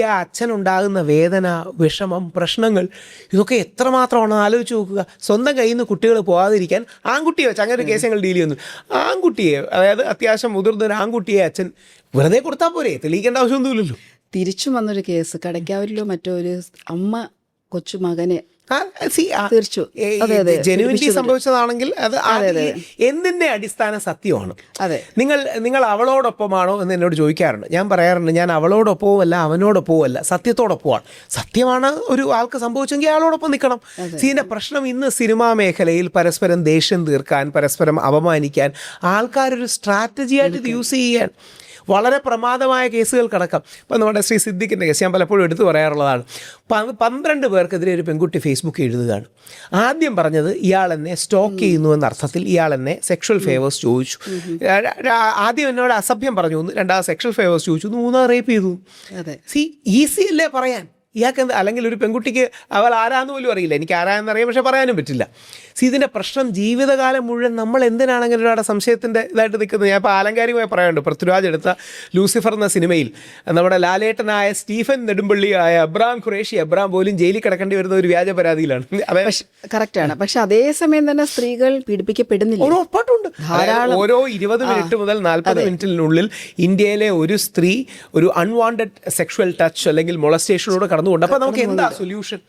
ആ അച്ഛനുണ്ടാകുന്ന വേദന, വിഷമം, പ്രശ്നങ്ങൾ ഇതൊക്കെ എത്രമാത്രമാണ് ആലോചിച്ച് നോക്കുക. സ്വന്തം കയ്യിൽ നിന്ന് കുട്ടികൾ പോകാതിരിക്കാൻ ആൺകുട്ടിയെ വെച്ച് അങ്ങനെ ഒരു കേസ് ഞങ്ങൾ ഡീൽ ചെയ്യുന്നു. ആൺകുട്ടിയെ, അതായത് അത്യാവശ്യം മുതിർന്ന ഒരു ആൺകുട്ടിയെ അച്ഛൻ വെറുതെ കൊടുത്താൽ പോരെ, തെളിയിക്കേണ്ട ആവശ്യമൊന്നുമില്ലല്ലോ. തിരിച്ചു വന്നൊരു കേസ് കടയ്ക്കാവൂരിലോ മറ്റോ ഒരു അമ്മ കൊച്ചുമകനെ ജെനുവിൻലി സംഭവിച്ചതാണെങ്കിൽ അത് എന്തിന്റെ അടിസ്ഥാന സത്യമാണ്. നിങ്ങൾ അവളോടൊപ്പമാണോ എന്ന് എന്നോട് ചോദിക്കാറുണ്ട്. ഞാൻ പറയാറുണ്ട്, ഞാൻ അവളോടൊപ്പവും അല്ല അവനോടൊപ്പവും അല്ല, സത്യത്തോടൊപ്പമാണ്. സത്യമാണ് ഒരു ആൾക്ക് സംഭവിച്ചെങ്കിൽ അയാളോടൊപ്പം നിൽക്കണം. ഇതിന്റെ പ്രശ്നം ഇന്ന് സിനിമാ മേഖലയിൽ പരസ്പരം ദേഷ്യം തീർക്കാൻ, പരസ്പരം അപമാനിക്കാൻ ആൾക്കാരൊരു സ്ട്രാറ്റജിയായിട്ട് ഇത് യൂസ് ചെയ്യാൻ വളരെ പ്രമാദമായ കേസുകൾ കിടക്കാം. ഇപ്പം നമ്മുടെ ശ്രീ സിദ്ദിഖിൻ്റെ കേസ് ഞാൻ പലപ്പോഴും എടുത്തു പറയാറുള്ളതാണ്. 12 പേർക്കെതിരെ ഒരു പെൺകുട്ടി ഫേസ്ബുക്കിൽ എഴുതുകയാണ്. ആദ്യം പറഞ്ഞത് ഇയാൾ എന്നെ സ്റ്റോക്ക് ചെയ്യുന്നു എന്ന അർത്ഥത്തിൽ ഇയാൾ എന്നെ സെക്ഷൽ ഫേവേഴ്സ് ചോദിച്ചു. ആദ്യം എന്നോട് അസഭ്യം പറഞ്ഞു, 2 സെക്ഷൽ ഫേവേഴ്സ് ചോദിച്ചു, 3 റേപ്പ് ചെയ്തു. ഈസി അല്ലേ പറയാൻ. ഇയാൾക്ക് എന്താ, അല്ലെങ്കിൽ ഒരു പെൺകുട്ടിക്ക് അവൾ ആരാന്ന് പോലും അറിയില്ല. എനിക്ക് ആരാന്നറിയാം, പക്ഷെ പറയാനും പറ്റില്ല. ഇതിൻ്റെ പ്രശ്നം ജീവിതകാലം മുഴുവൻ നമ്മൾ എന്തിനാണെങ്കിലും ഒരാളുടെ സംശയത്തിൻ്റെ ഇതായിട്ട് നിൽക്കുന്നത്. ഞാൻ ഇപ്പോൾ ആലങ്കാരികമായി പറയാനുണ്ട്. പൃഥ്വിരാജ് എടുത്ത ലൂസിഫർ എന്ന സിനിമയിൽ നമ്മുടെ ലാലേട്ടനായ സ്റ്റീഫൻ നെടുമ്പള്ളിയായ അബ്രാം ഖുറേഷി പോലും ജയിലിൽ കിടക്കേണ്ടി വരുന്ന ഒരു വ്യാജ പരാതിയിലാണ്. കറക്റ്റാണ്. പക്ഷെ അതേസമയം തന്നെ സ്ത്രീകൾ പീഡിപ്പിക്കപ്പെടുന്നില്ല. ഉറപ്പായിട്ടുണ്ട്. ഓരോ 20 മിനിറ്റ് മുതൽ 40 മിനിറ്റിനുള്ളിൽ ഇന്ത്യയിലെ ഒരു സ്ത്രീ ഒരു അൺവാണ്ടഡ് സെക്ഷൽ ടച്ച് അല്ലെങ്കിൽ മൊളസ്റ്റേഷനോട് കടന്നുകൊണ്ട്. അപ്പോൾ നമുക്ക് എന്താ സൊല്യൂഷൻ?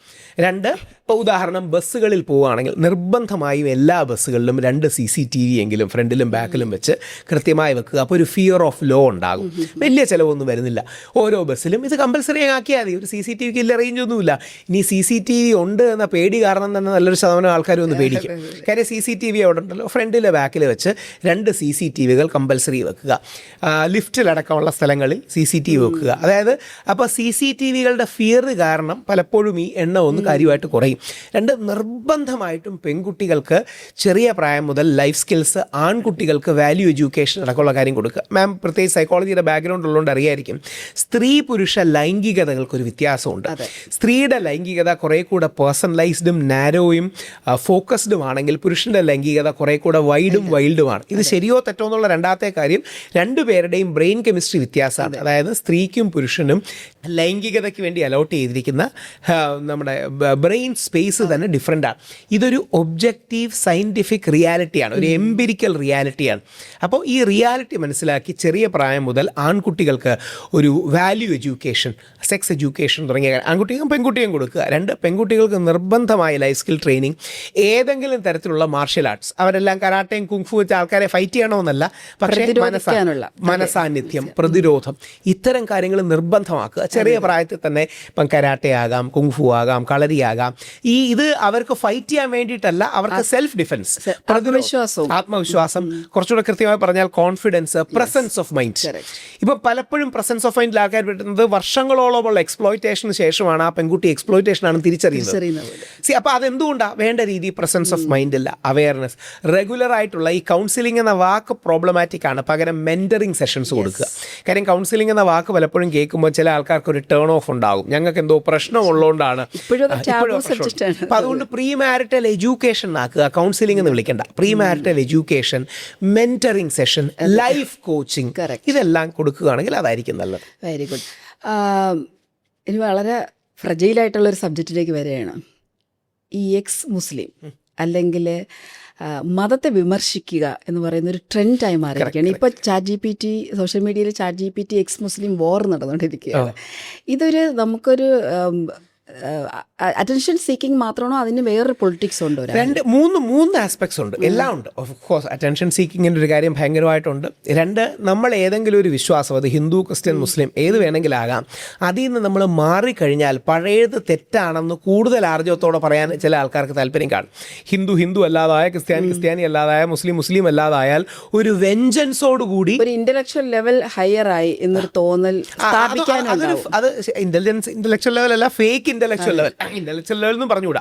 2, ഇപ്പോൾ ഉദാഹരണം ബസ്സുകളിൽ പോവുകയാണെങ്കിൽ നിർബന്ധമായും എല്ലാ ബസ്സുകളിലും 2 CCTV എങ്കിലും ഫ്രണ്ടിലും ബാക്കിലും വെച്ച് കൃത്യമായി വെക്കുക. അപ്പോൾ ഒരു ഫിയർ ഓഫ് ലോ ഉണ്ടാകും. വലിയ ചിലവൊന്നും വരുന്നില്ല. ഓരോ ബസ്സിലും ഇത് കമ്പൽസറി ആക്കിയാൽ മതി. ഒരു CCTVക്ക് ഇല്ല റേഞ്ചൊന്നുമില്ല. ഇനി CCTV ഉണ്ട് എന്ന പേടി കാരണം തന്നെ നല്ലൊരു ശതമാനം ആൾക്കാർ ഒന്ന് പേടിക്കും. കാര്യം CCTV അവിടെ ഉണ്ടല്ലോ, ഫ്രണ്ടിലെ ബാക്കിൽ വെച്ച് 2 CCTV കമ്പൽസറി വെക്കുക. ലിഫ്റ്റിലടക്കമുള്ള സ്ഥലങ്ങളിൽ CCTV വെക്കുക. അതായത് അപ്പോൾ CCTVകളുടെ ഫിയർ കാരണം പലപ്പോഴും ഈ എണ്ണം ഒന്ന് കാര്യമായിട്ട് കുറയും. 2, നിർബന്ധമായിട്ടും പെൺകുട്ടികൾക്ക് ചെറിയ പ്രായം മുതൽ ലൈഫ് സ്കിൽസ്, ആൺകുട്ടികൾക്ക് വാല്യൂ എഡ്യൂക്കേഷൻ അടക്കമുള്ള കാര്യം കൊടുക്കുക. മാം പ്രത്യേകിച്ച് സൈക്കോളജിയുടെ ബാക്ക്ഗ്രൗണ്ട് ഉള്ളതുകൊണ്ട് അറിയായിരിക്കും, സ്ത്രീ പുരുഷ ലൈംഗികതകൾക്കൊരു വ്യത്യാസമുണ്ട്. സ്ത്രീയുടെ ലൈംഗികത കുറേ കൂടെ പേഴ്സണലൈസ്ഡും നാരോയും ഫോക്കസ്ഡും ആണെങ്കിൽ പുരുഷൻ്റെ ലൈംഗികത കുറേ കൂടെ വൈൽഡുമാണ്. ഇത് ശരിയോ തെറ്റോ എന്നുള്ള രണ്ടാമത്തെ കാര്യം, രണ്ടുപേരുടെയും ബ്രെയിൻ കെമിസ്ട്രി വ്യത്യാസമാണ്. അതായത് സ്ത്രീക്കും പുരുഷനും ലൈംഗികതയ്ക്ക് വേണ്ടി അലോട്ട് ചെയ്തിരിക്കുന്ന നമ്മുടെ ബ്രെയിൻ സ്പേസ് തന്നെ ഡിഫറെൻ്റ് ആണ്. ഇതൊരു ഒബ്ജക്റ്റീവ് സയൻറ്റിഫിക് റിയാലിറ്റിയാണ്, ഒരു എംപിരിക്കൽ റിയാലിറ്റിയാണ്. അപ്പോൾ ഈ റിയാലിറ്റി മനസ്സിലാക്കി ചെറിയ പ്രായം മുതൽ ആൺകുട്ടികൾക്ക് ഒരു വാല്യൂ എഡ്യൂക്കേഷൻ, സെക്സ് എഡ്യൂക്കേഷൻ തുടങ്ങിയ ആൺകുട്ടിക്കും പെൺകുട്ടിയും കൊടുക്കുക. 2, പെൺകുട്ടികൾക്ക് നിർബന്ധമായ ലൈഫ് സ്കിൽ ട്രെയിനിങ്, ഏതെങ്കിലും തരത്തിലുള്ള മാർഷ്യൽ ആർട്സ്. അവരെല്ലാം കരാട്ടയും കുങ്ഫു വെച്ച ആൾക്കാരെ ഫൈറ്റ് ചെയ്യണമെന്നല്ല, പക്ഷേ മനസാന്നിധ്യം, പ്രതിരോധം, ഇത്തരം കാര്യങ്ങൾ നിർബന്ധമാക്കുക. ചെറിയ പ്രായത്തിൽ തന്നെ ഇപ്പം കരാട്ടെ ആകാം, കുങ്ഫു ആകാം, കളരിയാകാം. ഇത് അവർക്ക് ഫൈറ്റ് ചെയ്യാൻ വേണ്ടിയിട്ടല്ല, അവർക്ക് സെൽഫ് ഡിഫെൻസ്, ആത്മവിശ്വാസം, കുറച്ചുകൂടെ കൃത്യമായി പറഞ്ഞാൽ കോൺഫിഡൻസ്, പ്രസൻസ് ഓഫ് മൈൻഡ്. ഇപ്പം പലപ്പോഴും പ്രസൻസ് ഓഫ് മൈൻഡിൽ ആൾക്കാർ പറ്റുന്നത് വർഷങ്ങളോളമുള്ള എക്സ്പ്ലോയിറ്റേഷന് ശേഷമാണ് ആ പെൺകുട്ടി എക്സ്പ്ലോയിറ്റേഷൻ ആണ് തിരിച്ചറിയുന്നത്. അപ്പോൾ അതെന്തുകൊണ്ടാണ്? വേണ്ട രീതി പ്രസൻസ് ഓഫ് മൈൻഡ് ഇല്ല, അവയർനെസ്. റെഗുലർ ആയിട്ടുള്ള ഈ കൗൺസിലിംഗ് എന്ന വാക്ക് പ്രോബ്ലമാറ്റിക് ആണ്, പകരം മെന്ററിംഗ് സെഷൻസ് കൊടുക്കുക. കാര്യം കൗൺസിലിംഗ് എന്ന വാക്ക് പലപ്പോഴും കേൾക്കുമ്പോൾ ചില ആൾക്കാർക്ക് ഒരു ടേൺ ഓഫ് ഉണ്ടാകും, ഞങ്ങൾക്ക് എന്തോ പ്രശ്നമുള്ളതുകൊണ്ടാണ്. അപ്പോൾ അതുകൊണ്ട് പ്രീ മാരിറ്റൽ എഡ്യൂക്കേഷൻ ആക്കുക, കൗൺസിലിംഗ് എന്ന് വിളിക്കേണ്ട. Pre marital education, mentoring session, life coaching, ഇതെല്ലാം കൊടുക്കുകയാണെങ്കിൽ അതായിരിക്കും നല്ലത്. Very good. ഇനി വളരെ ഫ്രജൈലായിട്ടുള്ളൊരു സബ്ജക്റ്റിലേക്ക് വരികയാണ്. ഈ എക്സ് മുസ്ലിം അല്ലെങ്കിൽ മതത്തെ വിമർശിക്കുക എന്ന് പറയുന്ന ഒരു ട്രെൻഡായി മാറിയിരിക്കുകയാണ്. ഇപ്പോൾ ChatGPT, സോഷ്യൽ മീഡിയയിൽ ChatGPT എക്സ് മുസ്ലിം വോർ നടന്നുകൊണ്ടിരിക്കുകയാണ്. ഇതൊരു നമുക്കൊരു അറ്റൻഷൻ സീക്കിംഗ് മാത്രമാണോ, അതിന് വേറൊരു പൊളിറ്റിക്സ് ഉണ്ടോ? 2-3 ആസ്പെക്ട്സ് ഉണ്ട്, എല്ലാം ഉണ്ട്. ഓഫ് കോഴ്സ് അറ്റൻഷൻ സീക്കിങ്ങിൻ്റെ ഒരു കാര്യം ഭയങ്കരമായിട്ടുണ്ട്. 2, നമ്മൾ ഏതെങ്കിലും ഒരു വിശ്വാസം, അത് ഹിന്ദു, ക്രിസ്ത്യൻ, മുസ്ലിം ഏത് വേണമെങ്കിലും ആകാം, അതിൽ നിന്ന് നമ്മൾ മാറിക്കഴിഞ്ഞാൽ പഴയത് തെറ്റാണെന്ന് കൂടുതൽ ആർജവത്തോടെ പറയാൻ ചില ആൾക്കാർക്ക് താല്പര്യം കാണും. ഹിന്ദു അല്ലാതായ, ക്രിസ്ത്യാനി അല്ലാതായ, മുസ്ലിം അല്ലാതായാൽ ഒരു വെഞ്ചൻസോടുകൂടി ഒരു ഇന്റലക്ച്വൽ ലെവൽ ഹയർ ആയി എന്നൊരു തോന്നൽ അത് ഇന്റലക്ച്വൽ ലെവൽ അല്ല, ഫേക്ക് ഇന്റലക്ച്വൽ ലെവൽ എന്നും പറഞ്ഞുകൂടാ.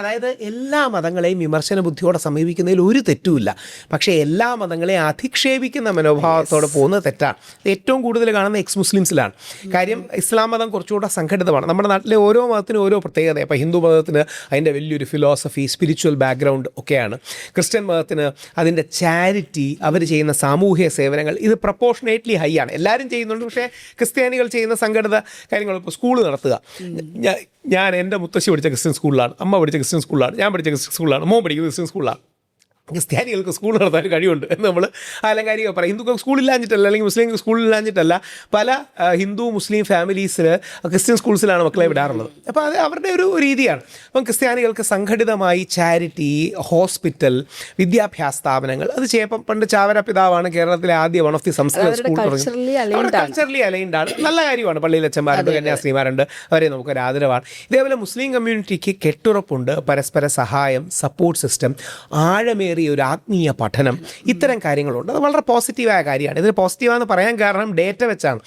അതായത് എല്ലാ മതങ്ങളെയും വിമർശന ബുദ്ധിയോടെ സമീപിക്കുന്നതിൽ ഒരു തെറ്റുമില്ല, പക്ഷേ എല്ലാ മതങ്ങളെയും അധിക്ഷേപിക്കുന്ന മനോഭാവത്തോടെ പോകുന്നത് തെറ്റാണ്. ഏറ്റവും കൂടുതൽ കാണുന്ന എക്സ് മുസ്ലിംസിലാണ്. കാര്യം ഇസ്ലാം മതം കുറച്ചുകൂടെ സംഘടിതമാണ്. നമ്മുടെ നാട്ടിലെ ഓരോ മതത്തിനും ഓരോ പ്രത്യേകത. ഇപ്പോൾ ഹിന്ദു മതത്തിന് അതിൻ്റെ വലിയൊരു ഫിലോസഫി, സ്പിരിച്വൽ ബാക്ക്ഗ്രൗണ്ട് ഒക്കെയാണ്. ക്രിസ്ത്യൻ മതത്തിന് അതിൻ്റെ ചാരിറ്റി, അവർ ചെയ്യുന്ന സാമൂഹ്യ സേവനങ്ങൾ, ഇത് പ്രപ്പോർഷനേറ്റ്ലി ഹൈ ആണ്. എല്ലാവരും ചെയ്യുന്നുണ്ട്, പക്ഷേ ക്രിസ്ത്യാനികൾ ചെയ്യുന്ന സംഘടിത കാര്യങ്ങൾ, ഇപ്പോൾ സ്കൂൾ നടത്തുക. ഞാൻ എൻ്റെ മുത്തശ്ശി പഠിച്ച ക്രിസ്ത്യൻ സ്കൂളിലാണ്, അമ്മ പഠിച്ച ക്രിസ്ത്യൻ സ്കൂളിലാണ്, ഞാൻ പഠിച്ച ക്രിസ്ത്യൻ സ്കൂളിലാണ്, മോൻ പഠിക്കുന്ന ക്രിസ്ത്യൻ സ്കൂളിലാണ്. ക്രിസ്ത്യാനികൾക്ക് സ്കൂൾ നടത്താൻ കഴിവുണ്ട് എന്ന് നമ്മൾ ആലങ്കാരിക പറയും. ഹിന്ദുക്കൾക്ക് സ്കൂളില്ലാഞ്ഞിട്ടല്ല, അല്ലെങ്കിൽ മുസ്ലിം സ്കൂളില്ലാഞ്ഞിട്ടല്ല. പല ഹിന്ദു മുസ്ലിം ഫാമിലീസിൽ ക്രിസ്ത്യൻ സ്കൂൾസിലാണ് മക്കളെ വിടാറുള്ളത്. അപ്പോൾ അത് അവരുടെ ഒരു രീതിയാണ്. അപ്പം ക്രിസ്ത്യാനികൾക്ക് സംഘടിതമായി ചാരിറ്റി, ഹോസ്പിറ്റൽ, വിദ്യാഭ്യാസ സ്ഥാപനങ്ങൾ അത് ചെയ്യപ്പം പണ്ട് ചാവര പിതാവാണ് കേരളത്തിലെ ആദ്യ വൺ ഓഫ് ദി സംസ്കൃത സ്കൂൾ തുടങ്ങി. കൾച്ചറലി അലൈൻഡാണ്, നല്ല കാര്യമാണ്. പള്ളിയിൽ അച്ഛന്മാരുണ്ട്, കന്യാസ്ത്രീമാരുണ്ട്, അവരെ നമുക്കൊരു ആദരവാണ്. ഇതേപോലെ മുസ്ലിം കമ്മ്യൂണിറ്റിക്ക് കെട്ടുറപ്പുണ്ട്, പരസ്പര സഹായം, സപ്പോർട്ട് സിസ്റ്റം, ആഴമേറിയ ഒരു ആത്മീയ പഠനം, ഇത്തരം കാര്യങ്ങളുണ്ട്. അത് വളരെ പോസിറ്റീവായ കാര്യമാണ്. ഇതിന് പോസിറ്റീവാണെന്ന് പറയാൻ കാരണം ഡേറ്റ വെച്ചാണ്.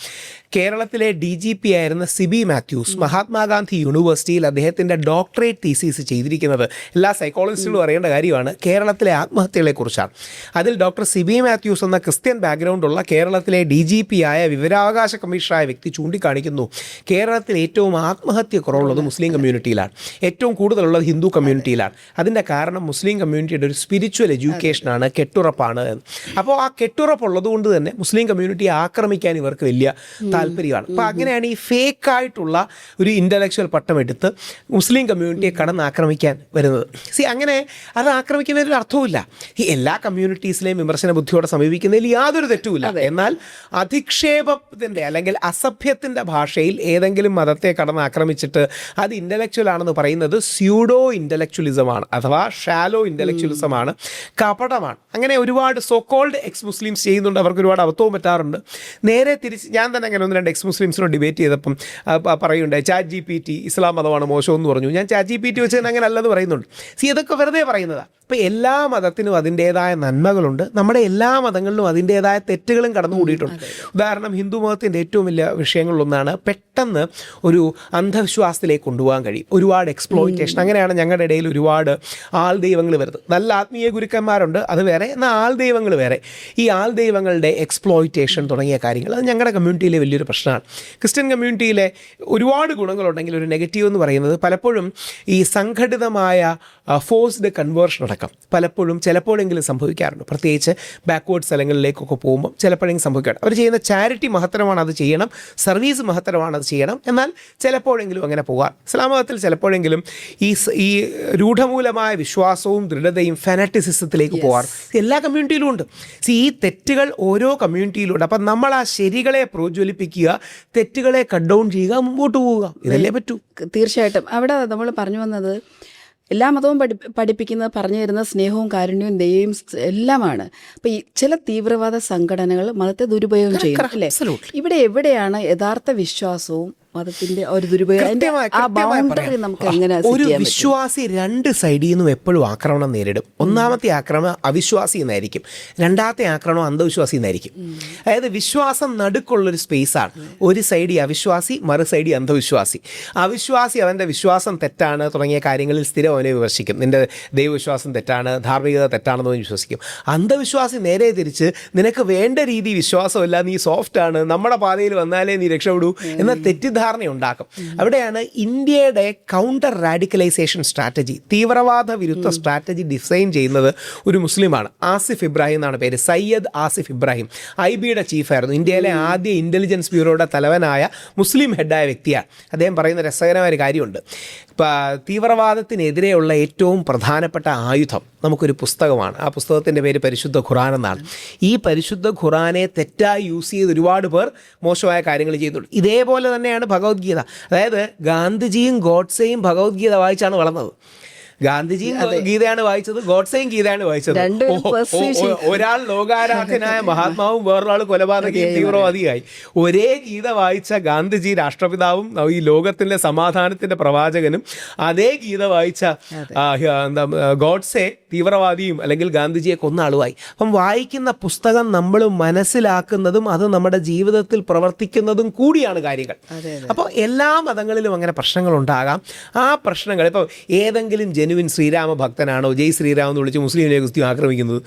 കേരളത്തിലെ DGP ആയിരുന്ന സിബി മാത്യൂസ് മഹാത്മാഗാന്ധി യൂണിവേഴ്സിറ്റിയിൽ അദ്ദേഹത്തിൻ്റെ ഡോക്ടറേറ്റ് തീസീസ് ചെയ്തിരിക്കുന്നത് എല്ലാ സൈക്കോളജിസ്റ്റുകളും അറിയേണ്ട കാര്യമാണ്. കേരളത്തിലെ ആത്മഹത്യകളെക്കുറിച്ചാണ്. അതിൽ ഡോക്ടർ സിബി മാത്യൂസ് എന്ന ക്രിസ്ത്യൻ ബാക്ക്ഗ്രൗണ്ടുള്ള കേരളത്തിലെ DGP ആയ വിവരാവകാശ കമ്മീഷണറായ വ്യക്തി ചൂണ്ടിക്കാണിക്കുന്നു, കേരളത്തിൽ ഏറ്റവും ആത്മഹത്യ കുറവുള്ളത് മുസ്ലിം കമ്മ്യൂണിറ്റിയിലാണ്, ഏറ്റവും കൂടുതലുള്ളത് ഹിന്ദു കമ്മ്യൂണിറ്റിയിലാണ്. അതിൻ്റെ കാരണം മുസ്ലിം കമ്മ്യൂണിറ്റിയുടെ ഒരു സ്പിരിച്വൽ എഡ്യൂക്കേഷനാണ്, കെട്ടുറപ്പാണ്. അപ്പോൾ ആ കെട്ടുറപ്പുള്ളത് കൊണ്ട് തന്നെ മുസ്ലിം കമ്മ്യൂണിറ്റിയെ ആക്രമിക്കാൻ ഇവർക്ക് വലിയ താല്പര്യമാണ്. അപ്പോൾ അങ്ങനെയാണ് ഈ ഫേക്കായിട്ടുള്ള ഒരു ഇൻ്റലക്ച്വൽ പട്ടം എടുത്ത് മുസ്ലിം കമ്മ്യൂണിറ്റിയെ കടന്നാക്രമിക്കാൻ വരുന്നത്. അങ്ങനെ അത് ആക്രമിക്കുന്നതിൽ ഒരു അർത്ഥവുമില്ല. ഈ എല്ലാ കമ്മ്യൂണിറ്റീസിലെയും വിമർശന ബുദ്ധിയോടെ സമീപിക്കുന്നതിൽ യാതൊരു തെറ്റുമില്ല. എന്നാൽ അധിക്ഷേപത്തിൻ്റെ അല്ലെങ്കിൽ അസഭ്യത്തിൻ്റെ ഭാഷയിൽ ഏതെങ്കിലും മതത്തെ കടന്നാക്രമിച്ചിട്ട് അത് ഇൻ്റലക്ച്വൽ ആണെന്ന് പറയുന്നത് സ്യൂഡോ ഇൻ്റലക്ച്വലിസമാണ്, അഥവാ ഷാലോ ഇൻ്റലക്ച്വലിസമാണ്. കപടമാണ്. അങ്ങനെ ഒരുപാട് സോ കോൾഡ് എക്സ് മുസ്ലിംസ് ചെയ്യുന്നുണ്ട്, അവർക്ക് ഒരുപാട് അബദ്ധവും പറ്റാറുണ്ട്. നേരെ തിരിച്ച് ഞാൻ തന്നെ അങ്ങനെ 1-2 എക്സ് മുസ്ലിംസിനോട് ഡിബേറ്റ് ചെയ്തപ്പം പറയുണ്ടായി ChatGPT ഇസ്ലാം മതമാണ് മോശമെന്ന് പറഞ്ഞു. ഞാൻ ChatGPT വെച്ച് തന്നെ അങ്ങനെ അല്ലെന്ന് പറയുന്നുണ്ട്. ഇതൊക്കെ വെറുതെ പറയുന്നതാണ്. ഇപ്പോൾ എല്ലാ മതത്തിനും അതിൻ്റേതായ നന്മകളുണ്ട്, നമ്മുടെ എല്ലാ മതങ്ങളിലും അതിൻ്റേതായ തെറ്റുകളും കടന്നുകൂടിയിട്ടുണ്ട്. ഉദാഹരണം, ഹിന്ദു മതത്തിൻ്റെ ഏറ്റവും വലിയ വിഷയങ്ങളിലൊന്നാണ് പെട്ടെന്ന് ഒരു അന്ധവിശ്വാസത്തിലേക്ക് കൊണ്ടുപോകാൻ കഴിയും, ഒരുപാട് എക്സ്പ്ലോയിറ്റേഷൻ. അങ്ങനെയാണ് ഞങ്ങളുടെ ഇടയിൽ ഒരുപാട് ആൾ ദൈവങ്ങൾ വരുന്നത്. നല്ല ആത്മീയ ഗുരുക്കന്മാരുണ്ട്, അത് വേറെ, എന്നാൽ ആൾ ദൈവങ്ങൾ വേറെ. ഈ ആൾ ദൈവങ്ങളുടെ എക്സ്പ്ലോയിറ്റേഷൻ തുടങ്ങിയ കാര്യങ്ങൾ അത് ഞങ്ങളുടെ കമ്മ്യൂണിറ്റിയിലെ വലിയൊരു പ്രശ്നമാണ്. ക്രിസ്ത്യൻ കമ്മ്യൂണിറ്റിയിലെ ഒരുപാട് ഗുണങ്ങളുണ്ടെങ്കിൽ ഒരു നെഗറ്റീവ് എന്ന് പറയുന്നത് പലപ്പോഴും ഈ സംഘടിതമായ ഫോഴ്സ്ഡ് കൺവേർഷൻ അടക്കം പലപ്പോഴും ചിലപ്പോഴെങ്കിലും സംഭവിക്കാറുണ്ട്. പ്രത്യേകിച്ച് ബാക്ക്വേർഡ് സ്ഥലങ്ങളിലേക്കൊക്കെ പോകുമ്പോൾ ചിലപ്പോഴെങ്കിലും സംഭവിക്കാറുണ്ട്. അവർ ചെയ്യുന്ന ചാരിറ്റി മഹത്തരമാണ്, അത് ചെയ്യണം, സർവീസ് മഹത്തരമാണ്, അത് ചെയ്യണം, എന്നാൽ ചിലപ്പോഴെങ്കിലും അങ്ങനെ പോകാം. ഇസ്ലാം മതത്തിൽ ചിലപ്പോഴെങ്കിലും ഈ രൂഢമൂലമായ വിശ്വാസവും ദൃഢതയും ഫാനറ്റിസിസത്തിലേക്ക് പോകാറ് എല്ലാ കമ്മ്യൂണിറ്റിയിലും ഉണ്ട്. ഈ തെറ്റുകൾ ഓരോ കമ്മ്യൂണിറ്റിയിലും ഉണ്ട്. അപ്പം നമ്മൾ ആ ശരികളെ പ്രോജ്വലിപ്പിക്കുക, തെറ്റുകളെ കട്ട് ഡൗൺ ചെയ്യുക, മുമ്പോട്ട് പോവുക, ഇതല്ലേ പറ്റൂ. തീർച്ചയായിട്ടും. അവിടെ നമ്മൾ പറഞ്ഞു വന്നത് എല്ലാ മതവും പഠിപ്പിക്കുന്നത് പറഞ്ഞു തരുന്ന സ്നേഹവും കാരുണ്യവും ദയയും എല്ലാമാണ്. അപ്പം ഈ ചില തീവ്രവാദ സംഘടനകൾ മതത്തെ ദുരുപയോഗം ചെയ്യുന്നു അല്ലേ? ഇവിടെ എവിടെയാണ് യഥാർത്ഥ വിശ്വാസവും മതത്തിന്റെ ഒരു ദുരുപയോഗം? ആ ബൗണ്ടറി നമുക്ക് എങ്ങനെ ഒരു വിശ്വാസി 2 സൈഡിൽ നിന്നും എപ്പോഴും ആക്രമണം നേരിടും. ഒന്നാമത്തെ ആക്രമണം അവിശ്വാസി എന്നായിരിക്കും, രണ്ടാമത്തെ ആക്രമണം അന്ധവിശ്വാസി എന്നായിരിക്കും. അതായത് വിശ്വാസം നടുക്കുള്ളൊരു സ്പേസാണ്. ഒരു സൈഡിൽ അവിശ്വാസി, മറു സൈഡിൽ അന്ധവിശ്വാസി. അവിശ്വാസി അവൻ്റെ വിശ്വാസം തെറ്റാണ് തുടങ്ങിയ കാര്യങ്ങളിൽ സ്ഥിരം അവനെ വിമർശിക്കും. നിൻ്റെ ദൈവവിശ്വാസം തെറ്റാണ്, ധാർമ്മികത തെറ്റാണെന്ന് വിശ്വസിക്കും. അന്ധവിശ്വാസി നേരെ തിരിച്ച് നിനക്ക് വേണ്ട രീതി വിശ്വാസമല്ല, നീ സോഫ്റ്റാണ്, നമ്മുടെ പാതയിൽ വന്നാലേ നീ രക്ഷപ്പെടൂ എന്ന തെറ്റിദ്ധാരണ ഉണ്ടാക്കും. അവിടെയാണ് ഇന്ത്യയുടെ കൗണ്ടർ റാഡിക്കലൈസേഷൻ സ്ട്രാറ്റജി, തീവ്രവാദ വിരുദ്ധ സ്ട്രാറ്റജി ഡിസൈൻ ചെയ്യുന്നത് ഒരു മുസ്ലിമാണ്. ആസിഫ് ഇബ്രാഹിം എന്നാണ് പേര്, സയ്യദ് ആസിഫ് ഇബ്രാഹിം. IB-യുടെ ചീഫായിരുന്നു, ഇന്ത്യയിലെ ആദ്യ ഇൻ്റലിജൻസ് ബ്യൂറോയുടെ തലവനായ മുസ്ലിം ഹെഡായ വ്യക്തിയാണ്. അദ്ദേഹം പറയുന്ന രസകരമായ ഒരു കാര്യമുണ്ട്. തീവ്രവാദത്തിനെതിരെയുള്ള ഏറ്റവും പ്രധാനപ്പെട്ട ആയുധം നമുക്കൊരു പുസ്തകമാണ്. ആ പുസ്തകത്തിൻ്റെ പേര് പരിശുദ്ധ ഖുറാൻ എന്നാണ്. ഈ പരിശുദ്ധ ഖുറാനെ തെറ്റായി യൂസ് ചെയ്ത് ഒരുപാട് പേർ മോശമായ കാര്യങ്ങൾ ചെയ്യുന്നുണ്ട്. ഇതേപോലെ തന്നെയാണ് ഭഗവത്ഗീത. അതായത് ഗാന്ധിജിയും ഗോഡ്സെയും ഭഗവത്ഗീത വായിച്ചാണ് വളർന്നത്. ഗാന്ധിജിയും ഗീതയാണ് വായിച്ചത്, ഗോഡ്സെയും ഗീതയാണ് വായിച്ചത്. ഒരാൾ ലോകാരാധനായ മഹാത്മാവും വേറൊരാൾ കൊലപാതകയും തീവ്രവാദിയായി. ഒരേ ഗീത വായിച്ച ഗാന്ധിജി രാഷ്ട്രപിതാവും ഈ ലോകത്തിൻ്റെ സമാധാനത്തിൻ്റെ പ്രവാചകനും, അതേ ഗീത വായിച്ച ഗോഡ്സെ തീവ്രവാദിയും അല്ലെങ്കിൽ ഗാന്ധിജിയെ കൊന്ന ആളുമായി. അപ്പം വായിക്കുന്ന പുസ്തകം നമ്മൾ മനസ്സിലാക്കുന്നതും അത് നമ്മുടെ ജീവിതത്തിൽ പ്രവർത്തിക്കുന്നതും കൂടിയാണ് കാര്യങ്ങൾ. അപ്പോൾ എല്ലാ മതങ്ങളിലും അങ്ങനെ പ്രശ്നങ്ങളുണ്ടാകാം. ആ പ്രശ്നങ്ങൾ ഇപ്പോൾ ഏതെങ്കിലും ജെനുവിൻ ശ്രീരാമ ഭക്തനാണോ ജയ് ശ്രീരാം എന്ന് വിളിച്ച് മുസ്ലിമിനെ കുസ്തി ആക്രമിക്കുന്നത്?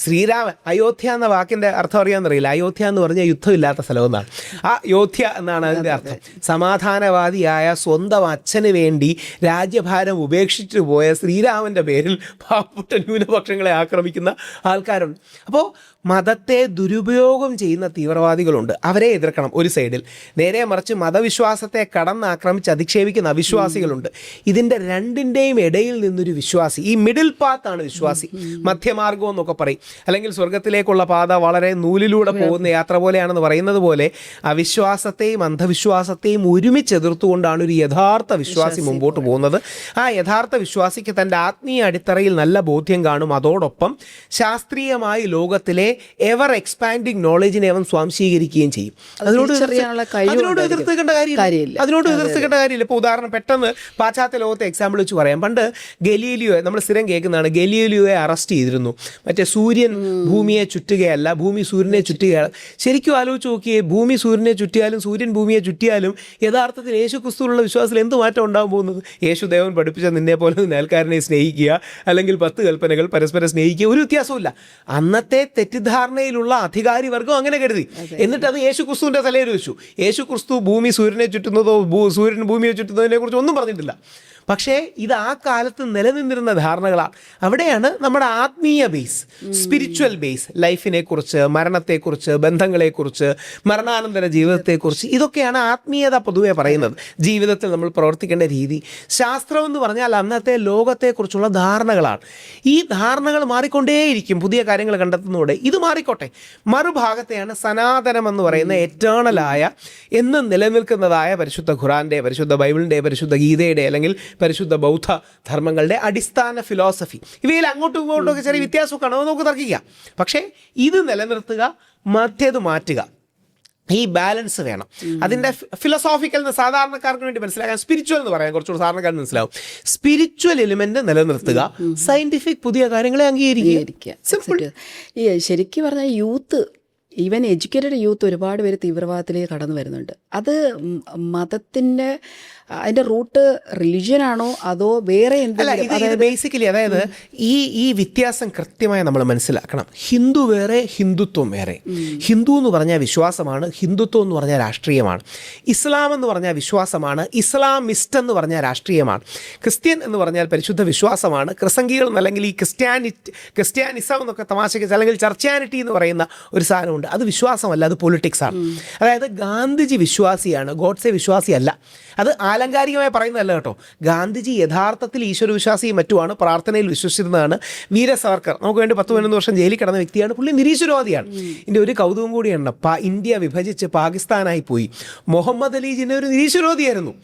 ശ്രീരാമൻ, അയോധ്യ എന്ന വാക്കിൻ്റെ അർത്ഥം അറിയാമെന്നറിയില്ല. അയോധ്യ എന്ന് പറഞ്ഞാൽ യുദ്ധമില്ലാത്ത സ്ഥലമെന്നാണ്. ആ യോധ്യ എന്നാണ് അതിൻ്റെ അർത്ഥം. സമാധാനവാദിയായ സ്വന്തം അച്ഛന് വേണ്ടി രാജ്യഭാരം ഉപേക്ഷിച്ചു പോയ ശ്രീരാമൻ്റെ പേരിൽ പാവപ്പെട്ട ന്യൂനപക്ഷങ്ങളെ ആക്രമിക്കുന്ന ആൾക്കാരുണ്ട്. അപ്പോൾ മതത്തെ ദുരുപയോഗം ചെയ്യുന്ന തീവ്രവാദികളുണ്ട്, അവരെ എതിർക്കണം ഒരു സൈഡിൽ. നേരെ മറിച്ച് മതവിശ്വാസത്തെ കടന്നാക്രമിച്ച് അധിക്ഷേപിക്കുന്ന അവിശ്വാസികളുണ്ട്. ഇതിൻ്റെ രണ്ടിൻ്റെയും ഇടയിൽ നിന്നൊരു വിശ്വാസി, ഈ മിഡിൽ പാത്താണ് വിശ്വാസി, മധ്യമാർഗം എന്നൊക്കെ പറയും. അല്ലെങ്കിൽ സ്വർഗത്തിലേക്കുള്ള പാത വളരെ നൂലിലൂടെ പോകുന്ന യാത്ര പോലെയാണെന്ന് പറയുന്നത് പോലെ അവിശ്വാസത്തെയും അന്ധവിശ്വാസത്തെയും ഒരുമിച്ച് എതിർത്തുകൊണ്ടാണ് ഒരു യഥാർത്ഥ വിശ്വാസി മുമ്പോട്ട് പോകുന്നത്. ആ യഥാർത്ഥ വിശ്വാസിക്ക് തൻ്റെ ആത്മീയ അടിത്തറയിൽ നല്ല ബോധ്യം കാണും. അതോടൊപ്പം ശാസ്ത്രീയമായി ലോകത്തിലെ എവർ എക്സ്പാൻഡിങ് നോളജിനെ അവൻ സ്വാംശീകരിക്കുകയും ചെയ്യും. അതിനോട് എതിർത്തേണ്ട കാര്യമില്ല. ഇപ്പോൾ ഉദാഹരണം പെട്ടെന്ന് പാശ്ചാത്യ ലോകത്തെ എക്സാമ്പിൾ വെച്ച് പറയാം. പണ്ട് ഗലീലിയോയെ നമ്മൾ സ്ഥിരം കേൾക്കുന്നതാണ്, ഗലീലിയോയെ അറസ്റ്റ് ചെയ്തിരുന്നു. മറ്റേ സൂര്യൻ ഭൂമിയെ ചുറ്റുകയല്ല, ഭൂമി സൂര്യനെ ചുറ്റുകയാണ്. ശരിക്കും ആലോചിച്ച് നോക്കിയേ, ഭൂമി സൂര്യനെ ചുറ്റിയാലും സൂര്യൻ ഭൂമിയെ ചുറ്റിയാലും യഥാർത്ഥത്തിൽ യേശു ക്രിസ്തുവിലുള്ള വിശ്വാസത്തിൽ എന്ത് മാറ്റം ഉണ്ടാകാൻ പോകുന്നത്? യേശുദേവൻ പഠിപ്പിച്ച നിന്നെ പോലെ അയൽക്കാരനെ സ്നേഹിക്കുക, അല്ലെങ്കിൽ 10 കൽപ്പനകൾ പരസ്പരം സ്നേഹിക്കുക, ഒരു വ്യത്യാസവുമില്ല. അന്നത്തെ തെറ്റിദ്ധാരണയിലുള്ള അധികാരി വർഗം അങ്ങനെ കരുതി. എന്നിട്ട് അത് യേശു ക്രിസ്തുവിൻ്റെ തലയിൽ വെച്ചു. യേശു ക്രിസ്തു ഭൂമി സൂര്യനെ ചുറ്റുന്നതോ സൂര്യൻ ഭൂമിയെ ചുറ്റുന്നതിനെ കുറിച്ച് ഒന്നും പറഞ്ഞിട്ടില്ല. പക്ഷേ ഇത് ആ കാലത്ത് നിലനിന്നിരുന്ന ധാരണകളാണ്. അവിടെയാണ് നമ്മുടെ ആത്മീയ ബേസ്, സ്പിരിച്വൽ ബേസ്, ലൈഫിനെക്കുറിച്ച്, മരണത്തെക്കുറിച്ച്, ബന്ധങ്ങളെക്കുറിച്ച്, മരണാനന്തര ജീവിതത്തെക്കുറിച്ച്, ഇതൊക്കെയാണ് ആത്മീയത പൊതുവെ പറയുന്നത്. ജീവിതത്തിൽ നമ്മൾ പ്രവർത്തിക്കേണ്ട രീതി. ശാസ്ത്രം എന്ന് പറഞ്ഞാൽ അന്നത്തെ ലോകത്തെക്കുറിച്ചുള്ള ധാരണകളാണ്. ഈ ധാരണകൾ മാറിക്കൊണ്ടേയിരിക്കും പുതിയ കാര്യങ്ങൾ കണ്ടെത്തുന്നതോടെ. ഇത് മാറിക്കോട്ടെ. മറുഭാഗത്തെയാണ് സനാതനം എന്ന് പറയുന്ന എറ്റേണലായ, എന്നും നിലനിൽക്കുന്നതായ പരിശുദ്ധ ഖുറാൻ്റെ, പരിശുദ്ധ ബൈബിളിൻ്റെ, പരിശുദ്ധ ഗീതയുടെ അല്ലെങ്കിൽ പരിശുദ്ധ ബൗദ്ധ ധർമ്മങ്ങളുടെ അടിസ്ഥാന ഫിലോസഫി. ഇവയിൽ അങ്ങോട്ടും ഇങ്ങോട്ടും ഒക്കെ ചെറിയ വ്യത്യാസമൊക്കെ ആണ്, അത് നമുക്ക് തർക്കിക്കാം. പക്ഷേ ഇത് നിലനിർത്തുക, മറ്റേത് മാറ്റുക, ഈ ബാലൻസ് വേണം. അതിൻ്റെ ഫിലോസോഫിക്കൽ സാധാരണക്കാർക്ക് വേണ്ടി മനസ്സിലാക്കാൻ സ്പിരിച്വൽ എന്ന് പറയാൻ കുറച്ചുകൂടി സാധാരണക്കാർക്ക് മനസ്സിലാവും. സ്പിരിച്വൽ എലിമെന്റ് നിലനിർത്തുക, സയന്റിഫിക് പുതിയ കാര്യങ്ങളെ അംഗീകരിക്കുക. സിമ്പിൾ. ഈ ശരിക്കും പറഞ്ഞാൽ യൂത്ത്, ഈവൻ എഡ്യൂക്കേറ്റഡ് യൂത്ത് ഒരുപാട് പേര് തീവ്രവാദത്തിലേക്ക് കടന്നു വരുന്നുണ്ട്. അത് മതത്തിൻ്റെ അതിൻ്റെ റൂട്ട് റിലിജിയനാണോ അതോ വേറെ എന്തെങ്കിലും? ബേസിക്കലി അതായത് ഈ വ്യത്യാസം കൃത്യമായി നമ്മൾ മനസ്സിലാക്കണം. ഹിന്ദു വേറെ, ഹിന്ദുത്വം വേറെ. ഹിന്ദു എന്ന് പറഞ്ഞാൽ വിശ്വാസമാണ്, ഹിന്ദുത്വം എന്ന് പറഞ്ഞാൽ രാഷ്ട്രീയമാണ്. ഇസ്ലാം എന്ന് പറഞ്ഞാൽ വിശ്വാസമാണ്, ഇസ്ലാമിസ്റ്റ് എന്ന് പറഞ്ഞാൽ രാഷ്ട്രീയമാണ്. ക്രിസ്ത്യൻ എന്ന് പറഞ്ഞാൽ പരിശുദ്ധ വിശ്വാസമാണ്. ക്രിസംഗികൾ എന്നല്ലെങ്കിൽ ഈ ക്രിസ്ത്യാനിസം എന്നൊക്കെ തമാശയ്ക്ക്, അല്ലെങ്കിൽ ചർച്ച്യാനിറ്റി എന്ന് പറയുന്ന ഒരു സാധനമുണ്ട്. അത് വിശ്വാസമല്ല, അത് പൊളിറ്റിക്സാണ്. അതായത് ഗാന്ധിജി വിശ്വാസിയാണ്, ഗോഡ്സെ വിശ്വാസിയല്ല. അത് ആലങ്കാരികമായി പറയുന്നതല്ല കേട്ടോ. ഗാന്ധിജി യഥാർത്ഥത്തിൽ ഈശ്വരവിശ്വാസിയും മറ്റുമാണ്, പ്രാർത്ഥനയിൽ വിശ്വസിച്ചിരുന്നതാണ്. വീര സാവർക്കർ നമുക്ക് വേണ്ടി 10-11 വർഷം ജയിലിൽ കിടന്ന വ്യക്തിയാണ്. പുള്ളി നിരീശ്വരവാദിയാണ്. ഇതിൻ്റെ ഒരു കൗതുകം കൂടിയാണ്, ഇന്ത്യ വിഭജിച്ച് പാകിസ്ഥാനായി പോയി. മുഹമ്മദ് അലി ജിന്ന ഒരു നിരീശ്വരവാദിയായിരുന്നു.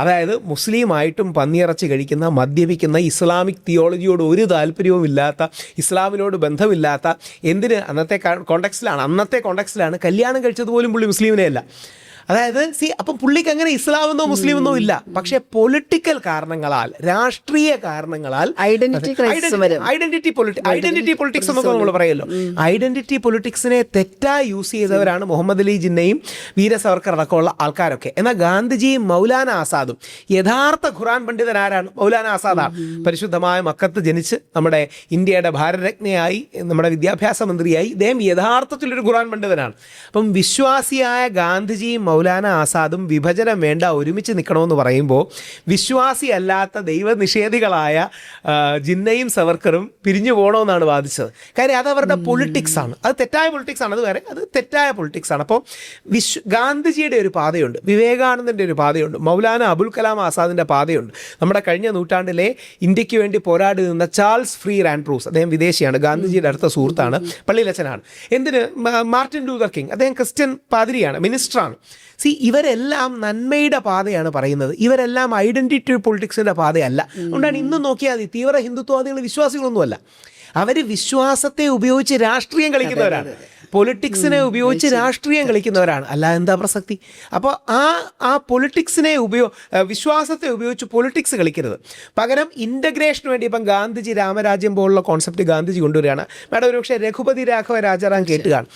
അതായത് മുസ്ലിമായിട്ടും പന്നിയിറച്ചി കഴിക്കുന്ന, മദ്യപിക്കുന്ന, ഇസ്ലാമിക് തിയോളജിയോട് ഒരു താല്പര്യവും ഇല്ലാത്ത, ഇസ്ലാമിനോട് ബന്ധമില്ലാത്ത, എന്തിന് അന്നത്തെ കോണ്ടെക്സ്റ്റിലാണ് കല്യാണം കഴിച്ചതുപോലും പുള്ളി മുസ്ലിമിനെയല്ല. അതായത് അപ്പം പുള്ളിക്ക് അങ്ങനെ ഇസ്ലാമെന്നോ മുസ്ലിമെന്നോ ഇല്ല. പക്ഷേ പൊളിറ്റിക്കൽ കാരണങ്ങളാൽ, രാഷ്ട്രീയ കാരണങ്ങളാൽ, ഐഡന്റിറ്റി പൊളിറ്റിക്സ് എന്നൊക്കെ നമ്മൾ പറയുമല്ലോ, ഐഡന്റിറ്റി പൊളിറ്റിക്സിനെ തെറ്റായി യൂസ് ചെയ്തവരാണ് മുഹമ്മദ് അലി ജിന്നയും വീര സവർക്കർ അടക്കമുള്ള ആൾക്കാരൊക്കെ. എന്നാൽ ഗാന്ധിജിയും മൗലാന ആസാദും, യഥാർത്ഥ ഖുറാൻ പണ്ഡിതൻ ആരാണ്? മൗലാന ആസാദാണ്. പരിശുദ്ധമായ മക്കത്ത് ജനിച്ച് നമ്മുടെ ഇന്ത്യയുടെ ഭാരതരത്നയായി, നമ്മുടെ വിദ്യാഭ്യാസ മന്ത്രിയായി. ഇദ്ദേഹം യഥാർത്ഥത്തിലൊരു ഖുറാൻ പണ്ഡിതനാണ്. അപ്പം വിശ്വാസിയായ ഗാന്ധിജിയും മൗലാന ആസാദും വിഭജനം വേണ്ട, ഒരുമിച്ച് നിൽക്കണമെന്ന് പറയുമ്പോൾ വിശ്വാസിയല്ലാത്ത ദൈവനിഷേധികളായ ജിന്നയും സവർക്കറും പിരിഞ്ഞു പോകണമെന്നാണ് വാദിച്ചത്. കാര്യം അത് അവരുടെ പൊളിറ്റിക്സാണ്. അത് തെറ്റായ പൊളിറ്റിക്സാണ്. അത് വേറെ, അത് തെറ്റായ പൊളിറ്റിക്സാണ്. അപ്പോൾ ഗാന്ധിജിയുടെ ഒരു പാതയുണ്ട്, വിവേകാനന്ദൻ്റെ ഒരു പാതയുണ്ട്, മൗലാന അബുൽ കലാം ആസാദിൻ്റെ പാതയുണ്ട്. നമ്മുടെ കഴിഞ്ഞ നൂറ്റാണ്ടിലെ ഇന്ത്യക്ക് വേണ്ടി പോരാടി നിന്ന ചാൾസ് ഫ്രീ ആൻഡ്രൂസ്, അദ്ദേഹം വിദേശിയാണ്, ഗാന്ധിജിയുടെ അടുത്ത സുഹൃത്താണ്, പള്ളിയിലച്ചനാണ്. എന്തിന്? മാർട്ടിൻ ലൂതർ കിങ്, അദ്ദേഹം ക്രിസ്ത്യൻ പാതിരിയാണ്, മിനിസ്റ്ററാണ്. ഇവരെല്ലാം നന്മയുടെ പാതയാണ് പറയുന്നത്. ഇവരെല്ലാം ഐഡന്റിറ്റി പൊളിറ്റിക്സിൻ്റെ പാതയല്ല. അതുകൊണ്ടാണ് ഇന്നും നോക്കിയാൽ മതി, തീവ്ര ഹിന്ദുത്വവാദികൾ വിശ്വാസികളൊന്നുമല്ല. അവർ വിശ്വാസത്തെ ഉപയോഗിച്ച് രാഷ്ട്രീയം കളിക്കുന്നവരാണ്, പൊളിറ്റിക്സിനെ ഉപയോഗിച്ച് രാഷ്ട്രീയം കളിക്കുന്നവരാണ്. അല്ല എന്താ പ്രസക്തി? അപ്പോൾ ആ പൊളിറ്റിക്സിനെ വിശ്വാസത്തെ ഉപയോഗിച്ച് പൊളിറ്റിക്സ് കളിക്കരുത്. പകരം ഇൻ്റഗ്രേഷന് വേണ്ടി ഇപ്പം ഗാന്ധിജി രാമരാജ്യം പോലുള്ള കോൺസെപ്റ്റ് ഗാന്ധിജി കൊണ്ടുവരികയാണ്. മാഡം ഒരുപക്ഷെ രഘുപതി രാഘവ രാജാറാം കേട്ടുകയാണ്.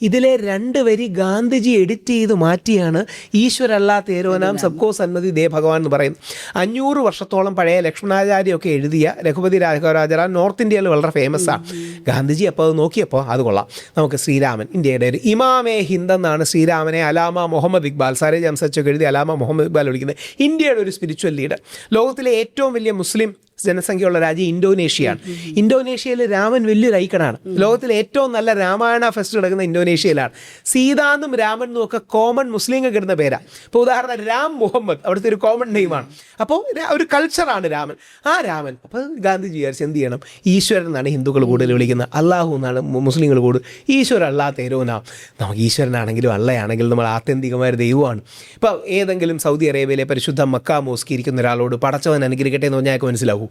ഇതിലെ 2 വരി ഗാന്ധിജി എഡിറ്റ് ചെയ്ത് മാറ്റിയാണ് ഈശ്വരല്ലാ തേരോനാം സബ്കോ സന്മതി ദേ ഭഗവാൻ എന്ന് പറയുന്നത്. 500 വർഷത്തോളം പഴയ ലക്ഷ്മണാചാര്യമൊക്കെ എഴുതിയ രഘുപതി രാഘവ രാജാറാം നോർത്ത് ഇന്ത്യയിൽ വളരെ ഫേമസ് ആണ്. ഗാന്ധിജി അപ്പോൾ അത് നോക്കിയപ്പോൾ അത് കൊള്ളാം, നമുക്ക് ശ്രീരാമൻ, ഇന്ത്യയുടെ ഒരു ഇമാമേ ഹിന്ദ് എന്നാണ് ശ്രീരാമനെ അലാമ മുഹമ്മദ് ഇക്ബാൽ, സാരേ ജംസച്ചൊക്കെ എഴുതി അലാമ മുഹമ്മദ് ഇക്ബാൽ വിളിക്കുന്നത്. ഇന്ത്യയുടെ ഒരു സ്പിരിച്വൽ ലീഡർ. ലോകത്തിലെ ഏറ്റവും വലിയ മുസ്ലിം ജനസംഖ്യയുള്ള രാജ്യം ഇന്തോനേഷ്യയാണ്. ഇന്തോനേഷ്യയിൽ രാമൻ വലിയൊരു ഐക്കണാണ്. ലോകത്തിലെ ഏറ്റവും നല്ല രാമായണ ഫെസ്റ്റ് നടക്കുന്ന ഇന്തോനേഷ്യയിലാണ്. സീതാന്നും രാമൻ എന്നും ഒക്കെ കോമൺ മുസ്ലിങ്ങൾക്ക് ഇടുന്ന പേരാണ്. ഇപ്പോൾ ഉദാഹരണം രാം മുഹമ്മദ് അവിടുത്തെ ഒരു കോമൺ നെയിമാണ്. അപ്പോൾ ഒരു കൾച്ചറാണ് രാമൻ. ആ രാമൻ അപ്പോൾ ഗാന്ധിജി വിചാരിച്ച് എന്ത് ചെയ്യണം? ഈശ്വരൻ എന്നാണ് ഹിന്ദുക്കൾ കൂടുതൽ വിളിക്കുന്നത്, അള്ളാഹു എന്നാണ് മുസ്ലിങ്ങൾ കൂടുതൽ. ഈശ്വരൻ അല്ലാ തേരോനാം, നമുക്ക് ഈശ്വരനാണെങ്കിലും അള്ളയാണെങ്കിലും നമ്മൾ ആത്യന്തികമായ ദൈവമാണ്. ഇപ്പോൾ ഏതെങ്കിലും സൗദി അറേബ്യയിലെ പരിശുദ്ധ മക്ക മോസ്കി ഇരിക്കുന്ന ഒരാളോട് പടച്ചവൻ അനുഗ്രഹിക്കട്ടെ എന്ന് പറഞ്ഞാൽ മനസ്സിലാവും.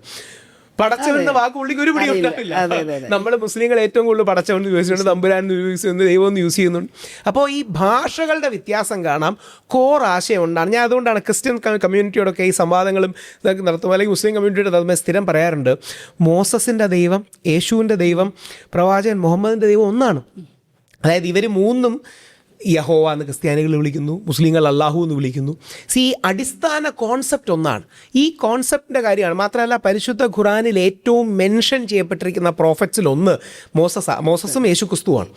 പടച്ചവൻ എന്ന വാക്ക് ഉള്ളിക്ക് ഒരു പിടി ഉണ്ടാവില്ല. നമ്മുടെ മുസ്ലിങ്ങൾ ഏറ്റവും കൂടുതൽ പടച്ചവൻ യൂസ് ചെയ്യുന്നുണ്ട്, തമ്പുരാൻ യൂസ് ചെയ്യുന്നുണ്ട്, ദൈവം യൂസ് ചെയ്യുന്നുണ്ട്. അപ്പോൾ ഈ ഭാഷകളുടെ വ്യത്യാസം കാണാം, കോർ ആശയം ഉണ്ടാണ്. ഞാൻ അതുകൊണ്ടാണ് ക്രിസ്ത്യൻ കമ്മ്യൂണിറ്റിയോടൊക്കെ ഈ സംവാദങ്ങളും ഇതൊക്കെ നടത്തുമ്പോൾ, അല്ലെങ്കിൽ മുസ്ലിം കമ്മ്യൂണിറ്റിയുടെ തമ്മിൽ സ്ഥിരം പറയാറുണ്ട്, മോസസിൻ്റെ ദൈവം, യേശുവിൻ്റെ ദൈവം, പ്രവാചകൻ മുഹമ്മദിൻ്റെ ദൈവം ഒന്നാണ്. അതായത് ഇവർ മൂന്നും യഹോവ എന്ന് ക്രിസ്ത്യാനികൾ വിളിക്കുന്നു, മുസ്ലിങ്ങൾ അള്ളാഹു എന്ന് വിളിക്കുന്നു. ഈ അടിസ്ഥാന കോൺസെപ്റ്റ് ഒന്നാണ്. ഈ കോൺസെപ്റ്റിൻ്റെ കാര്യമാണ്. മാത്രമല്ല പരിശുദ്ധ ഖുറാനിൽ ഏറ്റവും മെൻഷൻ ചെയ്യപ്പെട്ടിരിക്കുന്ന പ്രോഫറ്റ്സിൽ ഒന്ന് മോസസും യേശുക്രിസ്തുവാണ്.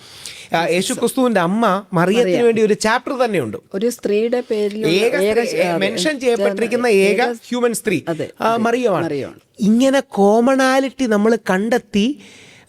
യേശുക്രിസ്തുവിൻ്റെ അമ്മ മറിയത്തിന് വേണ്ടി ഒരു ചാപ്റ്റർ തന്നെയുണ്ട്. ഒരു സ്ത്രീയുടെ പേരിൽ മെൻഷൻ ചെയ്യപ്പെട്ടിരിക്കുന്ന ഏക ഹ്യൂമൻ സ്ത്രീ മറിയമാണ്. ഇങ്ങനെ കോമണാലിറ്റി നമ്മൾ കണ്ടെത്തി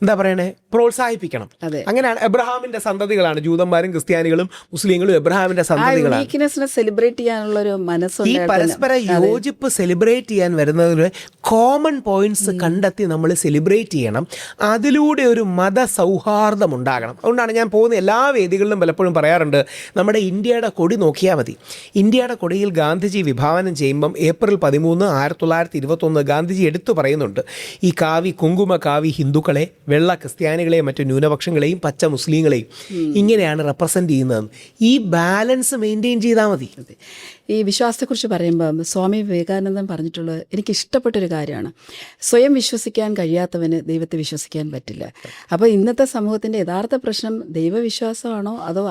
എന്താ പറയണേ, പ്രോത്സാഹിപ്പിക്കണം. അതെ. അങ്ങനെയാണ് എബ്രഹാമിന്റെ സന്തതികളാണ് ജൂതന്മാരും ക്രിസ്ത്യാനികളും മുസ്ലിങ്ങളും എബ്രഹാമിന്റെ സന്തതികളാണ്. യൂണിക്നെസ്സിനെ സെലിബ്രേറ്റ് ചെയ്യാനുള്ള ഒരു ഈ മനസ്സുണ്ട്. പരസ്പര യോജിപ്പ് സെലിബ്രേറ്റ് ചെയ്യാൻ വരുന്നതിൽ കോമൺ പോയിന്റ്സ് കണ്ടെത്തി നമ്മൾ സെലിബ്രേറ്റ് ചെയ്യണം. അതിലൂടെ ഒരു മതസൗഹാർദ്ദം ഉണ്ടാകണം. അതുകൊണ്ടാണ് ഞാൻ പോകുന്ന എല്ലാ വേദികളിലും പലപ്പോഴും പറയാറുണ്ട്, നമ്മുടെ ഇന്ത്യയുടെ കൊടി നോക്കിയാൽ മതി. ഇന്ത്യയുടെ കൊടിയിൽ ഗാന്ധിജി വിഭാവനം ചെയ്യുമ്പം April 13, 1921 ഗാന്ധിജി എടുത്തു പറയുന്നുണ്ട്, ഈ കാവി കുങ്കുമ കാവി ഹിന്ദുക്കളെ, വെള്ള ക്രിസ്ത്യാനികളെയും മറ്റു ന്യൂനപക്ഷങ്ങളെയും പച്ച മുസ്ലിങ്ങളെയും ഇങ്ങനെയാണ് റെപ്രസെൻ്റ് ചെയ്യുന്നത്. ഈ ബാലൻസ് മെയിൻറ്റെയിൻ ചെയ്താൽ മതി. ഈ വിശ്വാസത്തെക്കുറിച്ച് പറയുമ്പം സ്വാമി വിവേകാനന്ദൻ പറഞ്ഞിട്ടുള്ളത് എനിക്ക് ഇഷ്ടപ്പെട്ടൊരു കാര്യമാണ്. സ്വയം വിശ്വസിക്കാൻ കഴിയാത്തവന് ദൈവത്തെ വിശ്വസിക്കാൻ പറ്റില്ല. അപ്പോൾ ഇന്നത്തെ സമൂഹത്തിൻ്റെ യഥാർത്ഥ പ്രശ്നം ദൈവവിശ്വാസമാണോ അതോ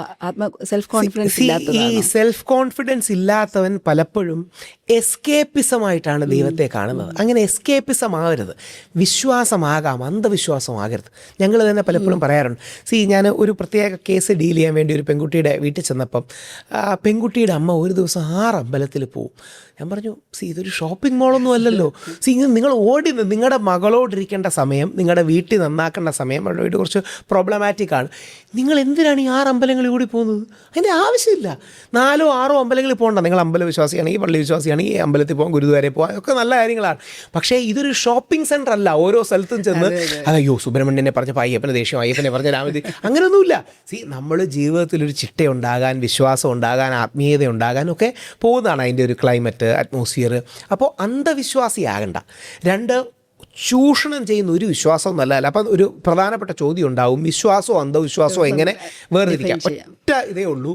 സെൽഫ് കോൺഫിഡൻസ് ഈ ഇല്ലാത്തതാണോ? സെൽഫ് കോൺഫിഡൻസ് ഇല്ലാത്തവൻ പലപ്പോഴും എസ്കേപ്പിസമായിട്ടാണ് ദൈവത്തെ കാണുന്നത്. അങ്ങനെ എസ്കേപ്പിസം ആകരുത്, വിശ്വാസമാകാം, അന്ധവിശ്വാസമാകരുത്. ഞങ്ങൾ തന്നെ പലപ്പോഴും പറയാറുണ്ട്. ഞാൻ ഒരു പ്രത്യേക കേസ് ഡീൽ ചെയ്യാൻ വേണ്ടി ഒരു പെൺകുട്ടിയുടെ വീട്ടിൽ ചെന്നപ്പം പെൺകുട്ടിയുടെ അമ്മ ഒരു ദിവസം 6 അമ്പലത്തിൽ പോവും. ഞാൻ പറഞ്ഞു, ഇതൊരു ഷോപ്പിംഗ് മോളൊന്നും അല്ലല്ലോ. നിങ്ങൾ ഓടി നിങ്ങളുടെ മകളോടിരിക്കേണ്ട സമയം, നിങ്ങളുടെ വീട്ടിൽ നന്നാക്കേണ്ട സമയം, അവരുടെ വീട് കുറച്ച് പ്രോബ്ലമാറ്റിക് ആണ്. നിങ്ങൾ എന്തിനാണ് ഈ 6 അമ്പലങ്ങളിൽ കൂടി പോകുന്നത്? അതിൻ്റെ ആവശ്യമില്ല. 4 6 അമ്പലങ്ങളിൽ പോകണ്ട. നിങ്ങൾ അമ്പലവിശ്വാസിയാണെങ്കിൽ, പള്ളി വിശ്വാസിയാണെങ്കിൽ ഈ അമ്പലത്തിൽ പോകാം, ഗുരുദ്വാരയിൽ പോകാം, ഒക്കെ നല്ല കാര്യങ്ങളാണ്. പക്ഷേ ഇതൊരു ഷോപ്പിംഗ് സെൻറ്റർ അല്ല. ഓരോ സ്ഥലത്തും ചെന്ന് അയ്യോ സുബ്രഹ്മണ്യനെ പറഞ്ഞപ്പോൾ അയ്യപ്പനെ ദേഷ്യം, അയ്യപ്പനെ പറഞ്ഞ രാമതി, അങ്ങനെയൊന്നുമില്ല. നമ്മൾ ജീവിതത്തിലൊരു ചിട്ടയുണ്ടാകാൻ, വിശ്വാസം ഉണ്ടാകാൻ, ആത്മീയത ഉണ്ടാകാൻ ഒക്കെ പോകുന്നതാണ് അതിൻ്റെ ഒരു ക്ലൈമറ്റ്, അറ്റ്മോസ്ഫിയർ. അപ്പോൾ അന്ധവിശ്വാസിയാകണ്ട. 2, ചൂഷണം ചെയ്യുന്ന ഒരു വിശ്വാസം നല്ലതല്ല. അപ്പം ഒരു പ്രധാനപ്പെട്ട ചോദ്യം ഉണ്ടാവും, വിശ്വാസമോ അന്ധവിശ്വാസമോ എങ്ങനെ വേർതിരിക്കാം? ഒറ്റ ഇതേ ഉള്ളൂ.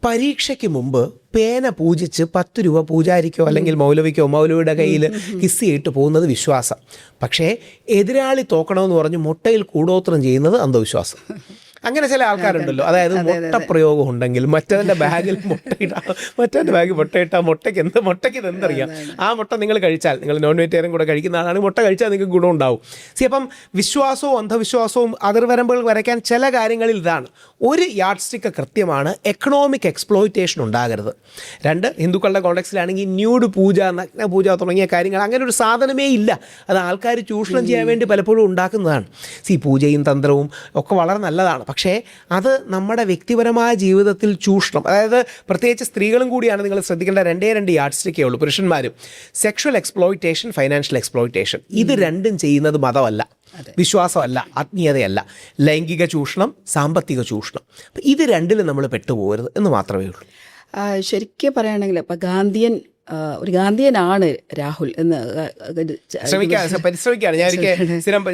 പരീക്ഷയ്ക്ക് മുമ്പ് പേന പൂജിച്ച് 10 രൂപ പൂജാരിക്കോ അല്ലെങ്കിൽ മൗലവിയുടെ കയ്യിൽ കിസ് ചെയ്തിട്ട് പോകുന്നത് വിശ്വാസം. പക്ഷേ എതിരാളി തോക്കണമെന്ന് പറഞ്ഞ് മുട്ടയിൽ കൂടോത്രം ചെയ്യുന്നത് അന്ധവിശ്വാസം. അങ്ങനെ ചില ആൾക്കാരുണ്ടല്ലോ, അതായത് മുട്ട പ്രയോഗം ഉണ്ടെങ്കിൽ മറ്റവൻ്റെ ബാഗിൽ മറ്റവൻ്റെ ബാഗിൽ മുട്ടയിട്ടാൽ മുട്ടയ്ക്ക് ഇതെന്തറിയാം, ആ മുട്ട നിങ്ങൾ കഴിച്ചാൽ, നിങ്ങൾ നോൺ വെജിറ്റേറിയൻ കൂടെ കഴിക്കുന്ന ആളാണ്, മുട്ട കഴിച്ചാൽ നിങ്ങൾക്ക് ഗുണമുണ്ടാവും. അപ്പം വിശ്വാസവും അന്ധവിശ്വാസവും അതിർവരമ്പുകൾ വരയ്ക്കാൻ ചില കാര്യങ്ങളിൽ ഇതാണ്. ഒരു യാർഡ് സ്റ്റിക്ക് കൃത്യമാണ്, എക്കണോമിക് എക്സ്പ്ലോയിറ്റേഷൻ ഉണ്ടാകരുത്. 2, ഹിന്ദുക്കളുടെ കോണ്ടെക്സ്റ്റിലാണെങ്കിൽ ന്യൂഡ് പൂജ, നഗ്ന പൂജ തുടങ്ങിയ കാര്യങ്ങൾ, അങ്ങനെ ഒരു സാധനമേ ഇല്ല. അത് ആൾക്കാർ ചൂഷണം ചെയ്യാൻ വേണ്ടി പലപ്പോഴും ഉണ്ടാക്കുന്നതാണ്. പൂജയും തന്ത്രവും ഒക്കെ വളരെ നല്ലതാണ്. പക്ഷേ അത് നമ്മുടെ വ്യക്തിപരമായ ജീവിതത്തിൽ ചൂഷണം, അതായത് പ്രത്യേകിച്ച് സ്ത്രീകളും കൂടിയാണ് നിങ്ങൾ ശ്രദ്ധിക്കേണ്ട 2 യാർഡ് സ്റ്റിക്കേ ഉള്ളൂ, പുരുഷന്മാരും. സെക്ഷൽ എക്സ്പ്ലോയിറ്റേഷൻ, ഫൈനാൻഷ്യൽ എക്സ്പ്ലോയിറ്റേഷൻ, ഇത് രണ്ടും ചെയ്യുന്നത് മതമല്ല, വിശ്വാസമല്ല, ആത്മീയതയല്ല. ലൈംഗിക ചൂഷണം, സാമ്പത്തിക ചൂഷണം. അപ്പം ഇത് രണ്ടിലും നമ്മൾ പെട്ടുപോകരുത് എന്ന് മാത്രമേ ഉള്ളൂ. ശരിക്കും പറയുകയാണെങ്കിൽ ഇപ്പം ഒരു ഗാന്ധിയനാണ് രാഹുൽ എന്ന് പരിശ്രമിക്കുകയാണ്.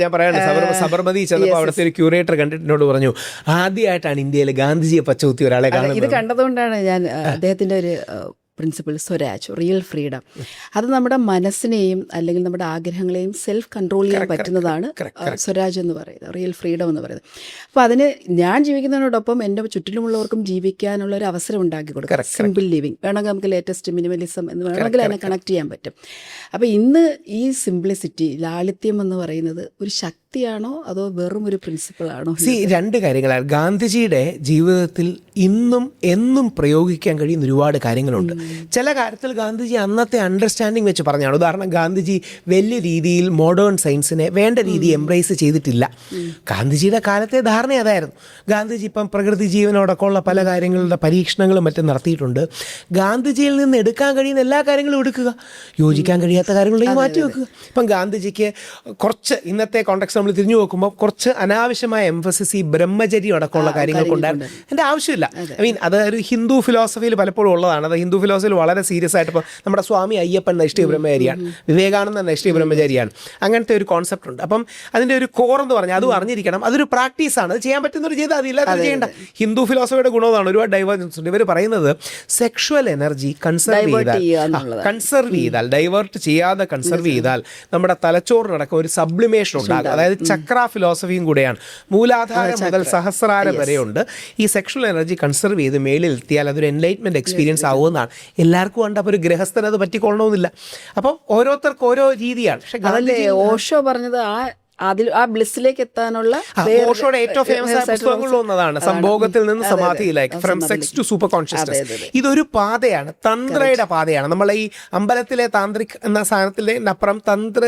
ഞാൻ പറയാണ്, സബർമതി ചെന്നപ്പോൾ അവിടുത്തെ ഒരു ക്യൂറേറ്റർ കണ്ടിട്ട് എന്നോട് പറഞ്ഞു, ആദ്യമായിട്ടാണ് ഇന്ത്യയിൽ ഗാന്ധിജിയെ പച്ചകുത്തി ഒരാളെ കാണുന്നത്. ഇത് കണ്ടതുകൊണ്ടാണ് ഞാൻ അദ്ദേഹത്തിൻ്റെ ഒരു പ്രിൻസിപ്പിൾ സ്വരാജ്, റിയൽ ഫ്രീഡം, അത് നമ്മുടെ മനസ്സിനെയും അല്ലെങ്കിൽ നമ്മുടെ ആഗ്രഹങ്ങളെയും സെൽഫ് കൺട്രോൾ ചെയ്യാൻ പറ്റുന്നതാണ് സ്വരാജ് എന്ന് പറയുന്നത്, റിയൽ ഫ്രീഡം എന്ന് പറയുന്നത്. അപ്പോൾ അതിന് ഞാൻ ജീവിക്കുന്നതിനോടൊപ്പം എൻ്റെ ചുറ്റിലുമുള്ളവർക്കും ജീവിക്കാനുള്ള ഒരു അവസരം ഉണ്ടാക്കി കൊടുക്കുക. സിമ്പിൾ ലിവിങ് വേണമെങ്കിൽ നമുക്ക് ലേറ്റസ്റ്റ് മിനിമലിസം എന്ന് വേണമെങ്കിൽ അതിനെ കണക്ട് ചെയ്യാൻ പറ്റും. അപ്പോൾ ഇന്ന് ഈ സിംപ്ലിസിറ്റി, ലാളിത്യം എന്ന് പറയുന്നത് ഒരു ശക്തിയാണോ അതോ വെറും ഒരു പ്രിൻസിപ്പിളാണോ? 2 കാര്യങ്ങളാണ്. ഗാന്ധിജിയുടെ ജീവിതത്തിൽ ഇന്നും എന്നും പ്രയോഗിക്കാൻ കഴിയുന്ന ഒരുപാട് കാര്യങ്ങളുണ്ട്. ചില കാര്യത്തിൽ ഗാന്ധിജി അന്നത്തെ അണ്ടർസ്റ്റാൻഡിങ് വെച്ച് പറഞ്ഞാണ്. ഉദാഹരണം, ഗാന്ധിജി വലിയ രീതിയിൽ മോഡേൺ സയൻസിനെ വേണ്ട രീതി എംബ്രേസ് ചെയ്തിട്ടില്ല. ഗാന്ധിജിയുടെ കാലത്തെ ധാരണ അതായിരുന്നു. ഗാന്ധിജി ഇപ്പം പ്രകൃതി ജീവനോടൊക്കെയുള്ള പല കാര്യങ്ങളുടെ പരീക്ഷണങ്ങളും മറ്റും നടത്തിയിട്ടുണ്ട്. ഗാന്ധിജിയിൽ നിന്ന് എടുക്കാൻ കഴിയുന്ന എല്ലാ കാര്യങ്ങളും എടുക്കുക, യോജിക്കാൻ കഴിയാത്ത കാര്യങ്ങളുണ്ടെങ്കിൽ മാറ്റി വെക്കുക. ഇപ്പം ഗാന്ധിജിക്ക് കുറച്ച് ഇന്നത്തെ കോണ്ടെക്സ്റ്റ് നമ്മൾ തിരിഞ്ഞു നോക്കുമ്പോൾ കുറച്ച് അനാവശ്യമായ എംഫസിസ് ഈ ബ്രഹ്മചര്യം അടക്കമുള്ള കാര്യങ്ങൾക്കുണ്ടായിരുന്നു. എൻ്റെ ആവശ്യമില്ല. അത് ഒരു ഹിന്ദു ഫിലോസഫിയിൽ പലപ്പോഴും ഉള്ളതാണ്. അത് ഹിന്ദു ഫിലോസഫിയിൽ വളരെ സീരിയസ് ആയിട്ട്, ഇപ്പോൾ നമ്മുടെ സ്വാമി അയ്യപ്പൻ നൈഷ്ഠിക ബ്രഹ്മചാരിയാണ്, വിവേകാനന്ദൻ നൈഷ്ഠിക ബ്രഹ്മചാരിയാണ്. അങ്ങനത്തെ ഒരു കോൺസെപ്റ്റ് ഉണ്ട്. അപ്പം അതിൻ്റെ ഒരു കോർ എന്ന് പറഞ്ഞാൽ അതും അറിഞ്ഞിരിക്കണം. അതൊരു പ്രാക്ടീസാണ്. അത് ചെയ്യാൻ പറ്റുന്നവർ ചെയ്താൽ അതില്ലാതെ ചെയ്യേണ്ട. ഹിന്ദു ഫിലോസഫിയുടെ ഗുണമാണ്. ഒരുപാട് ഡൈവേർജൻസ് ഉണ്ട്. ഇവർ പറയുന്നത് സെക്ഷുവൽ എനർജി കൺസർവ് ചെയ്താൽ, ഡൈവേർട്ട് ചെയ്യാതെ കൺസർവ് ചെയ്താൽ നമ്മുടെ തലച്ചോറിനടക്കം ഒരു സബ്ലിമേഷൻ ഉണ്ടാകും. അതായത് ചക്ര ഫിലോസഫിയും കൂടെയാണ്. മൂലാധാരം മുതൽ സഹസ്രാരം വരെയുണ്ട്. ഈ സെക്ഷുവൽ എനർജി കൺസർവ് ചെയ്ത് മേളിലെത്തിയാൽ അതൊരു എൻലൈറ്റ്മെന്റ് എക്സ്പീരിയൻസ് ആവുമെന്നാണ്. എല്ലാവർക്കും ഉണ്ട്. അപ്പോൾ ഒരു ഗൃഹസ്ഥന് അത് പറ്റിക്കൊള്ളണമെന്നില്ല. അപ്പം ഓരോരുത്തർക്ക് ഓരോ രീതിയാണ്. പക്ഷെ അതല്ലേ ഓഷോ പറഞ്ഞത്, ആ ആ ബ്ലിസ്സിലേക്ക് എത്താനുള്ള ഓഷോയുടെ ഏറ്റവും ഫേമസ് ആയ പുസ്തകങ്ങളിൽ ഒന്നതാണ് സംഭോഗത്തിൽ നിന്ന് സമാധിയിലേക്ക്, from sex to super consciousness. ഇതൊരു പാതയാണ്, തന്ത്രയുടെ പാതയാണ്. നമ്മളെ ഈ അമ്പലത്തിലെ താന്ത്രിക് എന്ന സാധനത്തിലെ അപ്പുറം തന്ത്ര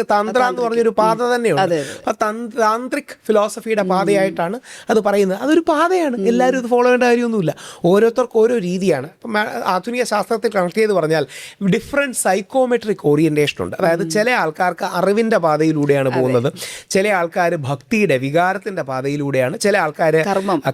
എന്ന് പറഞ്ഞൊരു പാത തന്നെയുണ്ട്. അപ്പൊ താന്ത്രിക് ഫിലോസഫിയുടെ പാതയായിട്ടാണ് അത് പറയുന്നത്. അതൊരു പാതയാണ്, എല്ലാവരും ഇത് ഫോളോ ചെയ്യേണ്ട കാര്യമൊന്നുമില്ല. ഓരോരുത്തർക്കും ഓരോ രീതിയാണ്. ഇപ്പം ആധുനിക ശാസ്ത്രത്തിൽ കണക്ട് ചെയ്ത് പറഞ്ഞാൽ ഡിഫറെൻറ്റ് സൈക്കോമെട്രിക് ഓറിയന്റേഷൻ ഉണ്ട്. അതായത് ചില ആൾക്കാർക്ക് അറിവിൻ്റെ പാതയിലൂടെയാണ് പോകുന്നത്, ചില ആൾക്കാർ ഭക്തിയുടെ വികാരത്തിന്റെ പാതയിലൂടെയാണ്, ചില ആൾക്കാർ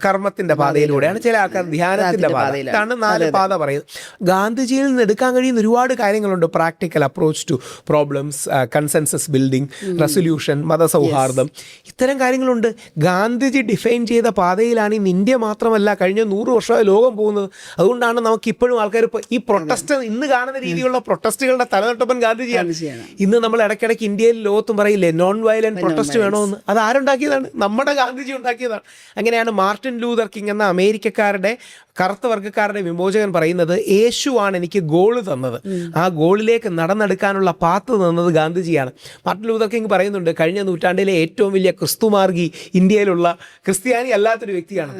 കർമ്മത്തിന്റെ പാതയിലൂടെയാണ്, ചില ആൾക്കാർ ധ്യാനത്തിന്റെ പാത. ഇതാണ് 4 പാത പറയുന്നത്. ഗാന്ധിജിയിൽ നിന്ന് എടുക്കാൻ കഴിയുന്ന ഒരുപാട് കാര്യങ്ങളുണ്ട്. Practical approach to problems, consensus building, resolution, മതസൗഹാർദ്ദം, ഇത്തരം കാര്യങ്ങളുണ്ട്. ഗാന്ധിജി ഡിഫൈൻ ചെയ്ത പാതയിലാണ് ഇന്ന് ഇന്ത്യ മാത്രമല്ല കഴിഞ്ഞ 100 വർഷമായി ലോകം പോകുന്നത്. അതുകൊണ്ടാണ് നമുക്ക് ഇപ്പോഴും ആൾക്കാർ ഈ പ്രൊട്ടസ്റ്റ് ഇന്ന് കാണുന്ന രീതിയിലുള്ള പ്രൊട്ടസ്റ്റുകളുടെ തലതൊട്ടപ്പൻ ഗാന്ധിജിയാണ്. ഇന്ന് നമ്മൾ ഇടയ്ക്കിടയ്ക്ക് ഇന്ത്യയിൽ ലോകത്തും പറയില്ലേ നോൺ വയലന്റ് പ്രൊട്ടസ്റ്റ് വേണമെന്ന്. അത് ആരുണ്ടാക്കിയതാണ്? നമ്മുടെ ഗാന്ധിജി ഉണ്ടാക്കിയതാണ്. അങ്ങനെയാണ് മാർട്ടിൻ ലൂതർ കിങ് എന്ന അമേരിക്കക്കാരുടെ കറുത്ത വർഗ്ഗക്കാരുടെ വിമോചകൻ പറയുന്നത്, യേശുവാണ് എനിക്ക് ഗോള് തന്നത്, ആ ഗോളിലേക്ക് നടന്നെടുക്കാനുള്ള പാത്ത് തന്നത് ഗാന്ധിജിയാണ്. മാർട്ടിൻ ലൂതർ കിങ് പറയുന്നുണ്ട്, കഴിഞ്ഞ നൂറ്റാണ്ടിലെ ഏറ്റവും വലിയ ക്രിസ്തുമാർഗി ഇന്ത്യയിലുള്ള ക്രിസ്ത്യാനി അല്ലാത്തൊരു വ്യക്തിയാണ്.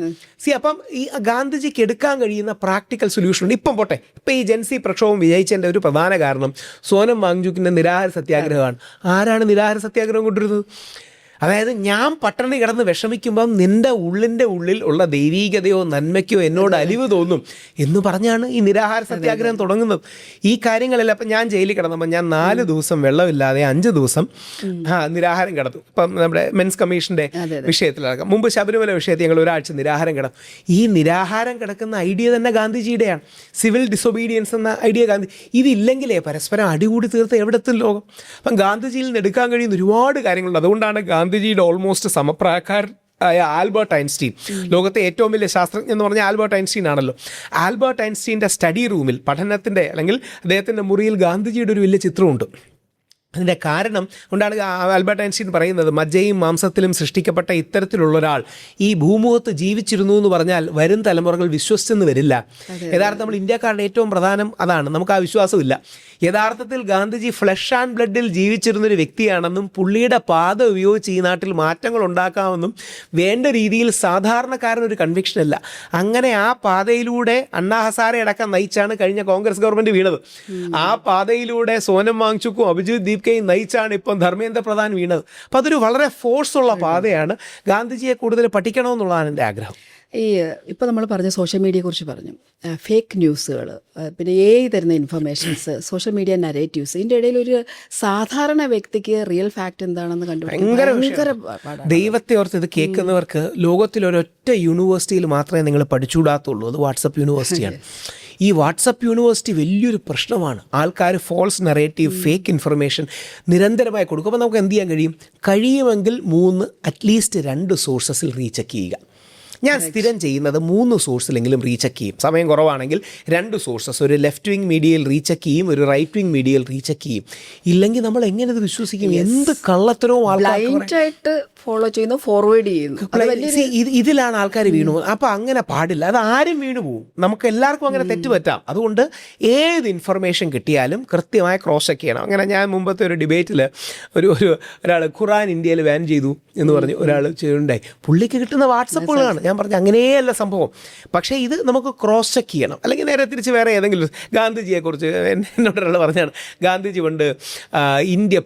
അപ്പം ഈ ഗാന്ധിജിക്ക് എടുക്കാൻ കഴിയുന്ന പ്രാക്ടിക്കൽ സൊല്യൂഷൻ ഉണ്ട്. ഇപ്പം പോട്ടെ, ഇപ്പം ഈ ജൻസി പ്രക്ഷോഭം വിജയിച്ചതിൻ്റെ ഒരു പ്രധാന കാരണം സോനം വാങ്ചുക്കിൻ്റെ നിരാഹാര സത്യാഗ്രഹമാണ്. ആരാണ് നിരാഹാര സത്യാഗ്രഹം കൊണ്ടുവരുന്നത്? അതായത് ഞാൻ പട്ടിണി കിടന്ന് വിഷമിക്കുമ്പം നിൻ്റെ ഉള്ളിൽ ഉള്ള ദൈവീകതയോ നന്മയ്ക്കോ എന്നോട് അലിവ് തോന്നും എന്ന് പറഞ്ഞാണ് ഈ നിരാഹാര സത്യാഗ്രഹം തുടങ്ങുന്നത്. ഈ കാര്യങ്ങളെല്ലാം ഇപ്പം ഞാൻ ജയിലിൽ കിടന്നപ്പോൾ ഞാൻ 4 ദിവസം വെള്ളമില്ലാതെ 5 ദിവസം നിരാഹാരം കിടന്നു. ഇപ്പം നമ്മുടെ മെൻസ് കമ്മീഷൻ്റെ വിഷയത്തിലടക്കം, മുമ്പ് ശബരിമല വിഷയത്തിൽ ഞങ്ങൾ ഒരാഴ്ച നിരാഹാരം കിടന്നു. ഈ നിരാഹാരം കിടക്കുന്ന ഐഡിയ തന്നെ ഗാന്ധിജിയുടെയാണ്. സിവിൽ ഡിസൊബീഡിയൻസ് എന്ന ഐഡിയ ഗാന്ധി. ഇതില്ലെങ്കിലേ പരസ്പരം അടികൂടി തീർത്ത് എവിടെത്തും ലോകം. അപ്പം ഗാന്ധിജിയിൽ നിന്ന് എടുക്കാൻ കഴിയുന്ന ഒരുപാട് കാര്യങ്ങളുണ്ട്. അതുകൊണ്ടാണ് ഗാന്ധിജിയുടെ ഓൾമോസ്റ്റ് സമപ്രായക്കാരായ ആൽബർട്ട് ഐൻസ്റ്റീൻ, ലോകത്തെ ഏറ്റവും വലിയ ശാസ്ത്രജ്ഞൻ എന്ന് പറഞ്ഞാൽ ആൽബർട്ട് ഐൻസ്റ്റീൻ ആണല്ലോ. ആൽബർട്ട് ഐൻസ്റ്റീൻ്റെ സ്റ്റഡി റൂമിൽ, പഠനത്തിൻ്റെ അല്ലെങ്കിൽ അദ്ദേഹത്തിൻ്റെ മുറിയിൽ ഗാന്ധിജിയുടെ ഒരു വലിയ ചിത്രമുണ്ട്. അതിൻ്റെ കാരണം കൊണ്ടാണ് ആൽബർട്ട് ഐൻസ്റ്റീൻ പറയുന്നത്, മജ്ജയും മാംസത്തിലും സൃഷ്ടിക്കപ്പെട്ട ഇത്തരത്തിലുള്ള ഒരാൾ ഈ ഭൂമുഖത്ത് ജീവിച്ചിരുന്നു എന്ന് പറഞ്ഞാൽ വരും തലമുറകൾ വിശ്വസിച്ചെന്ന് വരില്ല. യഥാർത്ഥം നമ്മൾ ഇന്ത്യക്കാരുടെ ഏറ്റവും പ്രധാനം അതാണ്, നമുക്ക് ആ വിശ്വാസമില്ല. യഥാർത്ഥത്തിൽ ഗാന്ധിജി ഫ്ലഷ് ആൻഡ് ബ്ലഡിൽ ജീവിച്ചിരുന്നൊരു വ്യക്തിയാണെന്നും പുള്ളിയുടെ പാത ഉപയോഗിച്ച് ഈ നാട്ടിൽ മാറ്റങ്ങൾ ഉണ്ടാക്കാമെന്നും വേണ്ട രീതിയിൽ സാധാരണക്കാരനൊരു കൺവിക്ഷനല്ല. അങ്ങനെ ആ പാതയിലൂടെ അണ്ണാ ഹസാരെ അടക്കം നയിച്ചാണ് കഴിഞ്ഞ കോൺഗ്രസ് ഗവൺമെൻറ് വീണത്. ആ പാതയിലൂടെ സോനം വാങ്ചുക്കും അഭിജിത് ദീപ്കയും നയിച്ചാണ് ഇപ്പം ധർമ്മേന്ദ്ര പ്രധാൻ വീണത്. അപ്പോൾ അതൊരു വളരെ ഫോഴ്സുള്ള പാതയാണ്. ഗാന്ധിജിയെ കൂടുതൽ പഠിക്കണമെന്നുള്ളതാണ് എൻ്റെ ആഗ്രഹം. ഇപ്പോൾ നമ്മൾ പറഞ്ഞ സോഷ്യൽ മീഡിയയെക്കുറിച്ച് പറഞ്ഞു, ഫേക്ക് ന്യൂസുകൾ, പിന്നെ തരുന്ന ഇൻഫർമേഷൻസ്, സോഷ്യൽ മീഡിയ നരേറ്റീവ്സ്, ഇതിൻ്റെ ഇടയിൽ ഒരു സാധാരണ വ്യക്തിക്ക് റിയൽ ഫാക്റ്റ് എന്താണെന്ന് ഭയങ്കര ദൈവത്തെ ഓർത്ത് ഇത് കേൾക്കുന്നവർക്ക് ലോകത്തിലൊരൊറ്റ യൂണിവേഴ്സിറ്റിയിൽ മാത്രമേ നിങ്ങൾ പഠിച്ചുകൂടാത്തുള്ളൂ. അത് വാട്സപ്പ് യൂണിവേഴ്സിറ്റിയാണ്. ഈ വാട്സപ്പ് യൂണിവേഴ്സിറ്റി വലിയൊരു പ്രശ്നമാണ്. ആൾക്കാർ ഫോൾസ് നറേറ്റീവ്, ഫേക്ക് ഇൻഫർമേഷൻ നിരന്തരമായി കൊടുക്കും. അപ്പോൾ നമുക്ക് എന്ത് ചെയ്യാൻ കഴിയുമെങ്കിൽ 3 അറ്റ്ലീസ്റ്റ് 2 സോഴ്സസിൽ റീചെക്ക് ചെയ്യുക. ഞാൻ സ്ഥിരം ചെയ്യുന്നത് 3 സോഴ്സിലെങ്കിലും റീചെക്ക് ചെയ്യും. സമയം കുറവാണെങ്കിൽ 2 സോഴ്സസ്, ഒരു ലെഫ്റ്റ് വിങ് മീഡിയയിൽ റീചെക്ക് ചെയ്യും, ഒരു റൈറ്റ് വിങ് മീഡിയയിൽ റീചെക്ക് ചെയ്യും. ഇല്ലെങ്കിൽ നമ്മൾ എങ്ങനെ ഇത് വിശ്വസിക്കും? എന്ത് കള്ളത്തരവും ആൾക്കാരായിട്ട് ഫോളോ ചെയ്യുന്നു, ഫോർവേഡ് ചെയ്യുന്നു. ഇതിലാണ് ആൾക്കാർ വീണു. അപ്പോൾ അങ്ങനെ പാടില്ല. അത് ആരും വീണു പോകും. നമുക്ക് എല്ലാവർക്കും അങ്ങനെ തെറ്റ് പറ്റാം. അതുകൊണ്ട് ഏത് ഇൻഫർമേഷൻ കിട്ടിയാലും കൃത്യമായി ക്രോസ് ചെക്ക് ചെയ്യണം. അങ്ങനെ ഞാൻ മുമ്പത്തെ ഒരു ഡിബേറ്റിൽ ഒരാൾ ഖുറാൻ ഇന്ത്യയിൽ ബാൻ ചെയ്തു എന്ന് പറഞ്ഞ് ഒരാൾ ചെയ്യുന്നുണ്ടായി. പുള്ളിക്ക് കിട്ടുന്ന വാട്സപ്പുകളാണ്. ഞാൻ പറഞ്ഞു അങ്ങനെയല്ല സംഭവം. പക്ഷേ ഇത് നമുക്ക് ക്രോസ് ചെക്ക് ചെയ്യണം. അല്ലെങ്കിൽ നേരെ തിരിച്ച് വേറെ ഏതെങ്കിലും ഗാന്ധിജിയെക്കുറിച്ച് എന്നോടൊരാൾ പറഞ്ഞാണ്, ഗാന്ധിജി കൊണ്ട്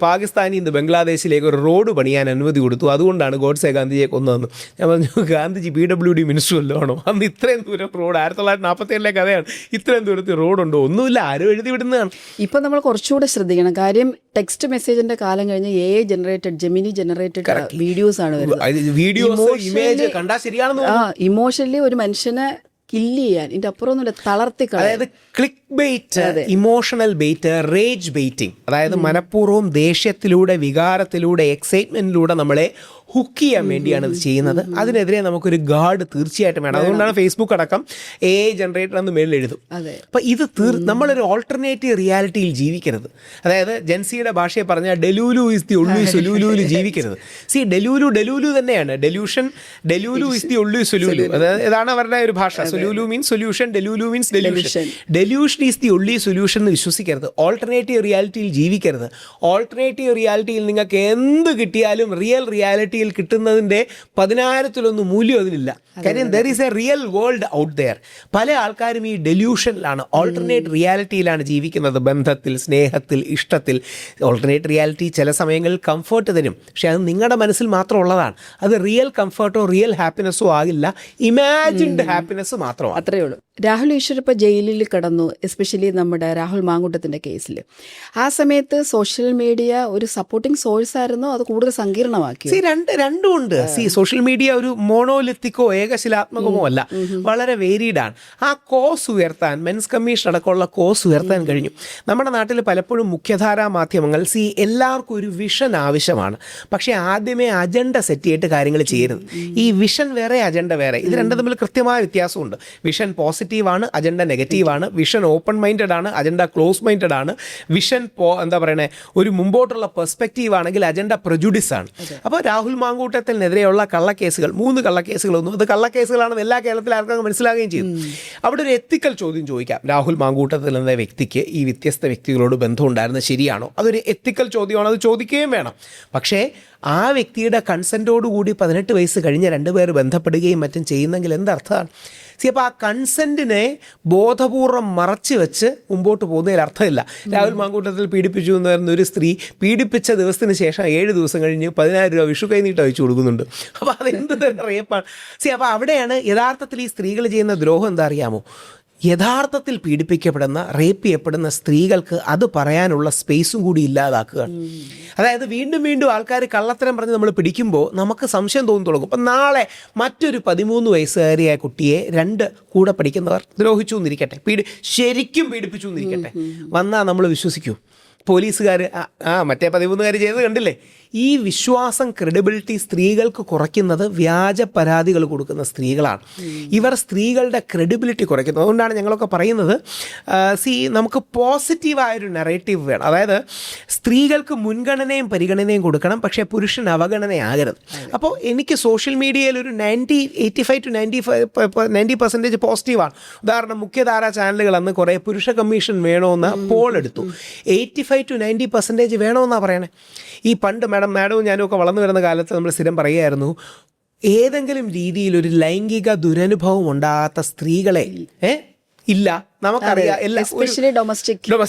പാകിസ്ഥാനിൽ നിന്ന് ബംഗ്ലാദേശിലേക്ക് ഒരു റോഡ് പണിയാൻ അനുമതി കൊടുത്തു, അതുകൊണ്ടാണ് ഗോഡ്സെ ഗാന്ധിജിയെ കൊന്നതെന്ന്. ഞാൻ പറഞ്ഞു, ഗാന്ധിജി PWD മിനിസ്റ്റർ വല്ലതും ആണോ? അന്ന് ഇത്രയും ദൂരം റോഡ് 1947 കഥയാണ്. ഇത്രയും ദൂരത്തിൽ റോഡുണ്ടോ? ഒന്നുമില്ല, ആരും എഴുതി വിടുന്നതാണ്. ഇപ്പം നമ്മൾ കുറച്ചുകൂടെ ശ്രദ്ധിക്കണം. കാര്യം ടെക്സ്റ്റ് മെസ്സേജിന്റെ കാലം കഴിഞ്ഞ് AI generated, Gemini generated videos ആണ് വരുന്നത്. വീഡിയോസ്, ഇമേജ് കണ്ടാൽ ശരിയാണെന്ന്. ഇമോഷണലി ഒരു മനുഷ്യനെ കില്ല് ചെയ്യാൻ, ഇതിന്റെ അപ്പുറമൊന്നുമില്ല, തളർത്തി. അതായത് click bait, emotional bait, rage baiting, അതായത് മനഃപൂർവ്വം ദേഷ്യത്തിലൂടെ, വികാരത്തിലൂടെ, എക്സൈറ്റ്മെന്റിലൂടെ നമ്മളെ ഹുക്ക് ചെയ്യാൻ വേണ്ടിയാണ് ഇത് ചെയ്യുന്നത്. അതിനെതിരെ നമുക്കൊരു ഗാർഡ് തീർച്ചയായിട്ടും വേണം. അതുകൊണ്ടാണ് ഫേസ്ബുക്ക് അടക്കം AI ജനറേറ്റർ എന്ന് മേളിൽ എഴുതും. അപ്പം ഇത് നമ്മളൊരു ഓൾട്ടർനേറ്റീവ് റിയാലിറ്റിയിൽ ജീവിക്കരുത്. അതായത് ജെൻസിയുടെ ഭാഷയെ പറഞ്ഞാൽ ഡെലൂലു ഇസ് ദി ഒള്ളി സൊലൂലുവിൽ ജീവിക്കരുത്. ഡെലൂലു തന്നെയാണ്. Delulu is the only solulu. അതായത് ഇതാണ് അവരുടെ ഒരു ഭാഷ. Solulu means solution, delulu means delusion. Delusion is the only solution എന്ന് വിശ്വസിക്കരുത്. ഓൾട്ടർനേറ്റീവ് റിയാലിറ്റിയിൽ ജീവിക്കരുത്. ഓൾട്ടർനേറ്റീവ് റിയാലിറ്റിയിൽ നിങ്ങൾക്ക് എന്ത് കിട്ടിയാലും റിയൽ റിയാലിറ്റിയിൽ കിട്ടുന്നതിൻ്റെ 10,000-ലൊന്നും മൂല്യം അതിനില്ല. കാര്യം there is a real world out there. പല ആൾക്കാരും ഈ ഡെലൂഷനിലാണ്, ഓൾട്ടർനേറ്റ് റിയാലിറ്റിയിലാണ് ജീവിക്കുന്നത്. ബന്ധത്തിൽ, സ്നേഹത്തിൽ, ഇഷ്ടത്തിൽ. ഓൾട്ടർനേറ്റ് റിയാലിറ്റി ചില സമയങ്ങളിൽ കംഫർട്ട് തരും, പക്ഷെ അത് നിങ്ങളുടെ മനസ്സിൽ മാത്രം ഉള്ളതാണ്. അത് റിയൽ കംഫർട്ടോ റിയൽ ഹാപ്പിനെസ്സോ ആകില്ല, ഇമാജിൻഡ് ഹാപ്പിനെസ് മാത്രമാണ്. അത്രയേ ഉള്ളൂ. രാഹുൽ ഈശ്വർ ഇപ്പോൾ ജയിലിൽ കിടന്നു, എസ്പെഷ്യലി നമ്മുടെ രാഹുൽ മാങ്കൂട്ടത്തിൻ്റെ കേസിൽ. ആ സമയത്ത് സോഷ്യൽ മീഡിയ ഒരു സപ്പോർട്ടിംഗ് സോഴ്സ് ആയിരുന്നോ അത് കൂടുതൽ സങ്കീർണമാക്കി? രണ്ടും ഉണ്ട്. സോഷ്യൽ മീഡിയ ഒരു മോണോലിത്തിക്കോ ഏകശിലാത്മകമോ അല്ല, വളരെ വേരീഡാണ്. ആ കോസ് ഉയർത്താൻ, മെൻസ് കമ്മീഷൻ അടക്കമുള്ള കോസ് ഉയർത്താൻ കഴിഞ്ഞു. നമ്മുടെ നാട്ടിൽ പലപ്പോഴും മുഖ്യധാരാ മാധ്യമങ്ങൾ എല്ലാവർക്കും ഒരു വിഷൻ ആവശ്യമാണ്, പക്ഷേ ആദ്യമേ അജണ്ട സെറ്റ് ചെയ്തിട്ട് കാര്യങ്ങൾ ചെയ്യരുത്. ഈ വിഷൻ വേറെ, അജണ്ട വേറെ. ഇത് രണ്ടും തമ്മിൽ കൃത്യമായ വ്യത്യാസമുണ്ട്. വിഷൻ പോസിറ്റീവാണ്, അജണ്ട നെഗറ്റീവാണ്. വിഷൻ ഓപ്പൺ മൈൻഡഡ് ആണ്, അജണ്ട ക്ലോസ് മൈൻഡഡ് ആണ്. വിഷൻ എന്താ പറയണേ, ഒരു മുമ്പോട്ടുള്ള പെർസ്പെക്റ്റീവ് ആണെങ്കിൽ അജണ്ട പ്രജുഡിസ് ആണ്. അപ്പോൾ രാഹുൽ മാങ്കൂട്ടത്തിനെതിരെയുള്ള കള്ളക്കേസുകൾ, 3 കള്ളക്കേസുകളൊന്നും അത് കള്ളക്കേസുകളാണെന്ന് എല്ലാ കേരളത്തിലെ ആൾക്കാർക്ക് മനസ്സിലാകുകയും ചെയ്തു. അവിടെ ഒരു എത്തിക്കൽ ചോദ്യം ചോദിക്കാം. രാഹുൽ മാങ്കൂട്ടത്തിൽ എന്ന വ്യക്തിക്ക് ഈ വ്യത്യസ്ത വ്യക്തികളോട് ബന്ധമുണ്ടായിരുന്നത് ശരിയാണോ? അതൊരു എത്തിക്കൽ ചോദ്യമാണ്, അത് ചോദിക്കുകയും വേണം. പക്ഷേ ആ വ്യക്തിയുടെ കൺസെൻറ്റോടുകൂടി 18 വയസ്സ് കഴിഞ്ഞ 2 പേർ ബന്ധപ്പെടുകയും മറ്റും ചെയ്യുന്നെങ്കിൽ എന്തർത്ഥമാണ്? അപ്പോൾ ആ കൺസെൻറ്റിനെ ബോധപൂർവം മറച്ചു വെച്ച് മുമ്പോട്ട് പോകുന്നതിൽ അർത്ഥമില്ല. രാഹുൽ മാങ്കൂട്ടത്തിൽ പീഡിപ്പിച്ചു എന്ന് പറയുന്ന ഒരു സ്ത്രീ പീഡിപ്പിച്ച ദിവസത്തിന് ശേഷം 7 ദിവസം കഴിഞ്ഞ് 10,000 രൂപ വിഷു കൈനീട്ട് അയച്ചു കൊടുക്കുന്നുണ്ട്. അപ്പോൾ അതെന്ത് തന്നെ റേപ്പാണ്. അപ്പോൾ അവിടെയാണ് യഥാർത്ഥത്തിൽ ഈ സ്ത്രീകൾ ചെയ്യുന്ന ദ്രോഹം എന്താ അറിയാമോ? യഥാർത്ഥത്തിൽ പീഡിപ്പിക്കപ്പെടുന്ന, റേപ്പ് ചെയ്യപ്പെടുന്ന സ്ത്രീകൾക്ക് അത് പറയാനുള്ള സ്പേസും കൂടി ഇല്ലാതാക്കുകയാണ്. അതായത് വീണ്ടും വീണ്ടും ആൾക്കാർ കള്ളത്തരം പറഞ്ഞ് നമ്മൾ പിടിക്കുമ്പോൾ നമുക്ക് സംശയം തോന്നി തുടങ്ങും. അപ്പം നാളെ മറ്റൊരു 13 വയസ്സുകാരിയായ കുട്ടിയെ 2 കൂടെ പഠിക്കുന്നവർ ദ്രോഹിച്ചു എന്നിരിക്കട്ടെ, ശരിക്കും പീഡിപ്പിച്ചു എന്നിരിക്കട്ടെ, വന്നാൽ നമ്മൾ വിശ്വസിക്കൂ? പോലീസുകാർ മറ്റേ 13കാർ ചെയ്തത് കണ്ടില്ലേ? ഈ വിശ്വാസം, ക്രെഡിബിലിറ്റി സ്ത്രീകൾക്ക് കുറയ്ക്കുന്നത് വ്യാജ പരാതികൾ കൊടുക്കുന്ന സ്ത്രീകളാണ്. ഇവർ സ്ത്രീകളുടെ ക്രെഡിബിലിറ്റി കുറയ്ക്കുന്നത്. അതുകൊണ്ടാണ് ഞങ്ങളൊക്കെ പറയുന്നത്, നമുക്ക് പോസിറ്റീവായൊരു നെറേറ്റീവ് വേണം. അതായത് സ്ത്രീകൾക്ക് മുൻഗണനയും പരിഗണനയും കൊടുക്കണം, പക്ഷേ പുരുഷൻ അവഗണനയാകരുത്. അപ്പോൾ എനിക്ക് സോഷ്യൽ മീഡിയയിൽ ഒരു 85 to 90% പോസിറ്റീവാണ്. ഉദാഹരണം, മുഖ്യധാരാ ചാനലുകൾ അന്ന് കുറേ പുരുഷ കമ്മീഷൻ വേണമെന്ന് പോൾ എടുത്തു. 85 to 90% വേണമെന്നാണ് പറയണേ. ഈ പണ്ട് മാഡവും ഞാനും ഒക്കെ വളർന്നു വരുന്ന കാലത്ത് നമ്മൾ സ്ഥിരം പറയുമായിരുന്നു, ഏതെങ്കിലും രീതിയിൽ ഒരു ലൈംഗിക ദുരനുഭവം ഉണ്ടാകാത്ത സ്ത്രീകളെ ഇല്ല, നമുക്കറിയാം.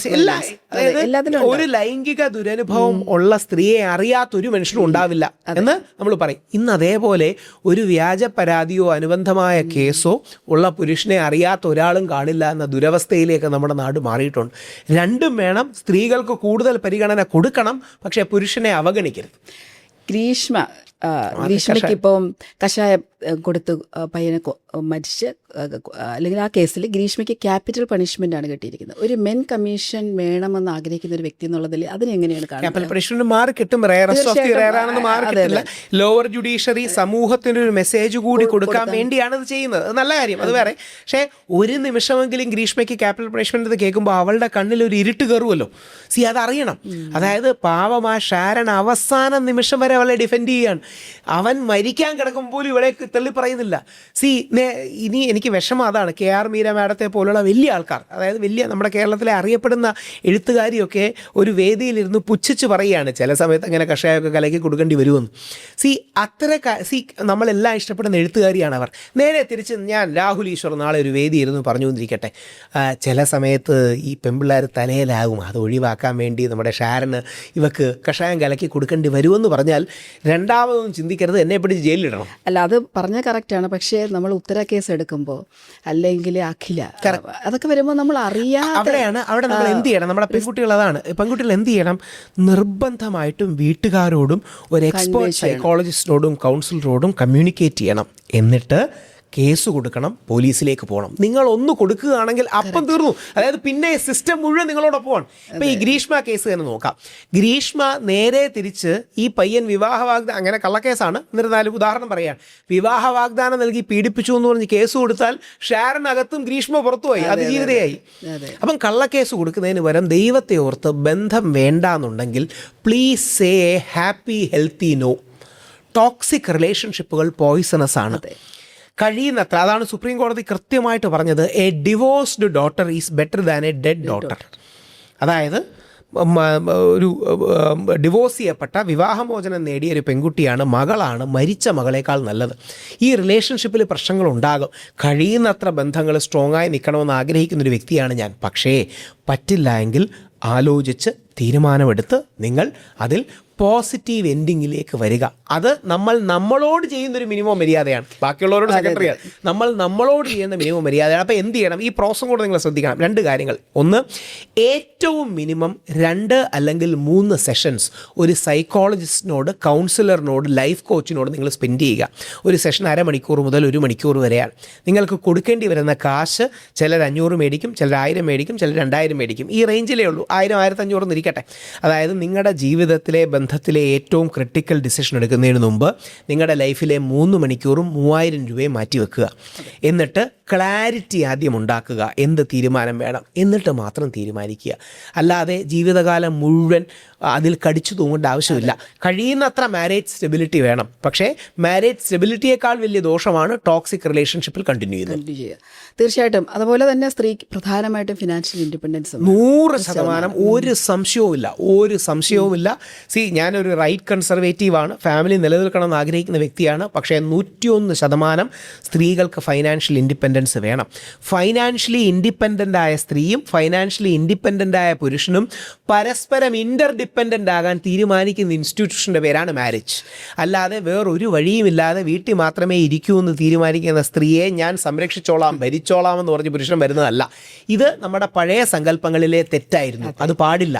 ഒരു ലൈംഗിക ദുരനുഭവം ഉള്ള സ്ത്രീയെ അറിയാത്തൊരു മനുഷ്യനും ഉണ്ടാവില്ല എന്ന് നമ്മൾ പറയും. ഇന്ന് അതേപോലെ ഒരു വ്യാജ പരാതിയോ അനുബന്ധമായ കേസോ ഉള്ള പുരുഷനെ അറിയാത്ത ഒരാളും കാണില്ല എന്ന ദുരവസ്ഥയിലേക്ക് നമ്മുടെ നാട് മാറിയിട്ടുണ്ട്. രണ്ടും വേണം. സ്ത്രീകൾക്ക് കൂടുതൽ പരിഗണന കൊടുക്കണം, പക്ഷേ പുരുഷനെ അവഗണിക്കരുത്. ഗ്രീഷ്മയ്ക്ക് ഇപ്പം കഷായം കൊടുത്ത് പയ്യനെ മരിച്ച്, അല്ലെങ്കിൽ ആ കേസിൽ ഗ്രീഷ്മയ്ക്ക് ക്യാപിറ്റൽ പണിഷ്മെൻ്റ് ആണ് കിട്ടിയിരിക്കുന്നത്. ഒരു മെൻ കമ്മീഷൻ വേണമെന്ന് ആഗ്രഹിക്കുന്ന ഒരു വ്യക്തി എന്നുള്ളതിൽ അതിനെങ്ങനെയാണ് ക്യാപിറ്റൽ പണിഷ്മെന്റ് മാറി കിട്ടും. ലോവർ ജുഡീഷ്യറി സമൂഹത്തിന് ഒരു മെസ്സേജ് കൂടി കൊടുക്കാൻ വേണ്ടിയാണ് ഇത് ചെയ്യുന്നത്. അത് നല്ല കാര്യം, അത് വേറെ. പക്ഷേ ഒരു നിമിഷമെങ്കിലും ഗ്രീഷ്മയ്ക്ക് ക്യാപിറ്റൽ പണിഷ്മെന്റ് കേൾക്കുമ്പോൾ അവളുടെ കണ്ണിൽ ഒരു ഇരുട്ട് കയറുമല്ലോ. അതറിയണം. അതായത് പാവം ആ ഷാരൺ അവസാന നിമിഷം വരെ അവളെ ഡിഫെൻഡ് ചെയ്യുകയാണ്. അവൻ മരിക്കാൻ കിടക്കുമ്പോൾ ഇവിടെ തള്ളി പറയുന്നില്ല. ഇനി എനിക്ക് വിഷമം അതാണ്. KR മീര മാഡത്തെ പോലുള്ള വലിയ ആൾക്കാർ, അതായത് വലിയ നമ്മുടെ കേരളത്തിലെ അറിയപ്പെടുന്ന എഴുത്തുകാരിയൊക്കെ ഒരു വേദിയിലിരുന്ന് പുച്ഛിച്ച് പറയുകയാണ് ചില സമയത്ത് അങ്ങനെ കഷായമൊക്കെ കലക്കി കൊടുക്കേണ്ടി വരുമെന്ന്. നമ്മളെല്ലാം ഇഷ്ടപ്പെടുന്ന എഴുത്തുകാരിയാണ് അവർ. നേരെ തിരിച്ച് ഞാൻ രാഹുൽ ഈശ്വർ നാളെ ഒരു വേദി ഇരുന്ന് പറഞ്ഞു കൊണ്ടിരിക്കട്ടെ, ചില സമയത്ത് ഈ പെൺപിള്ളേർ തലയിലാകും, അത് ഒഴിവാക്കാൻ വേണ്ടി നമ്മുടെ ഷാരന് ഇവക്ക് കഷായം കലക്കി കൊടുക്കേണ്ടി വരുമെന്ന് പറഞ്ഞാൽ രണ്ടാമതൊന്നും ചിന്തിക്കരുത്, എന്നെ പിടിച്ച് ജയിലിലിടണം. അല്ല, അത് പറഞ്ഞ കറക്റ്റാണ്. പക്ഷേ നമ്മൾ ഉത്തര കേസ് എടുക്കുമ്പോൾ അല്ലെങ്കിൽ അഖില അതൊക്കെ വരുമ്പോൾ നമ്മൾ അവിടെ നമ്മൾ എന്ത് ചെയ്യണം? നമ്മുടെ പെൺകുട്ടികൾ എന്ത് ചെയ്യണം? നിർബന്ധമായിട്ടും വീട്ടുകാരോടും ഒരു എക്സ്പേർട്ട് സൈക്കോളജിസ്റ്റിനോടും കൗൺസിലറോടും കമ്മ്യൂണിക്കേറ്റ് ചെയ്യണം. എന്നിട്ട് കേസ് കൊടുക്കണം, പോലീസിലേക്ക് പോകണം. നിങ്ങൾ ഒന്ന് കൊടുക്കുകയാണെങ്കിൽ അപ്പം തീർന്നു. അതായത് പിന്നെ സിസ്റ്റം മുഴുവൻ നിങ്ങളോടൊപ്പമാണ്. ഇപ്പം ഈ ഗ്രീഷ്മ കേസ് തന്നെ നോക്കാം. ഗ്രീഷ്മ നേരെ തിരിച്ച് ഈ പയ്യൻ വിവാഹ വാഗ്ദാനം, അങ്ങനെ കള്ളക്കേസാണ്, എന്നിരുന്നാലും ഉദാഹരണം പറയാം, വിവാഹ വാഗ്ദാനം നൽകി പീഡിപ്പിച്ചു എന്ന് പറഞ്ഞ് കേസ് കൊടുത്താൽ ഷാരനകത്തും ഗ്രീഷ്മ പുറത്തുപോയി, അതിജീവിതയായി. അപ്പം കള്ളക്കേസ് കൊടുക്കുന്നതിന് പകരം ദൈവത്തെ ഓർത്ത് ബന്ധം വേണ്ടാന്നുണ്ടെങ്കിൽ please say a happy healthy no. Toxic റിലേഷൻഷിപ്പുകൾ പോയിസണസ് ആണ്. കഴിയുന്നത്ര, അതാണ് സുപ്രീം കോടതി കൃത്യമായിട്ട് പറഞ്ഞത്, a divorced daughter is better than a dead daughter. അതായത് ഒരു ഡിവോഴ്സ് ചെയ്യപ്പെട്ട വിവാഹമോചനം നേടിയ ഒരു പെൺകുട്ടിയാണ്, മകളാണ് മരിച്ച മകളേക്കാൾ നല്ലത്. ഈ റിലേഷൻഷിപ്പിൽ പ്രശ്നങ്ങളുണ്ടാകും. കഴിയുന്നത്ര ബന്ധങ്ങൾ സ്ട്രോങ് ആയി നിൽക്കണമെന്ന് ആഗ്രഹിക്കുന്നൊരു വ്യക്തിയാണ് ഞാൻ. പക്ഷേ പറ്റില്ല എങ്കിൽ ആലോചിച്ച് തീരുമാനമെടുത്ത് നിങ്ങൾ അതിൽ പോസിറ്റീവ് എൻഡിങ്ങിലേക്ക് വരിക. അത് നമ്മളോട് ചെയ്യുന്നൊരു മിനിമം മര്യാദയാണ്. ബാക്കിയുള്ളവരോട് സെക്രട്ടറിയാണ്, നമ്മളോട് ചെയ്യുന്ന മിനിമം മര്യാദയാണ്. അപ്പോൾ എന്ത് ചെയ്യണം? ഈ പ്രോസസ്സും കൂടെ നിങ്ങൾ ശ്രദ്ധിക്കണം. 2 കാര്യങ്ങൾ. ഒന്ന്, ഏറ്റവും മിനിമം 2 അല്ലെങ്കിൽ 3 സെഷൻസ് ഒരു സൈക്കോളജിസ്റ്റിനോട്, കൗൺസിലറിനോട്, ലൈഫ് കോച്ചിനോട് നിങ്ങൾ സ്പെൻഡ് ചെയ്യുക. ഒരു സെഷൻ 1/2 മണിക്കൂർ മുതൽ 1 മണിക്കൂർ വരെയാണ്. നിങ്ങൾക്ക് കൊടുക്കേണ്ടി വരുന്ന കാശ് ചിലർ 500 മേടിക്കും, ചിലർ 1000 മേടിക്കും, ചിലർ 2000 മേടിക്കും. ഈ റേഞ്ചിലേ ഉള്ളൂ. 1000, 1500 എന്നിരിക്കട്ടെ. അതായത് നിങ്ങളുടെ ജീവിതത്തിലെ ബന്ധത്തിലെ ഏറ്റവും ക്രിട്ടിക്കൽ ഡിസിഷൻ എടുക്കുന്നതിന് മുമ്പ് നിങ്ങളുടെ ലൈഫിലെ 3 മണിക്കൂറും 3000 രൂപയും മാറ്റി വെക്കുക. എന്നിട്ട് ക്ലാരിറ്റി ആദ്യം ഉണ്ടാക്കുക. എന്ത് തീരുമാനം വേണം, എന്നിട്ട് മാത്രം തീരുമാനിക്കുക. അല്ലാതെ ജീവിതകാലം മുഴുവൻ അതിൽ കടിച്ചു തൂങ്ങേണ്ട ആവശ്യമില്ല. കഴിയുന്നത്ര മാരേജ് സ്റ്റെബിലിറ്റി വേണം. പക്ഷേ മാരേജ് സ്റ്റെബിലിറ്റിയേക്കാൾ വലിയ ദോഷമാണ് ടോക്സിക് റിലേഷൻഷിപ്പിൽ കണ്ടിന്യൂ ചെയ്യുന്നത്. തീർച്ചയായിട്ടും. അതുപോലെ തന്നെ സ്ത്രീക്ക് പ്രധാനമായിട്ടും ഫിനാൻഷ്യൽ ഇൻഡിപെൻഡൻസ് 100%, ഒരു സംശയവുമില്ല. ഞാനൊരു റൈറ്റ് കൺസർവേറ്റീവാണ്, ഫാമിലി നിലനിൽക്കണമെന്ന് ആഗ്രഹിക്കുന്ന വ്യക്തിയാണ്. പക്ഷേ 101% സ്ത്രീകൾക്ക് ഫൈനാൻഷ്യൽ ഇൻഡിപെൻഡൻസ് വേണം. ഫൈനാൻഷ്യലി ഇൻഡിപെൻഡൻ്റ് ആയ സ്ത്രീയും ഫൈനാൻഷ്യലി ഇൻഡിപെൻഡൻ്റ് ആയ പുരുഷനും പരസ്പരം ഇൻ്റർഡിപ്പെൻഡൻ്റ് ആകാൻ തീരുമാനിക്കുന്ന ഇൻസ്റ്റിറ്റ്യൂഷൻ്റെ പേരാണ് മാരേജ്. അല്ലാതെ വേറൊരു വഴിയുമില്ലാതെ വീട്ടിൽ മാത്രമേ ഇരിക്കൂ എന്ന് തീരുമാനിക്കുന്ന സ്ത്രീയെ ഞാൻ സംരക്ഷിച്ചോളാം, ഭരിച്ചോളാം എന്ന് പറഞ്ഞ് പുരുഷൻ വരുന്നതല്ല. ഇത് നമ്മുടെ പഴയ സങ്കല്പങ്ങളിലെ തെറ്റായിരുന്നു. അത് പാടില്ല.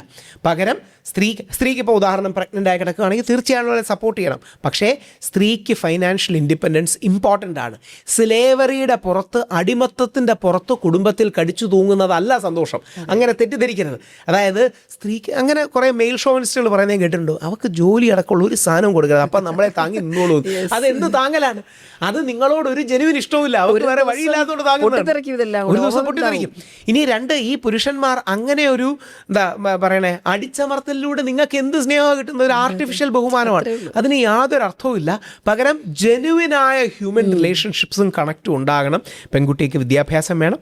പകരം സ്ത്രീക്ക് ഇപ്പോൾ ഉദാഹരണം പ്രഗ്നൻ്റ് ആയി കിടക്കുകയാണെങ്കിൽ തീർച്ചയായും അവരെ സപ്പോർട്ട് ചെയ്യണം. പക്ഷേ സ്ത്രീക്ക് ഫൈനാൻഷ്യൽ ഇൻഡിപെൻഡൻസ് ഇമ്പോർട്ടൻ്റ് ആണ്. സ്ലേവറിയുടെ പുറത്ത്, അടിമത്തത്തിൻ്റെ പുറത്ത് കുടുംബത്തിൽ കടിച്ചു തൂങ്ങുന്നതല്ല സന്തോഷം. അങ്ങനെ തെറ്റിദ്ധരിക്കരുത്. അതായത് സ്ത്രീക്ക് അങ്ങനെ കുറേ മെയിൽ ഷോവനിസ്റ്റുകൾ പറയുന്നത് കേട്ടിട്ടുണ്ട്, അവർക്ക് ജോലി അടക്കമുള്ള ഒരു സാധനം കൊടുക്കരുത്, അപ്പം നമ്മളെ താങ്ങി നിന്നോളൂ. അതെന്ത് താങ്ങലാണ്? അത് നിങ്ങളോട് ഒരു ജെനുവിൻ ഇഷ്ടവുമില്ല, അവർക്ക് വേറെ വഴിയില്ലാത്തതുകൊണ്ട് താങ്ങുന്നത്. ഒരു ദിവസം പൊട്ടിത്തെറിക്കും. ഇനി 2, ഈ പുരുഷന്മാർ അങ്ങനെ ഒരു എന്താ പറയണേ, അടിച്ചമർത്തലിലൂടെ നിങ്ങൾക്ക് എന്ത് സ്നേഹമാണ് കിട്ടുന്നത്? ഒരു ആർട്ടിഫിഷ്യൽ ബഹുമാനമാണ്. അതിന് യാതൊരു അർത്ഥവുമില്ല. പകരം ജെനുവിനായ ഹ്യൂമൻ റിലേഷൻഷിപ്സും കണക്റ്റും ഉണ്ടാകണം. പെൺകുട്ടിക്ക് വിദ്യാഭ്യാസം വേണം,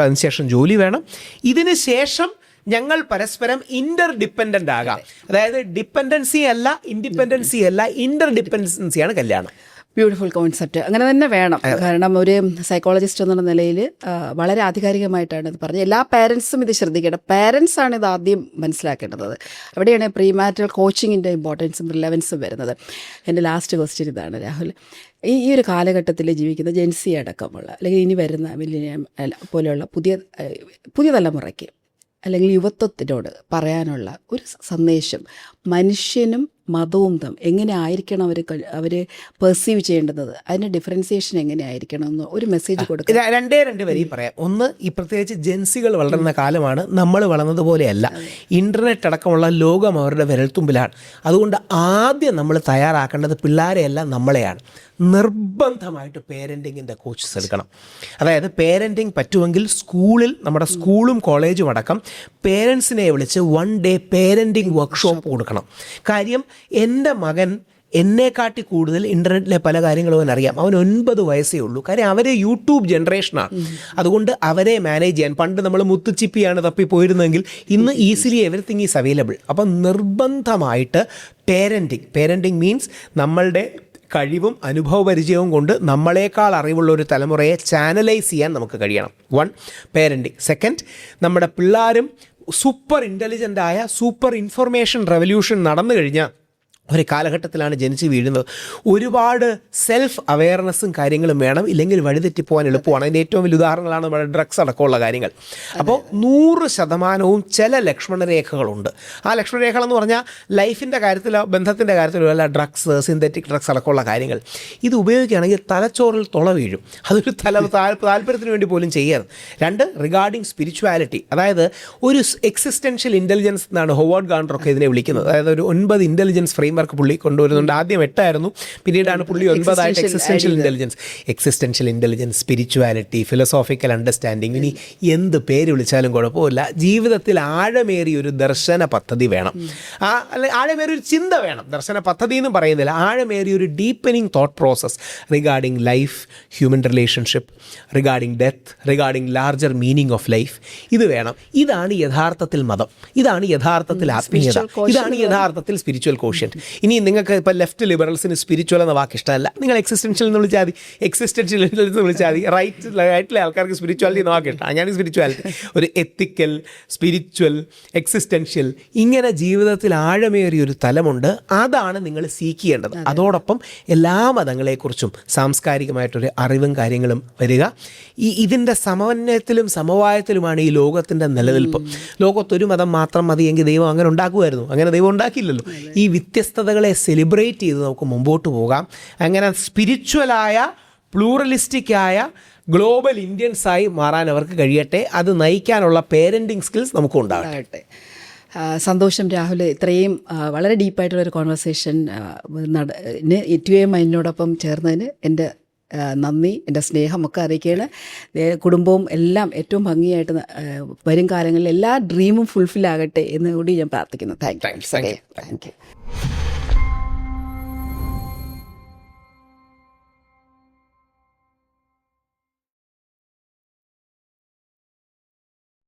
അതിനുശേഷം ജോലി വേണം. ഇതിന് ശേഷം ഞങ്ങൾ പരസ്പരം ഇന്റർ ഡിപ്പെൻഡൻ്റ് ആകാം. അതായത് ഡിപ്പെൻഡൻസി അല്ല, ഇൻഡിപെൻഡൻസി അല്ല, ഇന്റർ ഡിപ്പെൻഡൻസിയാണ് കല്യാണം. Beautiful concept. അങ്ങനെ തന്നെ വേണം. കാരണം ഒരു സൈക്കോളജിസ്റ്റ് എന്നുള്ള നിലയിൽ വളരെ ആധികാരികമായിട്ടാണ് ഇത് പറഞ്ഞത്. എല്ലാ പേരൻസും ഇത് ശ്രദ്ധിക്കണം. പേരൻസാണ് ഇത് ആദ്യം മനസ്സിലാക്കേണ്ടത്. അവിടെയാണ് പ്രീമാരിറ്റൽ കോച്ചിങ്ങിൻ്റെ ഇമ്പോർട്ടൻസും റിലവൻസും വരുന്നത്. എൻ്റെ ലാസ്റ്റ് ക്വസ്റ്റ്യൻ ഇതാണ്, രാഹുൽ. ഈ ഒരു കാലഘട്ടത്തിൽ ജീവിക്കുന്ന ജെൻസി അടക്കമുള്ള, അല്ലെങ്കിൽ ഇനി വരുന്ന മില്ലേനിയം പോലെയുള്ള പുതിയ തലമുറയ്ക്ക് അല്ലെങ്കിൽ യുവത്വത്തിനോട് പറയാനുള്ള ഒരു സന്ദേശം, മനുഷ്യനും മതവും എങ്ങനെ ആയിരിക്കണം അവർ പെർസീവ് ചെയ്യേണ്ടത്, അതിൻ്റെ ഡിഫറൻസിയേഷൻ എങ്ങനെ ആയിരിക്കണം എന്ന് ഒരു മെസ്സേജ് കൊടുക്കുക. 2 വരി പറയാം. ഒന്ന്, ഈ പ്രത്യേകിച്ച് ജെൻസികൾ വളരുന്ന കാലമാണ്. നമ്മൾ വളർന്നതുപോലെയല്ല. ഇൻ്റർനെറ്റ് അടക്കമുള്ള ലോകം അവരുടെ വിരൽത്തുമ്പിലാണ്. അതുകൊണ്ട് ആദ്യം നമ്മൾ തയ്യാറാക്കേണ്ടത് പിള്ളേരെയല്ല, നമ്മളെയാണ്. നിർബന്ധമായിട്ട് പേരൻറ്റിങ്ങിൻ്റെ കോച്ചസ് എടുക്കണം. അതായത് പേരൻറ്റിങ് പറ്റുമെങ്കിൽ സ്കൂളിൽ, നമ്മുടെ സ്കൂളും കോളേജും അടക്കം പേരൻസിനെ വിളിച്ച് 1 ഡേ പേരൻറ്റിങ് വർക്ക്ഷോപ്പ് കൊടുക്കണം. കാര്യം എൻ്റെ മകൻ എന്നെക്കാട്ടി കൂടുതൽ ഇൻ്റർനെറ്റിലെ പല കാര്യങ്ങളും അവൻ അറിയാം. അവൻ 9 വയസ്സേ ഉള്ളൂ. കാര്യം അവരെ യൂട്യൂബ് ജനറേഷനാണ്. അതുകൊണ്ട് അവരെ മാനേജ് ചെയ്യാൻ, പണ്ട് നമ്മൾ മുത്തുച്ചിപ്പിയാണ് തപ്പിപ്പോയിരുന്നെങ്കിൽ ഇന്ന് ഈസിലി എവറിത്തിങ് ഈസ് അവൈലബിൾ. അപ്പം നിർബന്ധമായിട്ട് പേരൻറ്റിങ് മീൻസ് നമ്മളുടെ കഴിവും അനുഭവപരിചയവും കൊണ്ട് നമ്മളെക്കാൾ അറിവുള്ള ഒരു തലമുറയെ ചാനലൈസ് ചെയ്യാൻ നമുക്ക് കഴിയണം. 1, പേരൻറ്റിങ്. 2, നമ്മുടെ പിള്ളേരും സൂപ്പർ ഇൻ്റലിജൻ്റായ സൂപ്പർ ഇൻഫർമേഷൻ റെവല്യൂഷൻ നടന്നു കഴിഞ്ഞാൽ ഒരു കാലഘട്ടത്തിലാണ് ജനിച്ച് വീഴുന്നത്. ഒരുപാട് സെൽഫ് അവെയർനെസ്സും കാര്യങ്ങളും വേണം, ഇല്ലെങ്കിൽ വഴിതെറ്റിപ്പോകാൻ എളുപ്പമാണ്. അതിൻ്റെ ഏറ്റവും വലിയ ഉദാഹരണങ്ങളാണ് നമ്മുടെ ഡ്രഗ്സ് അടക്കമുള്ള കാര്യങ്ങൾ. അപ്പോൾ 100% ചില ലക്ഷ്മണരേഖകളുണ്ട്. ആ ലക്ഷ്മണരേഖകളെന്ന് പറഞ്ഞാൽ ലൈഫിൻ്റെ കാര്യത്തിലോ ബന്ധത്തിൻ്റെ കാര്യത്തിലോ അല്ല, ഡ്രഗ്സ്, സിന്തറ്റിക് ഡ്രഗ്സ് അടക്കമുള്ള കാര്യങ്ങൾ ഇത് ഉപയോഗിക്കുകയാണെങ്കിൽ തലച്ചോറിൽ തുള വീഴും. അതൊരു താല്പര്യത്തിന് വേണ്ടി പോലും ചെയ്യരുത്. 2, റിഗാർഡിങ് സ്പിരിച്വാലിറ്റി, അതായത് ഒരു എക്സിസ്റ്റൻഷ്യൽ ഇൻ്റലിജൻസ് എന്നാണ് ഹോവാർഡ് ഗാർണറൊക്കെ ഇതിനെ വിളിക്കുന്നത്. അതായത് ഒരു 9 ഇൻ്റലിജൻസ് ഫ്രെയിംവർക്ക് പുള്ളി കൊണ്ടുവരുന്നുണ്ട്. ആദ്യം 8 ആയിരുന്നു, പിന്നീടാണ് പുള്ളി 9 existential intelligence, spirituality, philosophical understanding, ഇനി എന്ത് പേര് വിളിച്ചാലും കുഴപ്പമില്ല. ജീവിതത്തിൽ ആഴമേറിയ ഒരു ദർശന പദ്ധതി വേണം, ആഴമേറിയ ഒരു ചിന്ത വേണം. ദർശന പദ്ധതി എന്നും പറയുന്നില്ല, ആഴമേറിയ ഒരു deepening thought process regarding life, human relationship, regarding death, regarding larger meaning of life. ഇത് വേണം. ഇതാണ് യഥാർത്ഥത്തിൽ മതം, ഇതാണ് യഥാർത്ഥത്തിൽ ആത്മീയത, ഇതാണ് യഥാർത്ഥത്തിൽ സ്പിരിച്വൽ കോഷ്യന്റ്. ഇനി നിങ്ങൾക്ക് ഇപ്പോൾ ലെഫ്റ്റ് ലിബറൽസിന് സ്പിരിച്വൽ എന്ന വാക്ക് ഇഷ്ടമല്ല, നിങ്ങൾ എക്സിസ്റ്റൻഷ്യൽ എന്ന് വിളിച്ചാൽ മതി, എക്സിസ്റ്റൻഷ്യൽ എന്ന് വിളിച്ചാൽ മതി. റൈറ്റിലെ ആൾക്കാർക്ക് സ്പിരിച്വാലിറ്റി എന്ന വാക്ക് ഇഷ്ടം. ഞാൻ സ്പിരിച്വാലിറ്റി ഒരു എത്തിക്കൽ, സ്പിരിച്വൽ, എക്സിസ്റ്റൻഷ്യൽ, ഇങ്ങനെ ജീവിതത്തിൽ ആഴമേറിയൊരു തലമുണ്ട്. അതാണ് നിങ്ങൾ സീക്ക് ചെയ്യേണ്ടത്. അതോടൊപ്പം എല്ലാ മതങ്ങളെക്കുറിച്ചും സാംസ്കാരികമായിട്ടൊരു അറിവും കാര്യങ്ങളും വരിക. ഇതിൻ്റെ സമന്വയത്തിലും സമവായത്തിലുമാണ് ഈ ലോകത്തിൻ്റെ നിലനിൽപ്പ്. ലോകത്തൊരു മതം മാത്രം മതിയെങ്കിൽ ദൈവം അങ്ങനെ ഉണ്ടാക്കുമായിരുന്നു. അങ്ങനെ ദൈവം ഉണ്ടാക്കിയില്ലല്ലോ. ഈ വ്യത്യസ്തതകളെ സെലിബ്രേറ്റ് ചെയ്ത് നമുക്ക് മുമ്പോട്ട് പോകാം. അങ്ങനെ സ്പിരിച്വലായ, പ്ലൂറലിസ്റ്റിക്കായ ഗ്ലോബൽ ഇന്ത്യൻസായി മാറാൻ അവർക്ക് കഴിയട്ടെ. അത് നയിക്കാനുള്ള പേരൻറ്റിങ് സ്കിൽസ് നമുക്കും ഉണ്ടാകട്ടെ. സന്തോഷം രാഹുൽ, ഇത്രയും വളരെ ഡീപ്പായിട്ടുള്ളൊരു കോൺവെർസേഷൻ എന്നോടൊപ്പം ചേർന്നതിന് എൻ്റെ നന്ദി, എൻ്റെ സ്നേഹമൊക്കെ അറിയിക്കുകയാണ്. കുടുംബവും എല്ലാം ഏറ്റവും ഭംഗിയായിട്ട് വരും കാലങ്ങളിൽ എല്ലാ ഡ്രീമും ഫുൾഫിൽ ആകട്ടെ എന്ന് കൂടി ഞാൻ പ്രാർത്ഥിക്കുന്നു. Thank you.